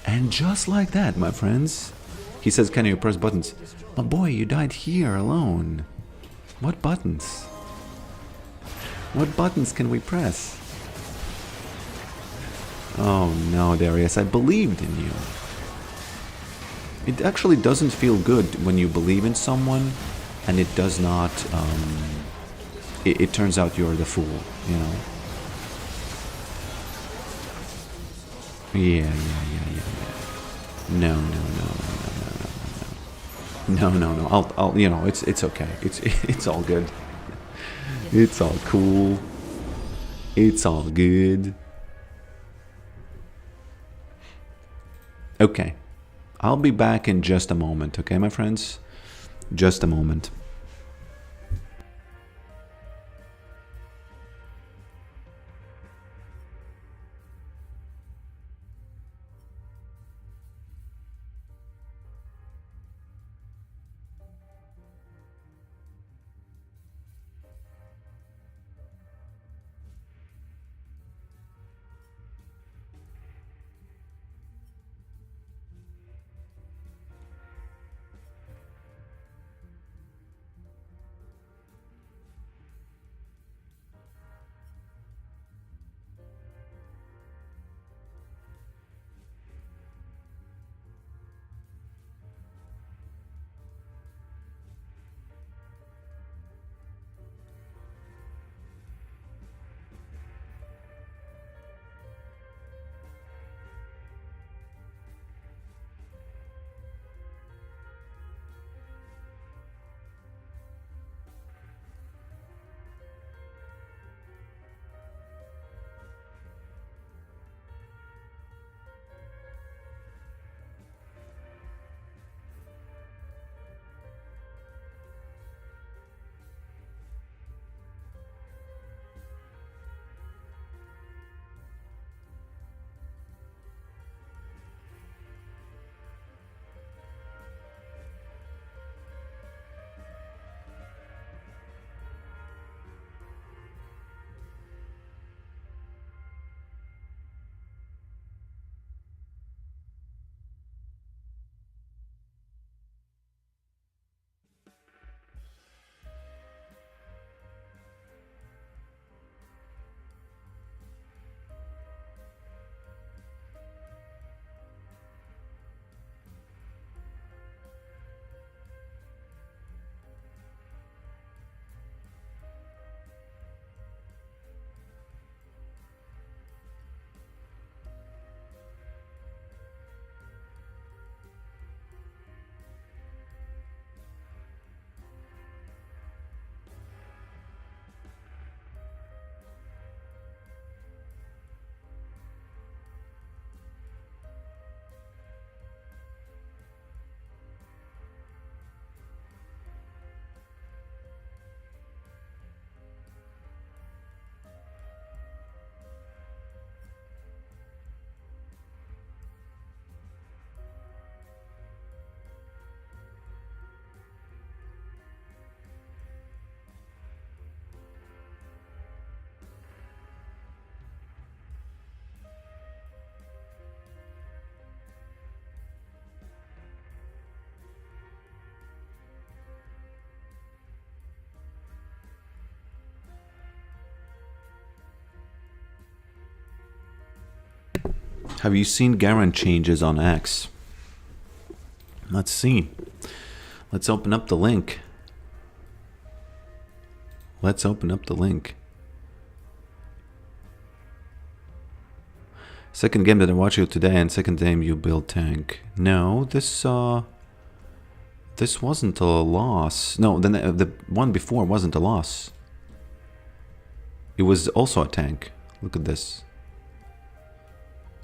And just like that, my friends. He says, can you press buttons? My boy, you died here alone. What buttons? What buttons can we press? Oh no, Darius, I believed in you. It actually doesn't feel good when you believe in someone and it does not, it turns out you're the fool, you know? Yeah. No. I'll, you know, it's okay. It's all good. It's all cool. It's all good. Okay. I'll be back in just a moment, okay, my friends? Just a moment. Have you seen Garen changes on X? Let's see. Let's open up the link. Let's open up the link. Second game that I watched you today, and second game you build tank. No, this wasn't a loss. No, the one before wasn't a loss. It was also a tank. Look at this.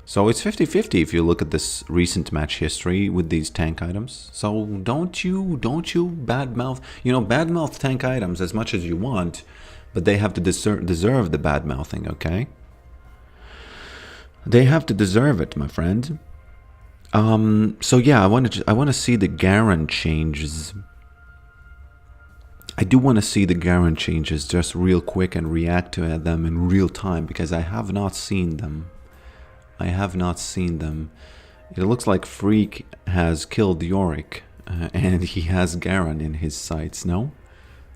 So it's 50-50 if you look at this recent match history with these tank items. So don't you badmouth, badmouth tank items as much as you want, but they have to deserve the badmouthing, okay? They have to deserve it, my friend. So yeah, I want to see the Garen changes. I do want to see the Garen changes just real quick and react to them in real time, because I have not seen them. I have not seen them. It looks like Freak has killed Yorick, and he has Garen in his sights, no?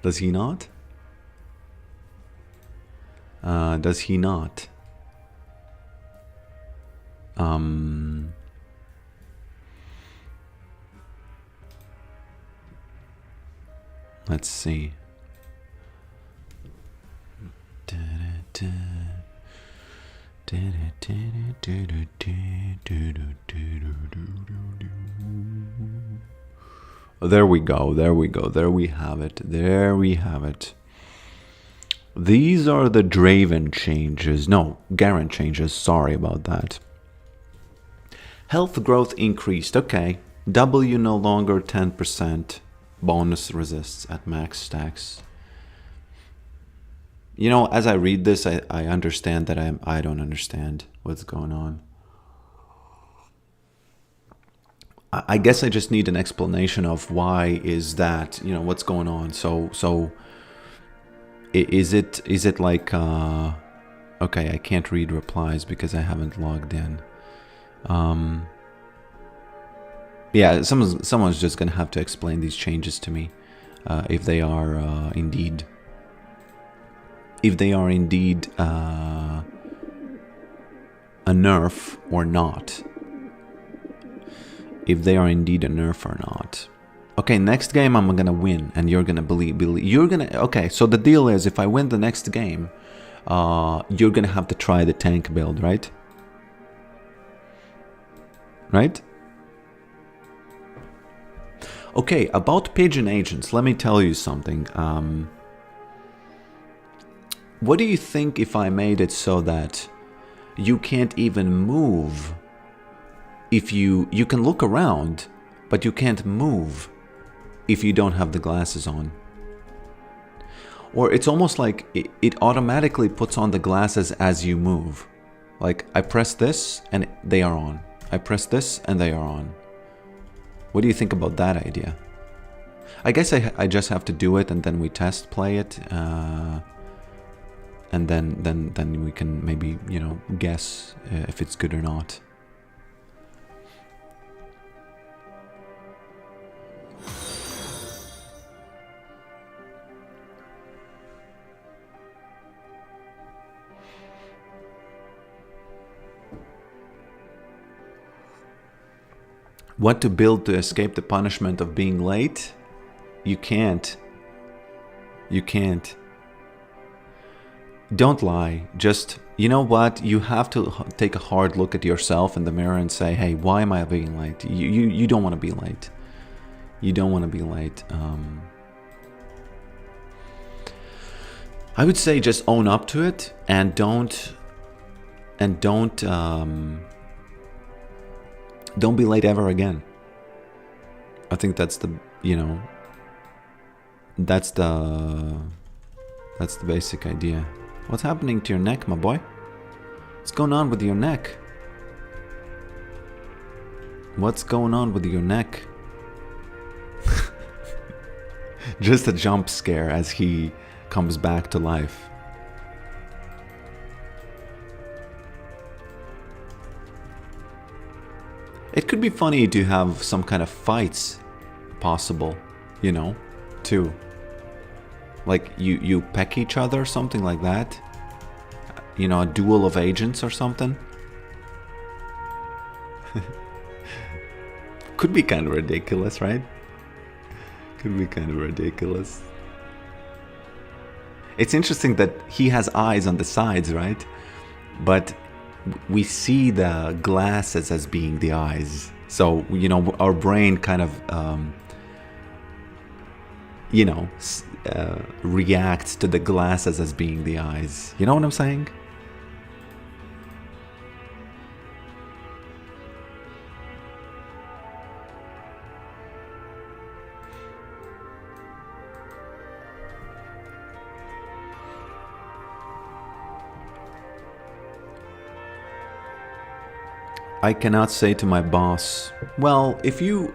Does he not? Does he not? Let's see. There we go, there we go, there we have it, there we have it. These are the Draven changes, no, Garen changes, sorry about that. Health growth increased, okay. W no longer 10%, bonus resists at max stacks. You know, as I read this, I understand that I don't understand what's going on. I guess I just need an explanation of why is that, what's going on. So is it like okay, I can't read replies because I haven't logged in. Yeah, someone's just gonna have to explain these changes to me, if they are indeed a nerf or not. If they are indeed a nerf or not. Okay, next game I'm gonna win, and you're gonna believe. You're gonna. Okay, so the deal is, if I win the next game, you're gonna have to try the tank build, right? Right? Okay, about Pigeon Agents, let me tell you something. What do you think if I made it so that you can't even move? If you can look around, but you can't move if you don't have the glasses on. Or it's almost like it automatically puts on the glasses as you move. Like, I press this and they are on. I press this and they are on. What do you think about that idea? I guess I just have to do it, and then we test play it, and then we can maybe, guess if it's good or not. What to build to escape the punishment of being late? You can't. You can't. Don't lie. Just, you know what? You have to take a hard look at yourself in the mirror and say, hey, why am I being late? You don't want to be late. You don't want to be late. I would say just own up to it, and don't be late ever again. I think that's the, that's the basic idea. What's happening to your neck, my boy? What's going on with your neck? What's going on with your neck? Just a jump scare as he comes back to life. It could be funny to have some kind of fights possible, too. Like you peck each other, something like that. A duel of agents or something. Could be kind of ridiculous, right? Could be kind of ridiculous. It's interesting that he has eyes on the sides, right? But we see the glasses as being the eyes. So, you know, our brain kind of, you know, reacts to the glasses as being the eyes. You know what I'm saying? I cannot say to my boss, well, if you,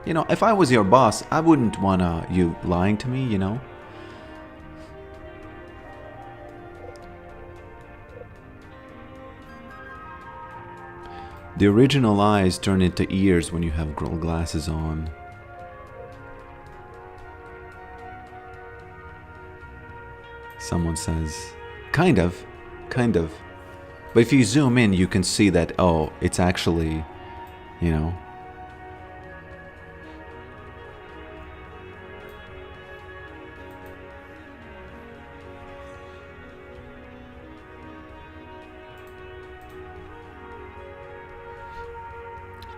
you know, if I was your boss, I wouldn't want you lying to me, you know? The original eyes turn into ears when you have glasses on. Someone says, kind of. But if you zoom in, you can see that, oh, it's actually, you know.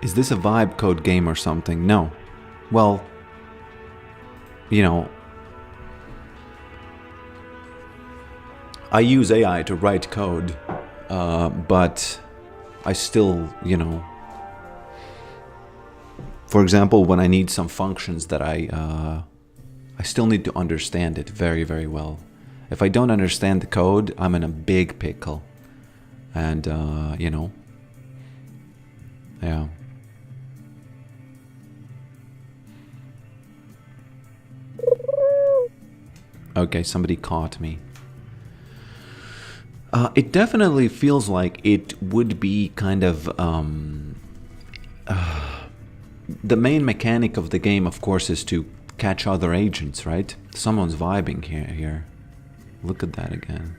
Is this a vibe code game or something? No. Well, you know, I use AI to write code. But I still, you know, for example, when I need some functions that I still need to understand it very, very well. If I don't understand the code, I'm in a big pickle. And, you know, yeah. Okay, somebody caught me. It definitely feels like it would be kind of the main mechanic of the game, of course, is to catch other agents, right? Someone's vibing here. Look at that again.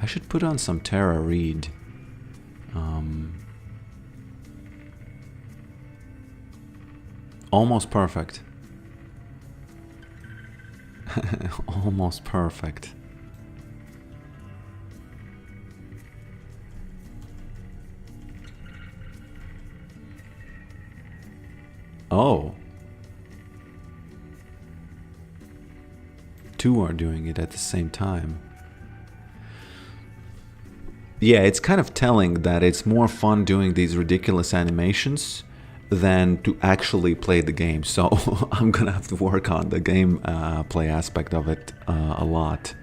I should put on some Tara Reid. Almost perfect. Almost perfect. Oh. Two are doing it at the same time. Yeah, it's kind of telling that it's more fun doing these ridiculous animations than to actually play the game. So I'm gonna have to work on the game play aspect of it a lot.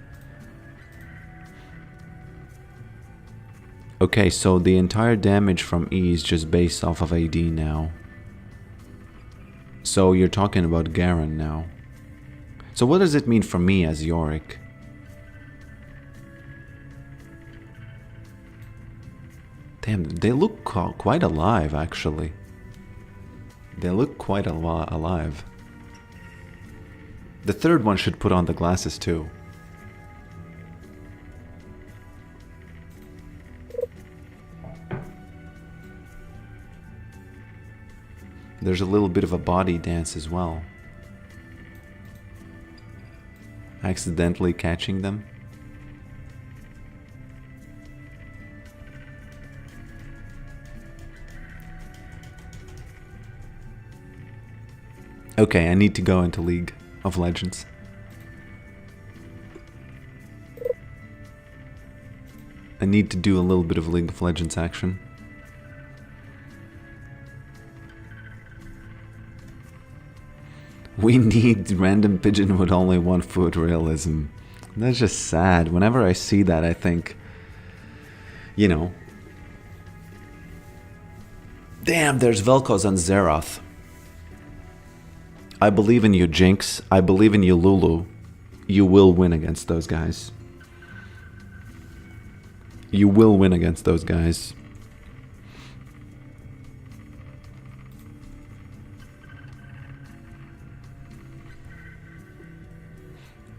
Okay, so the entire damage from E is just based off of AD now. So you're talking about Garen now. So what does it mean for me as Yorick? Damn, they look quite alive, actually. They look quite alive. The third one should put on the glasses too. There's a little bit of a body dance as well. Accidentally catching them. Okay, I need to go into League of Legends. I need to do a little bit of League of Legends action. We need random pigeon with only one foot realism. That's just sad. Whenever I see that, I think, you know, damn, there's Vel'Koz on Zeroth. I believe in you, Jinx. I believe in you, Lulu. You will win against those guys. You will win against those guys.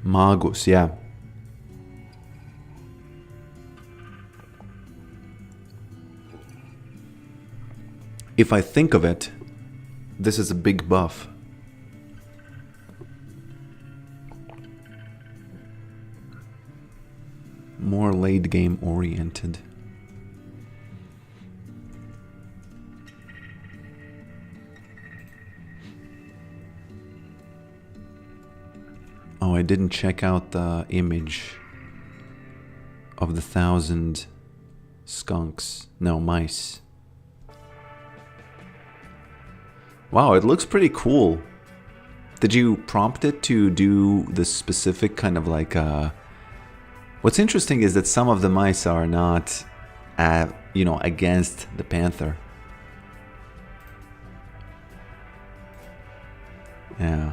Magus, yeah. if I think of it, this is a big buff. More late game oriented. Oh, I didn't check out the image of the 1,000 skunks. No, mice. Wow, it looks pretty cool. Did you prompt it to do this specific kind of like What's interesting is that some of the mice are not, you know, against the panther. Yeah.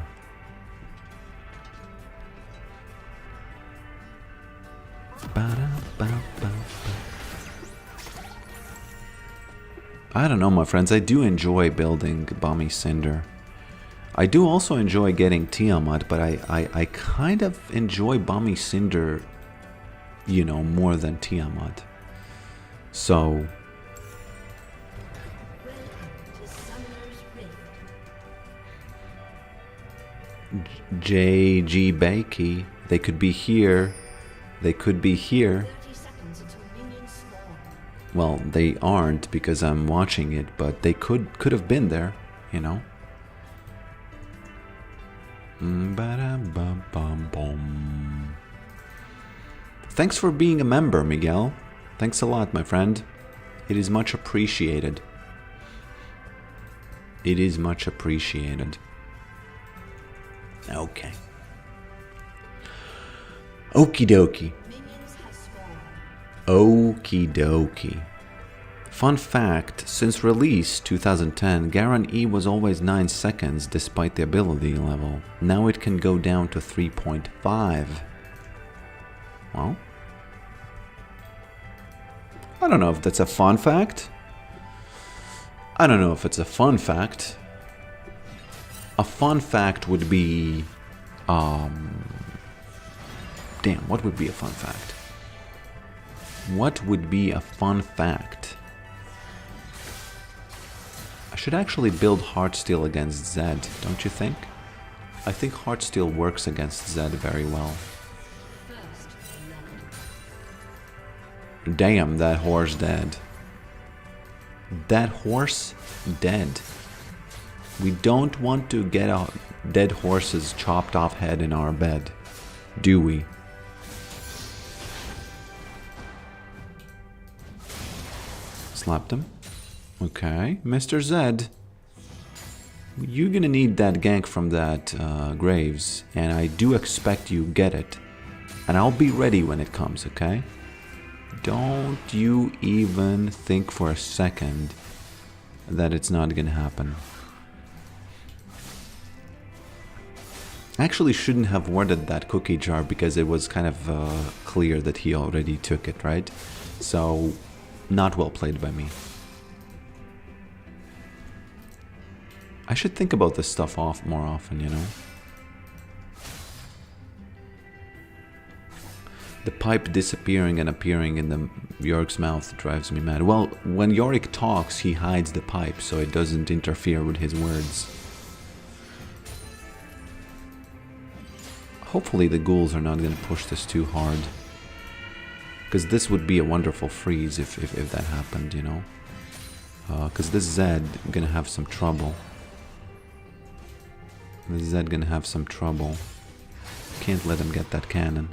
I don't know, my friends. I do enjoy building Bummy Cinder. I do also enjoy getting Tiamat, but I kind of enjoy Bummy Cinder, you know, more than Tiamat. So... J.G. Bakey, they could be here. They could be here. Well, they aren't because I'm watching it, but they could have been there, you know. Thanks for being a member, Miguel. Thanks a lot, my friend. It is much appreciated. It is much appreciated. Okay. Okie dokie. Okie dokie. Fun fact, since release 2010, Garan E was always 9 seconds despite the ability level. Now it can go down to 3.5. Well, I don't know if that's a fun fact. I don't know if it's a fun fact. A fun fact would be... Damn, what would be a fun fact? What would be a fun fact? I should actually build Heartsteel against Zed, don't you think? I think Heartsteel works against Zed very well. Damn, that horse dead. That horse dead. We don't want to get a dead horse's chopped off head in our bed, do we? Slapped him. Okay, Mr. Zed. You're gonna need that gank from that Graves, and I do expect you get it. And I'll be ready when it comes, okay? Don't you even think for a second that it's not gonna happen. I actually shouldn't have worded that cookie jar because it was kind of clear that he already took it, right? So, not well played by me. I should think about this stuff more often, you know? The pipe disappearing and appearing in the Yorick's mouth drives me mad. Well, when Yorick talks, he hides the pipe so it doesn't interfere with his words. Hopefully the ghouls are not going to push this too hard. Because this would be a wonderful freeze if that happened, you know? Because this Zed going to have some trouble. This Zed going to have some trouble. Can't let him get that cannon.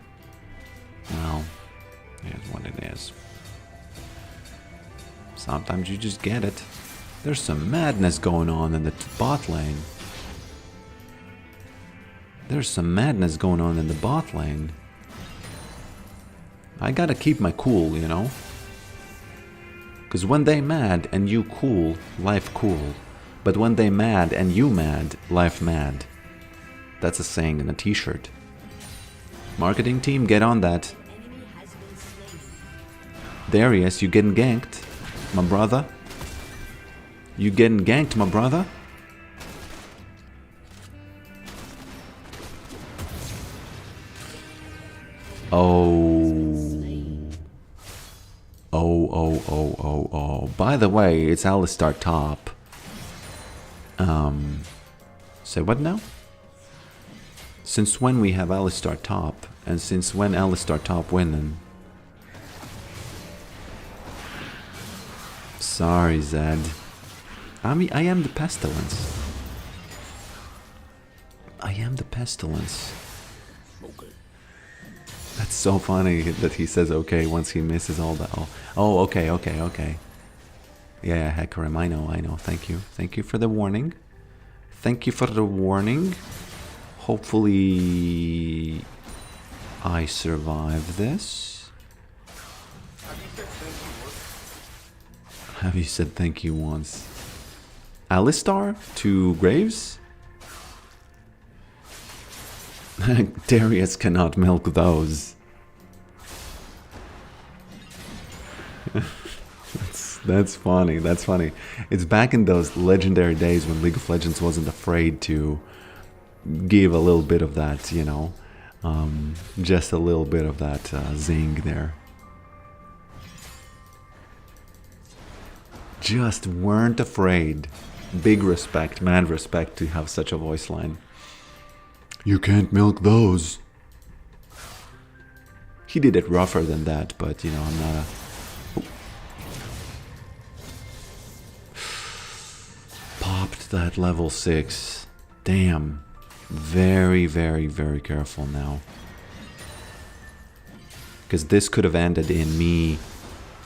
Well, here's what it is. Sometimes you just get it. There's some madness going on in the bot lane. There's some madness going on in the bot lane. I gotta keep my cool, you know? Because when they mad and you cool, life cool. But when they mad and you mad, life mad. That's a saying in a t-shirt. Marketing team, get on that. Darius, you getting ganked, my brother? You getting ganked, my brother? Oh. By the way, it's Alistar top. Say what now? Since when we have Alistar top? And since when Alistar top winning? Sorry, Zed. I am the pestilence. I am the pestilence. That's so funny that he says okay once he misses all that. Oh, okay. Yeah, Hecarim, I know. Thank you. Thank you for the warning. Thank you for the warning. Hopefully I survive this. Have you said thank you once? Alistar to Graves? Darius cannot milk those. That's funny. That's funny. It's back in those legendary days when League of Legends wasn't afraid to give a little bit of that, you know, just a little bit of that zing there. Just weren't afraid. Big respect, mad respect to have such a voice line. You can't milk those. He did it rougher than that, but you know, I'm not a... Oh. Popped that level 6. Damn. Very, very, very careful now. Because this could have ended in me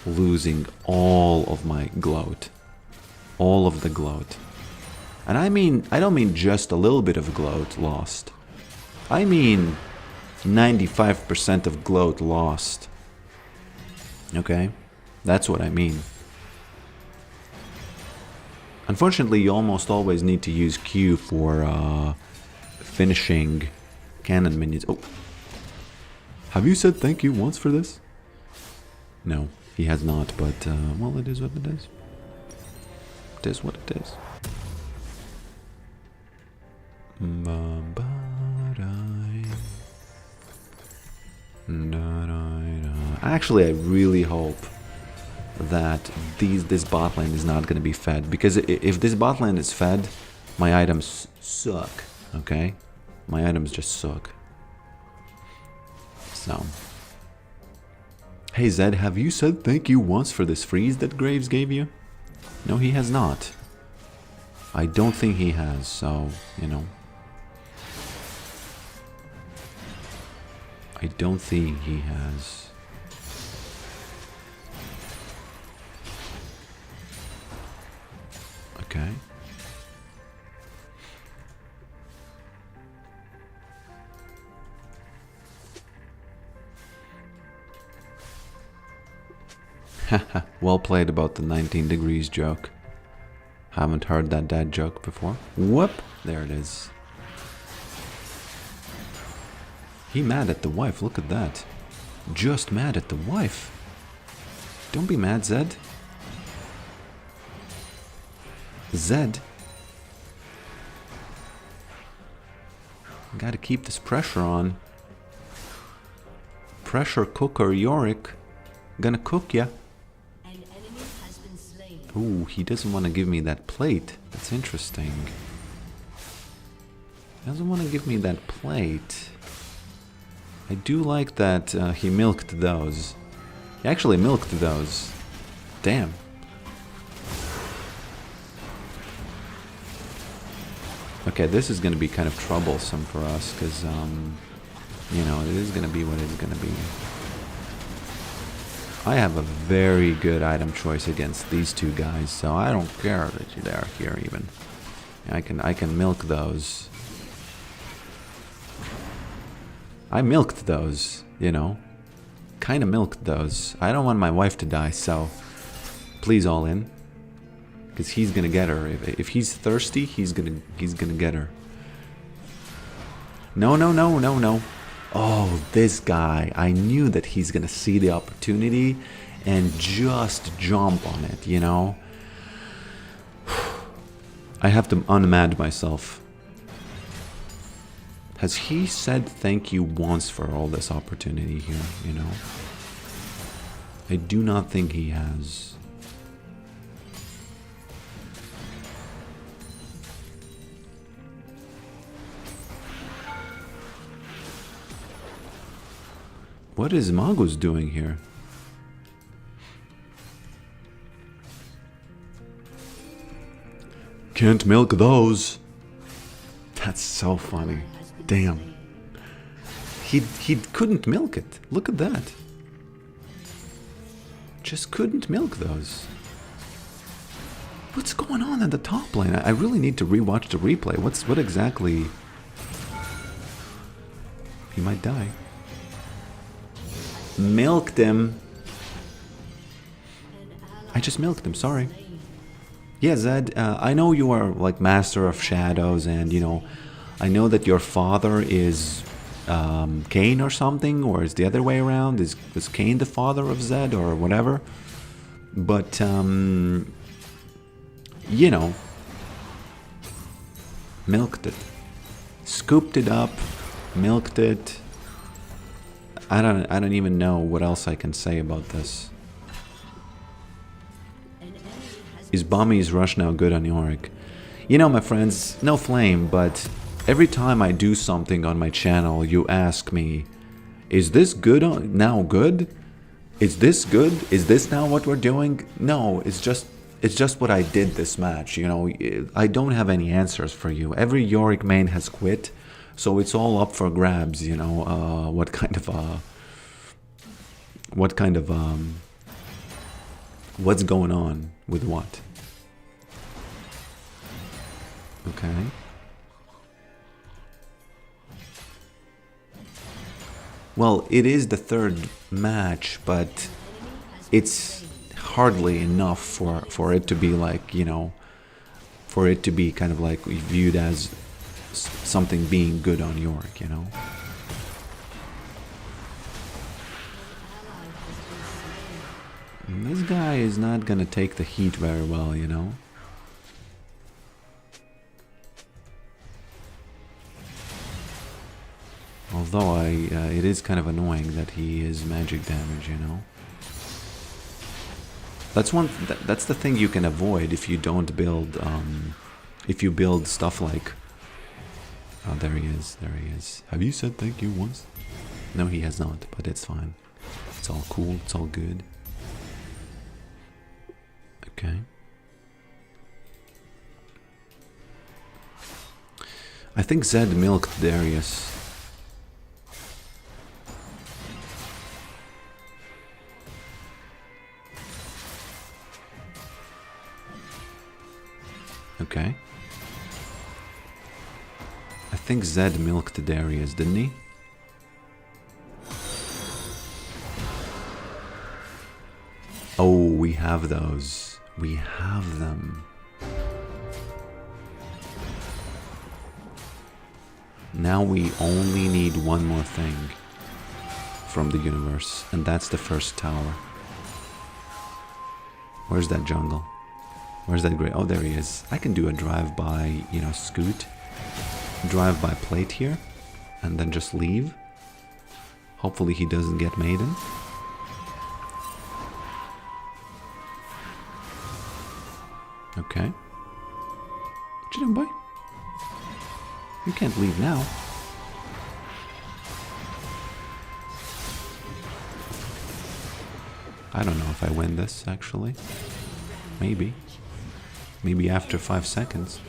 losing all of my gloat. All of the gloat. And I don't mean just a little bit of gloat lost. I mean 95% of gloat lost. Okay? That's what I mean. Unfortunately, you almost always need to use Q for finishing cannon minions. Oh. Have you said thank you once for this? No, he has not, but well, it is what it is. It is what it is. Actually, I really hope that this bot lane is not going to be fed, because if this bot lane is fed, my items suck. Okay, my items just suck. So, hey Zed, have you said thank you once for this freeze that Graves gave you? No, he has not. I don't think he has, so, you know. I don't think he has. Okay. Haha, well played about the 19 degrees joke. Haven't heard that dad joke before. Whoop! There it is. He mad at the wife, look at that. Just mad at the wife. Don't be mad, Zed. Zed. Gotta keep this pressure on. Pressure cooker Yorick. Gonna cook ya. Ooh, he doesn't want to give me that plate. That's interesting. He doesn't want to give me that plate. I do like that he milked those. He actually milked those. Damn. Okay, this is going to be kind of troublesome for us, because, you know, it is going to be what it's going to be. I have a very good item choice against these two guys, so I don't care that they're here even. I can milk those. I milked those, you know. Kinda milked those. I don't want my wife to die, so please all in. Because he's gonna get her. If he's thirsty, he's gonna get her. No, no, no, no, no. Oh, this guy. I knew that he's gonna see the opportunity and just jump on it, you know? I have to unmad myself. Has he said thank you once for all this opportunity here, you know? I do not think he has. What is Magus doing here? Can't milk those. That's so funny. Damn. He couldn't milk it. Look at that. Just couldn't milk those. What's going on in the top lane? I really need to rewatch the replay. What exactly? He might die. Milked him. I just milked him, sorry. Yeah, Zed, I know you are like Master of Shadows, and you know, I know that your father is Cain or something, or is the other way around? Is Cain the father of Zed or whatever? But you know, milked it, scooped it up, milked it. I don't even know what else I can say about this. Is Bommy's rush now good on Yorick? You know, my friends, no flame, but every time I do something on my channel, you ask me, is this good now good? Is this good? Is this now what we're doing? No, it's just what I did this match, you know. I don't have any answers for you. Every Yorick main has quit, so it's all up for grabs, you know. What kind of what's going on with what? Okay. Well, it is the third match, but it's hardly enough for it to be like, you know, for it to be kind of like viewed as something being good on Yorick, you know. And this guy is not gonna take the heat very well, you know. Although it is kind of annoying that he is magic damage, you know. That's the thing you can avoid if you don't build, if you build stuff like. Oh, there he is. There he is. Have you said thank you once? No, he has not, but it's fine. It's all cool. It's all good. Okay. I think Zed milked Darius. Okay. I think Zed milked Darius, didn't he? Oh, we have those. We have them. Now we only need one more thing from the universe, and that's the first tower. Where's that jungle? Where's that great? Oh, there he is. I can do a drive-by, you know, scoot. Drive-by plate here, and then just leave. Hopefully he doesn't get maiden. Okay. What you doing, boy? You can't leave now. I don't know if I win this, actually. Maybe. Maybe after 5 seconds.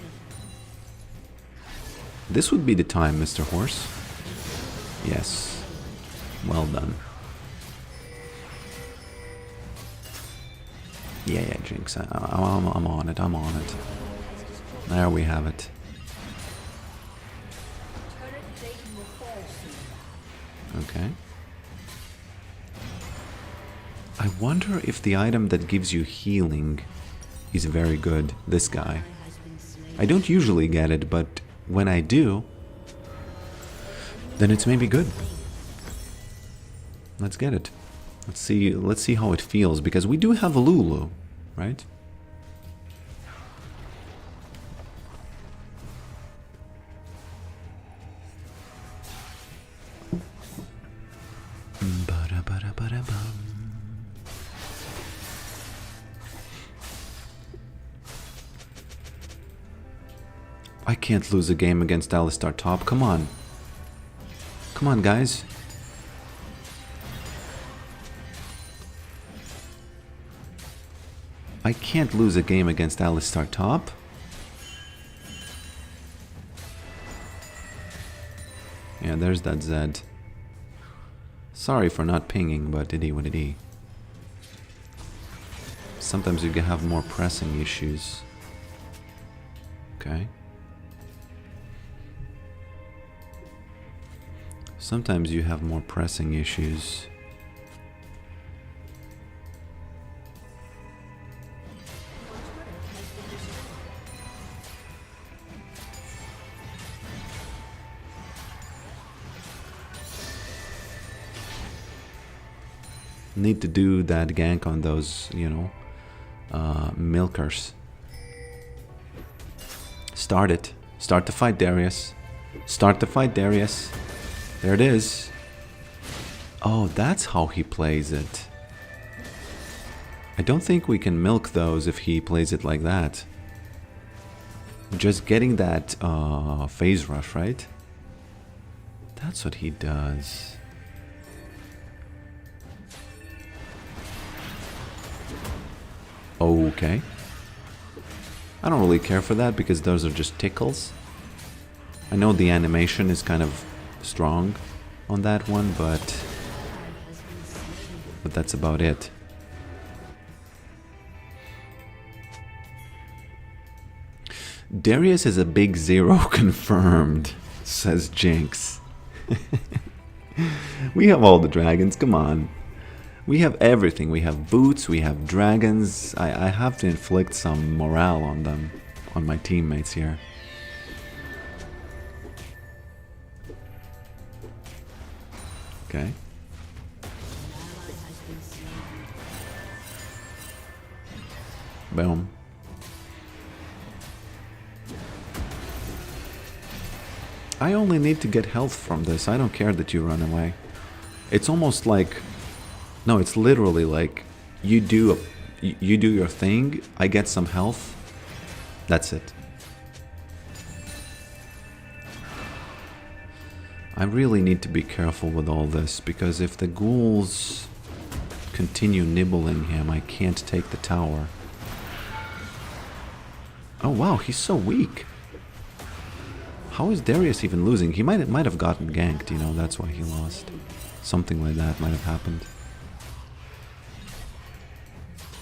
This would be the time, Mr. Horse. Yes. Well done. Yeah, Jinx. I'm on it. I'm on it. There we have it. Okay. I wonder if the item that gives you healing is very good. This guy. I don't usually get it, but when I do, then it's maybe good. Let's get it. Let's see how it feels, because we do have a Lulu, right? I can't lose a game against Alistar top. Come on. Come on, guys. I can't lose a game against Alistar top. Yeah, there's that Zed. Sorry for not pinging, but it is what it is. Sometimes you can have more pressing issues. Okay. Sometimes you have more pressing issues. Need to do that gank on those, you know, milkers. Start it. Start to fight Darius. Start to fight Darius. There it is. Oh, that's how he plays it. I don't think we can milk those if he plays it like that. Just getting that phase rush, right? That's what he does. Okay. I don't really care for that because those are just tickles. I know the animation is kind of strong on that one, but that's about it. Darius is a big zero confirmed, says Jinx. We have all the dragons, come on. We have everything. We have boots, we have dragons. I have to inflict some morale on them, on my teammates here. Okay. Boom. I only need to get health from this. I don't care that you run away. It's almost like... No, it's literally like you do your thing, I get some health, that's it. I really need to be careful with all this, because if the ghouls continue nibbling him, I can't take the tower. Oh wow, he's so weak. How is Darius even losing? He might have gotten ganked, you know, that's why he lost. Something like that might have happened.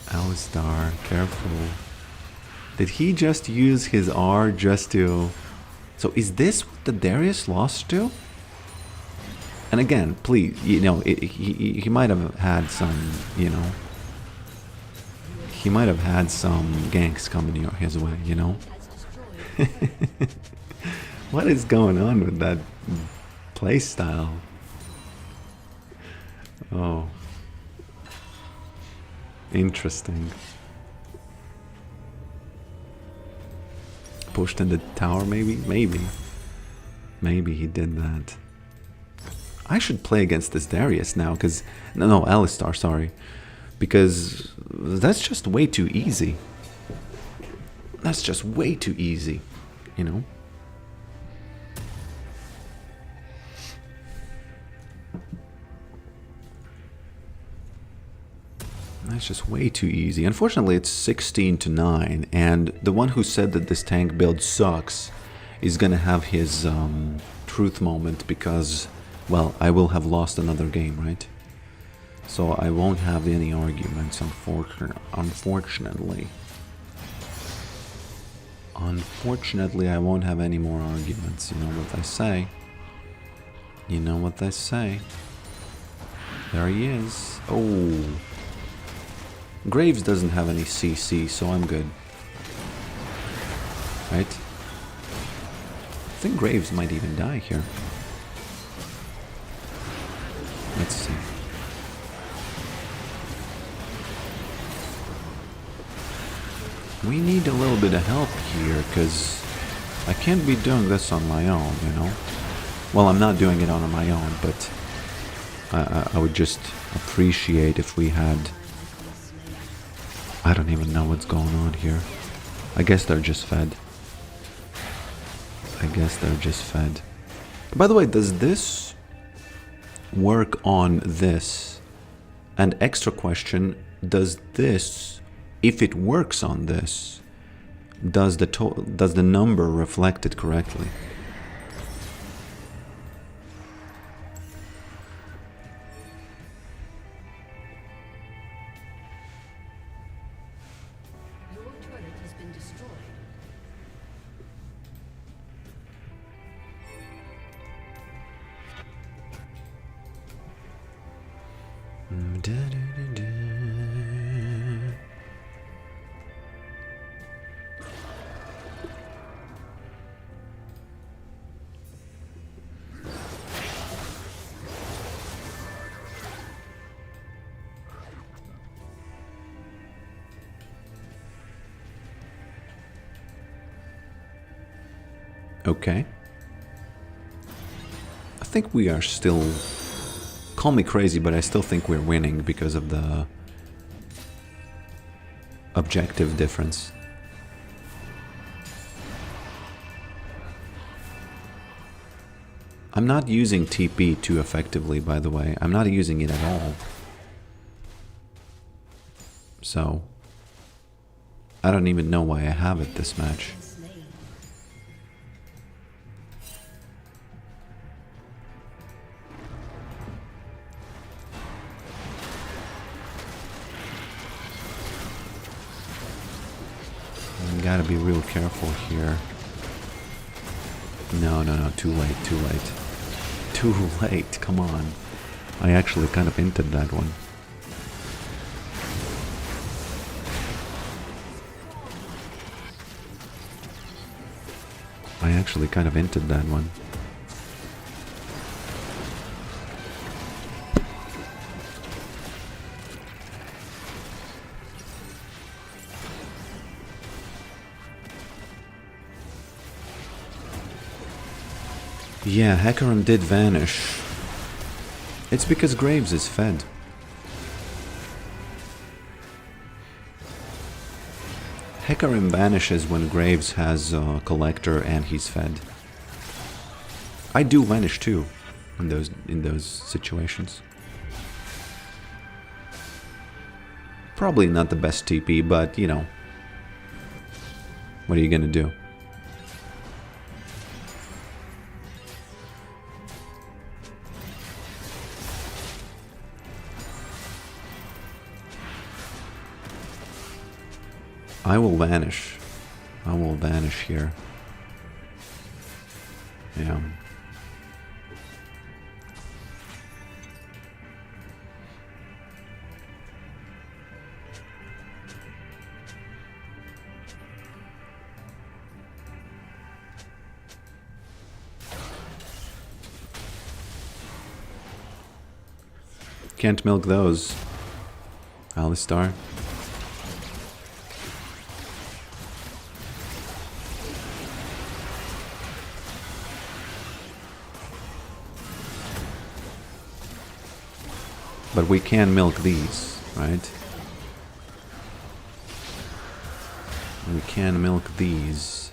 Alistar, careful. Did he just use his R just to... So is this what the Darius lost to? And again, please, you know, he might have had some, you know... He might have had some ganks coming his way, you know? What is going on with that playstyle? Oh... Interesting. Pushed in the tower, maybe? Maybe he did that. I should play against this Darius now, because... No, Alistar, sorry. Because that's just way too easy. That's just way too easy, you know? That's just way too easy. Unfortunately, it's 16-9, and the one who said that this tank build sucks is gonna have his truth moment because, well, I will have lost another game, right? So I won't have any arguments, unfortunately. Unfortunately, I won't have any more arguments, you know what I say. You know what I say. There he is. Oh... Graves doesn't have any CC, so I'm good. Right? I think Graves might even die here. Let's see. We need a little bit of help here, because I can't be doing this on my own, you know? Well, I'm not doing it on my own, but I would just appreciate if we had... I don't even know what's going on here. I guess they're just fed. I guess they're just fed. By the way, does this work on this? And extra question, does this if it works on this, does the number reflect it correctly? Your turret has been destroyed. Okay. I think we are still... Call me crazy, but I still think we're winning because of the objective difference. I'm not using TP too effectively, by the way. I'm not using it at all. So, I don't even know why I have it this match. Gotta be real careful here. No, too late, too late. Too late, come on. I actually kind of hinted that one. I actually kind of hinted that one. Yeah, Hecarim did vanish. It's because Graves is fed. Hecarim vanishes when Graves has a collector and he's fed. I do vanish too in those situations. Probably not the best TP, but you know, what are you gonna do? I will vanish. I will vanish here. Yeah. Can't milk those. Alistar. But we can milk these, right? We can milk these.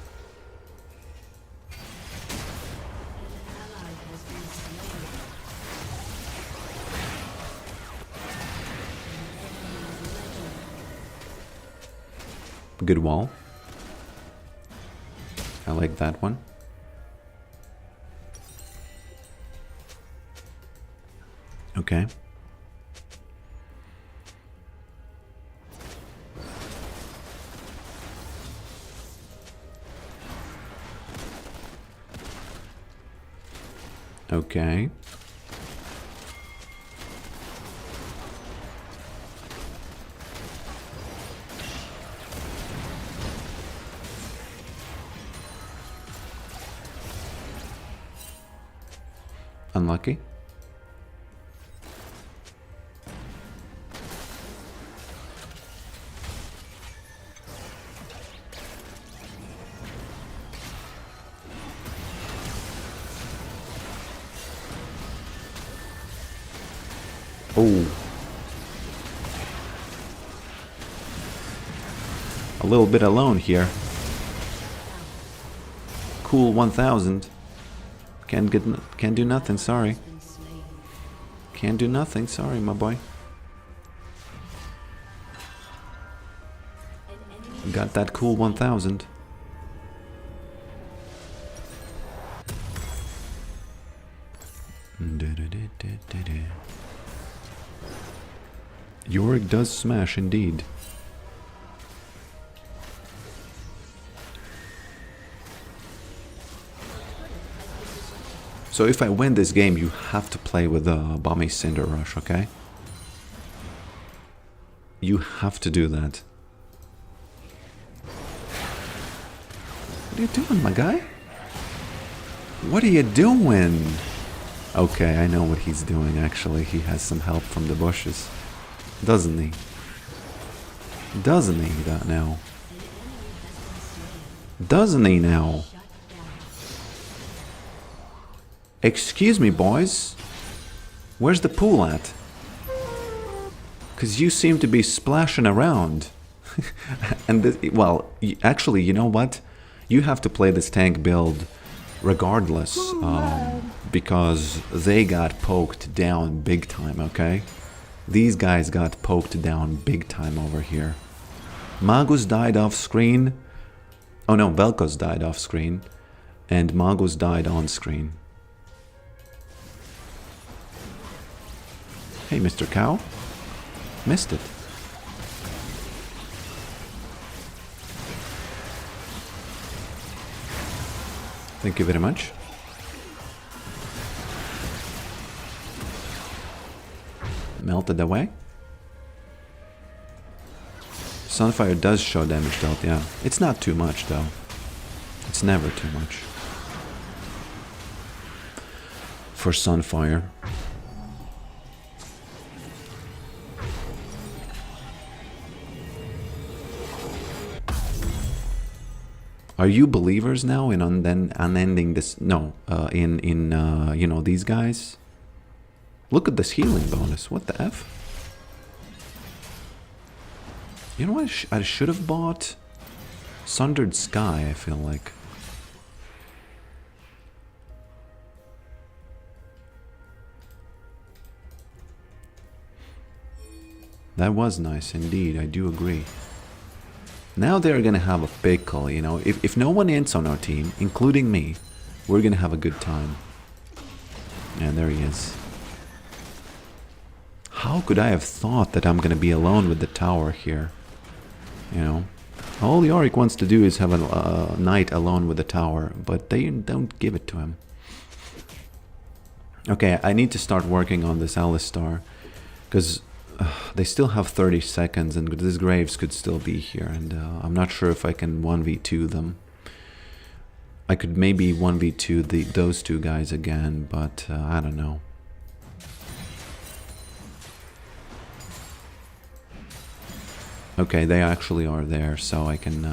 Good wall. I like that one. Okay. Okay. Unlucky. Oh. A little bit alone here. Cool 1000. Can't do nothing, sorry. Can't do nothing, sorry, my boy. Got that cool 1000. Yorick does smash indeed. So if I win this game, you have to play with a Bomby Cinder Rush, okay? You have to do that. What are you doing, my guy? What are you doing? Okay, I know what he's doing, actually. He has some help from the bushes. Doesn't he? Doesn't he now? Doesn't he now? Excuse me, boys. Where's the pool at? Because you seem to be splashing around. And, well, actually, you know what? You have to play this tank build regardless. Because they got poked down big time, okay? These guys got poked down big time over here. Magus died off screen. Oh no, Velkos died off screen. And Magus died on screen. Hey, Mr. Cow. Missed it. Thank you very much. Melted away. Sunfire does show damage dealt, yeah. It's not too much though. It's never too much. For Sunfire. Are you believers now in unending this? No, you know, these guys? Look at this healing bonus. What the F? You know what I should have bought? Sundered Sky, I feel like. That was nice indeed, I do agree. Now they're gonna have a pickle, you know. If no one ends on our team, including me, we're gonna have a good time. And there he is. How could I have thought that I'm gonna be alone with the tower here? You know, all Yorick wants to do is have a night alone with the tower, but they don't give it to him. Okay, I need to start working on this Alistar, because they still have 30 seconds and this Graves could still be here, and I'm not sure if I can 1v2 them. I could maybe 1v2 those two guys again, but I don't know. Okay, they actually are there, so I can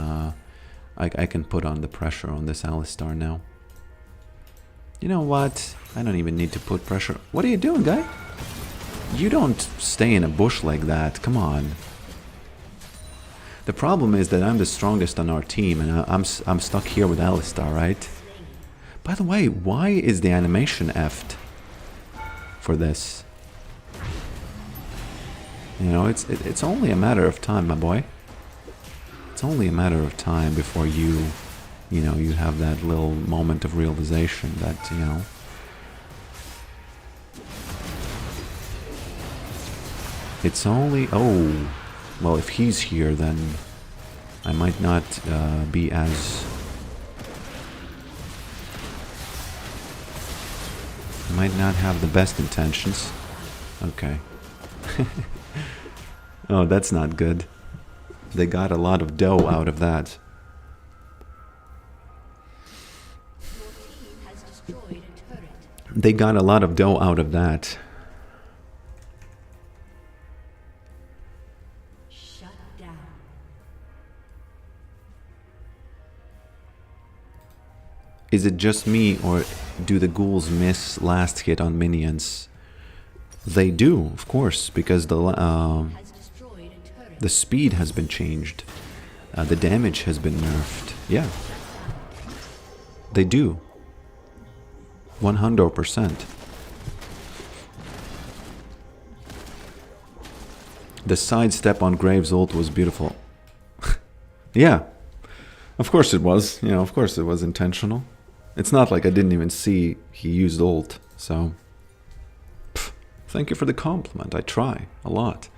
I can put on the pressure on this Alistar now. You know what? I don't even need to put pressure. What are you doing, guy? You don't stay in a bush like that. Come on. The problem is that I'm the strongest on our team, and I'm stuck here with Alistar, right? By the way, why is the animation effed for this? You know, it's only a matter of time, my boy. It's only a matter of time before you know, you have that little moment of realization that, you know. It's only, oh, well, if he's here, then I might not be as... I might not have the best intentions. Okay. Oh, that's not good. They got a lot of dough out of that. They got a lot of dough out of that. Shut down. Is it just me, or do the ghouls miss last hit on minions? They do, of course, because the speed has been changed. The damage has been nerfed. Yeah. They do. 100%. The sidestep on Graves' ult was beautiful. Yeah. Of course it was. You know, of course it was intentional. It's not like I didn't even see he used ult, so... Pff, thank you for the compliment. I try a lot.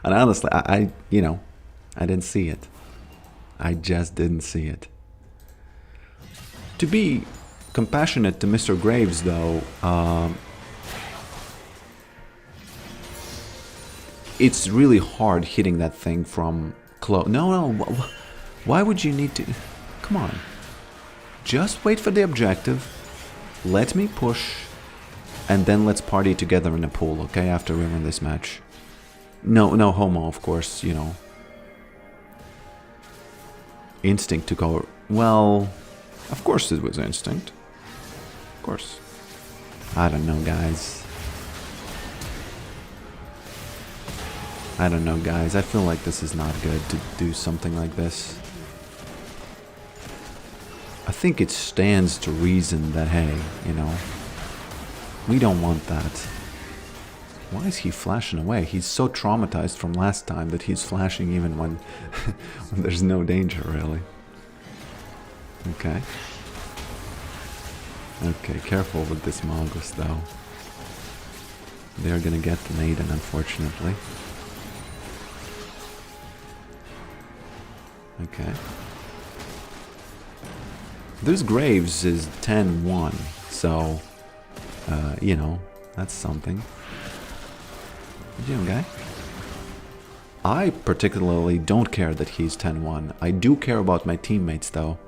And honestly, I you know, I didn't see it. I just didn't see it. To be compassionate to Mr. Graves, though, it's really hard hitting that thing from close. No, why would you need to... Come on. Just wait for the objective. Let me push. And then let's party together in a pool, okay? After we win this match. No homo, of course, you know. Instinct took over. Well, of course it was instinct. Of course. I don't know, guys. I don't know, guys. I feel like this is not good to do something like this. I think it stands to reason that, hey, you know, we don't want that. Why is he flashing away? He's so traumatized from last time that he's flashing even when, when there's no danger, really. Okay. Okay, careful with this Magus, though. They're gonna get the Maiden, unfortunately. Okay. This Graves is 10-1, so, you know, that's something. What you doing, guy? I particularly don't care that he's 10-1. I do care about my teammates, though.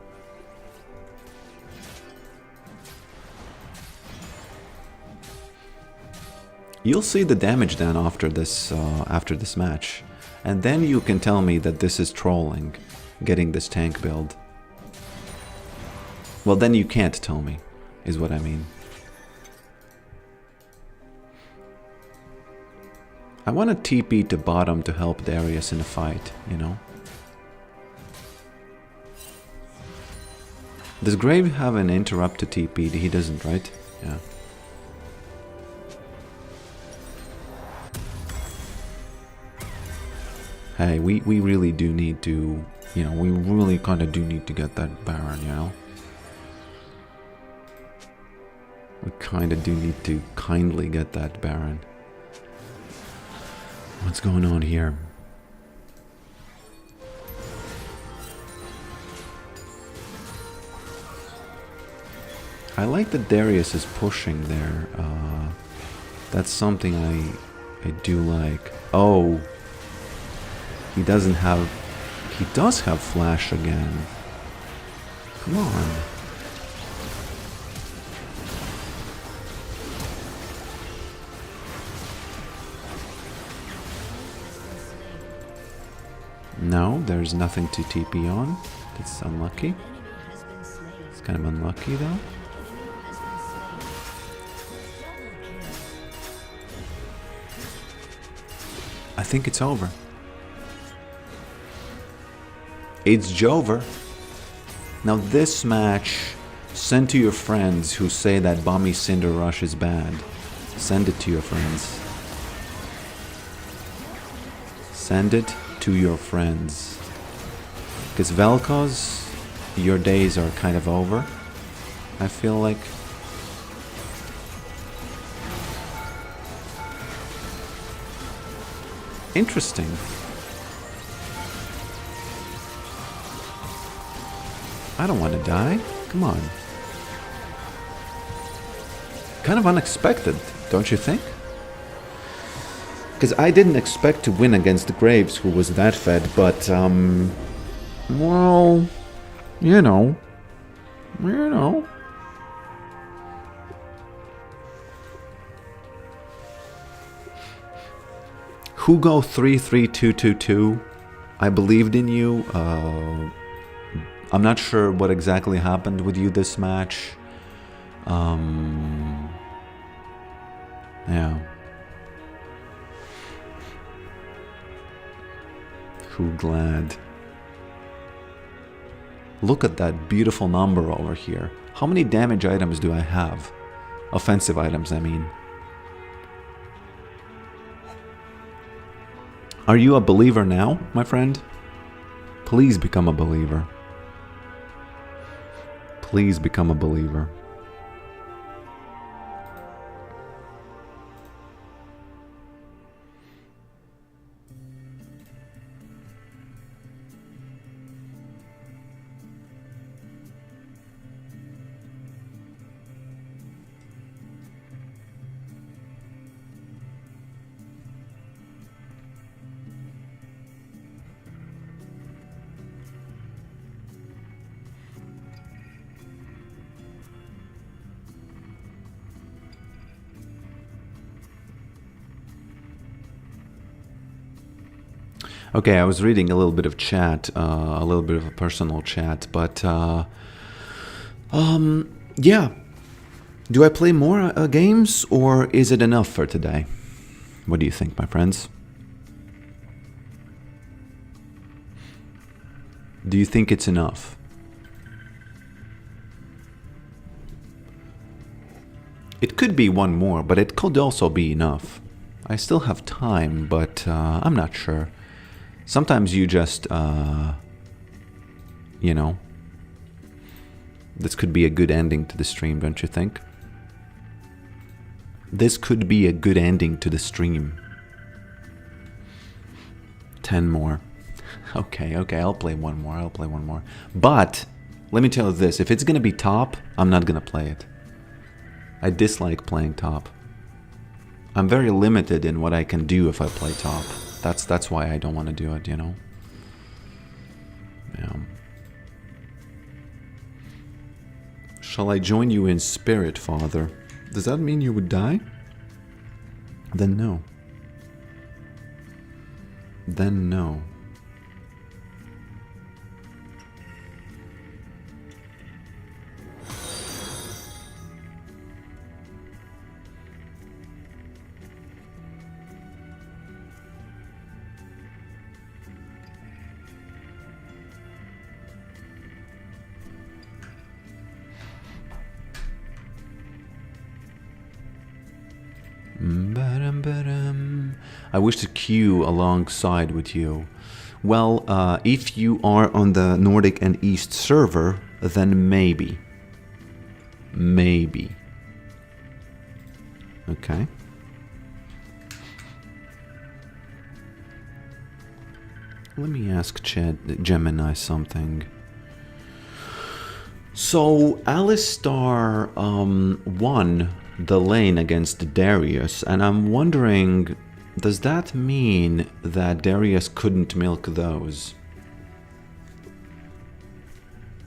You'll see the damage then after this match, and then you can tell me that this is trolling, getting this tank build. Well, then you can't tell me, is what I mean. I want a TP to bottom to help Darius in a fight, you know? Does Grave have an interrupt to TP? He doesn't, right? Yeah. Hey, we really do need to, you know, we really kind of do need to get that Baron, you know? We kind of do need to kindly get that Baron. What's going on here? I like that Darius is pushing there. That's something I do like. Oh, he doesn't have... He does have flash again. Come on. No, there's nothing to TP on. That's unlucky. It's kind of unlucky though. I think it's over. It's Jover. Now this match, send to your friends who say that Bommy Cinder Rush is bad. Send it to your friends. Send it to your friends. Because Vel'Koz, your days are kind of over, I feel like. Interesting. I don't want to die. Come on. Kind of unexpected, don't you think? Because I didn't expect to win against the Graves, who was that fed, but, well, you know. Hugo 33222, I believed in you. I'm not sure what exactly happened with you this match. Yeah. Who glad. Look at that beautiful number over here. How many damage items do I have? Offensive items, I mean. Are you a believer now, my friend? Please become a believer. Please become a believer. Okay, I was reading a little bit of chat, a little bit of a personal chat, but yeah. Do I play more games, or is it enough for today? What do you think, my friends? Do you think it's enough? It could be one more, but it could also be enough. I still have time, but I'm not sure. Sometimes you just, you know, this could be a good ending to the stream, don't you think? This could be a good ending to the stream. 10 more. Okay, I'll play one more. But, let me tell you this, if it's gonna be top, I'm not gonna play it. I dislike playing top. I'm very limited in what I can do if I play top. That's why I don't want to do it, you know? Yeah. Shall I join you in spirit, Father? Does that mean you would die? Then no. Then no. I wish to queue alongside with you. Well, if you are on the Nordic and East server, then maybe. Maybe. Okay. Let me ask Gemini something. So, Alistar won the lane against Darius, and I'm wondering, does that mean that Darius couldn't milk those?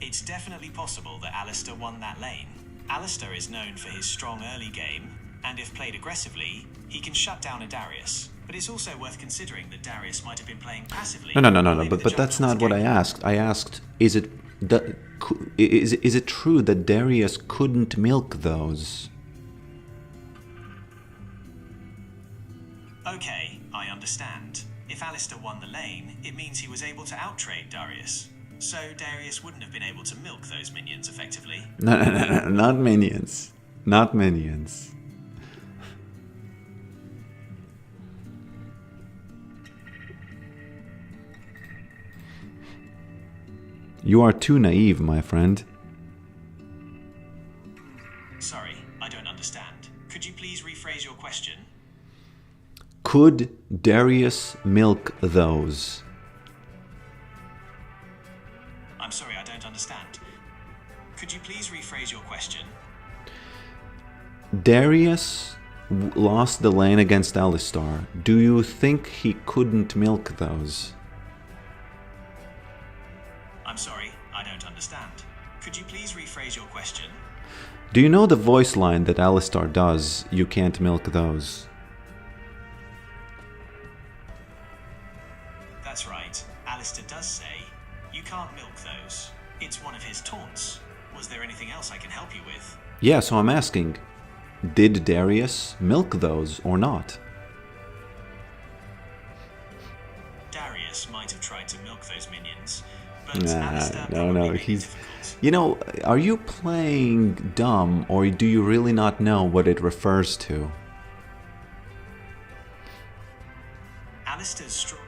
It's definitely possible that Alistair won that lane. Alistair is known for his strong early game, and if played aggressively, he can shut down a Darius. But it's also worth considering that Darius might have been playing passively. No, but that's not what I asked. I asked, is it true that Darius couldn't milk those? Okay, I understand. If Alistair won the lane, it means he was able to outtrade Darius. So Darius wouldn't have been able to milk those minions effectively. No, not minions. Not minions. You are too naive, my friend. Sorry, I don't understand. Could you please rephrase your question? Could Darius milk those? I'm sorry, I don't understand. Could you please rephrase your question? Darius lost the lane against Alistar. Do you think he couldn't milk those? I'm sorry, I don't understand. Could you please rephrase your question? Do you know the voice line that Alistar does, "You can't milk those"? That's right. Alistair does say, "You can't milk those." It's one of his taunts. Was there anything else I can help you with? Yeah, so I'm asking, did Darius milk those or not? Darius might have tried to milk those minions, but Alistair No, probably made it he's... difficult. You know, are you playing dumb, or do you really not know what it refers to? Alistair's strong...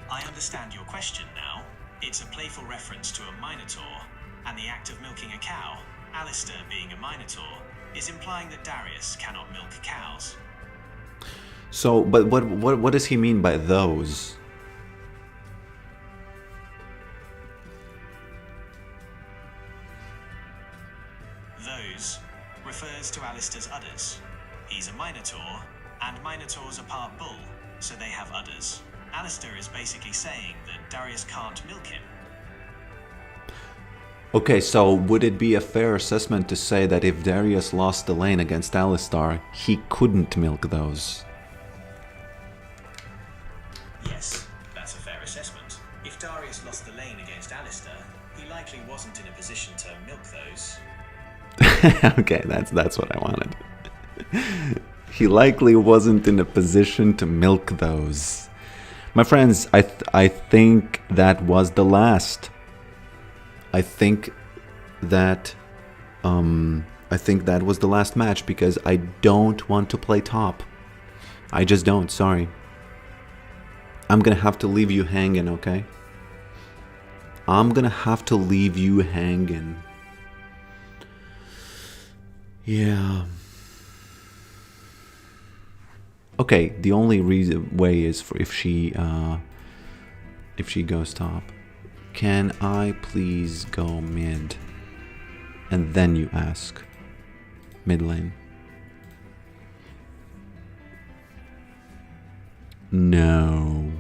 I understand your question now. It's a playful reference to a minotaur, and the act of milking a cow, Alistair being a minotaur, is implying that Darius cannot milk cows. So, but what does he mean by those? Those refers to Alistair's udders. He's a minotaur, and minotaurs are part bull, so they have udders. Alistair is basically saying that Darius can't milk him. Okay, so would it be a fair assessment to say that if Darius lost the lane against Alistair, he couldn't milk those? Yes, that's a fair assessment. If Darius lost the lane against Alistair, he likely wasn't in a position to milk those. Okay, that's what I wanted. He likely wasn't in a position to milk those. My friends, I think that was the last. I think that was the last match because I don't want to play top. I just don't, sorry. I'm gonna have to leave you hanging, okay? I'm gonna have to leave you hanging. Yeah. Okay, the only way is for if she goes top. Can I please go mid? And then you ask. Mid lane. No.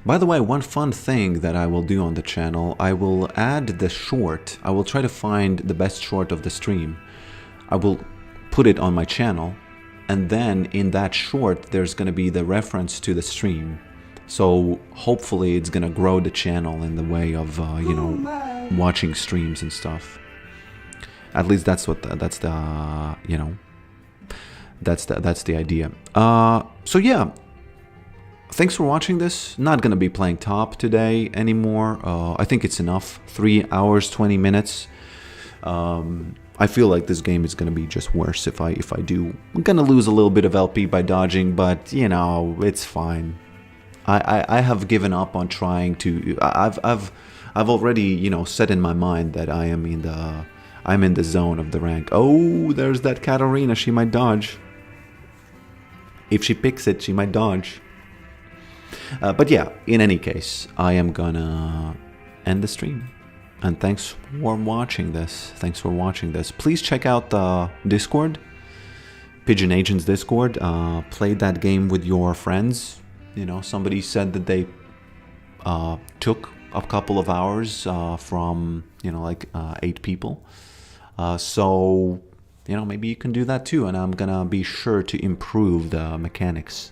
By the way, one fun thing that I will do on the channel, I will add the short. I will try to find the best short of the stream. I will put it on my channel, and then in that short there's going to be the reference to the stream. So hopefully it's going to grow the channel in the way of watching streams and stuff. At least that's the idea. So yeah, thanks for watching this. Not gonna be playing top today anymore. I think it's enough. 3 hours 20 minutes. I feel like this game is gonna be just worse if I do. I'm gonna lose a little bit of LP by dodging, but you know, it's fine. I have given up on trying to. I've already set in my mind that I'm in the zone of the rank. Oh, there's that Katarina. She might dodge. If she picks it, she might dodge. But yeah, in any case, I am gonna end the stream. And thanks for watching this. Please check out the Discord. Pigeon Agents Discord. Play that game with your friends. Somebody said that they took a couple of hours from, 8 people. So, maybe you can do that too, and I'm gonna be sure to improve the mechanics.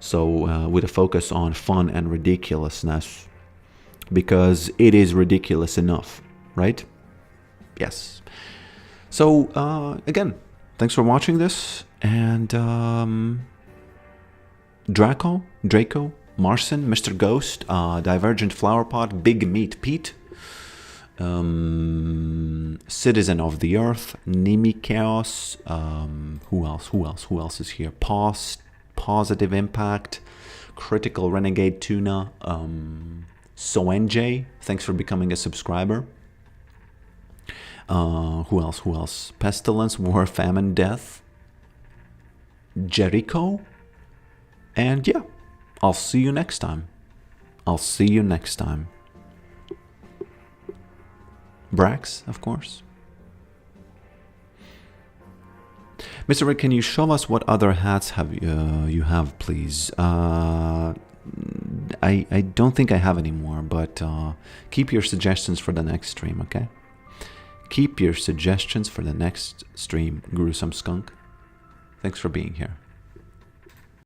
So, with a focus on fun and ridiculousness, because it is ridiculous enough, right? Yes. So, again, thanks for watching this, and Draco, Marcin, Mr. Ghost, Divergent Flowerpot, Big Meat Pete, Citizen of the Earth, Nimi Chaos, who else is here? Positive Impact, Critical Renegade Tuna, Soenj, thanks for becoming a subscriber. Who else? Pestilence, War, Famine, Death, Jericho, and yeah, I'll see you next time. Brax, of course. Mr. Rick, can you show us what other hats you have, please? I don't think I have any more, but keep your suggestions for the next stream, okay? Keep your suggestions for the next stream, Gruesome Skunk. Thanks for being here.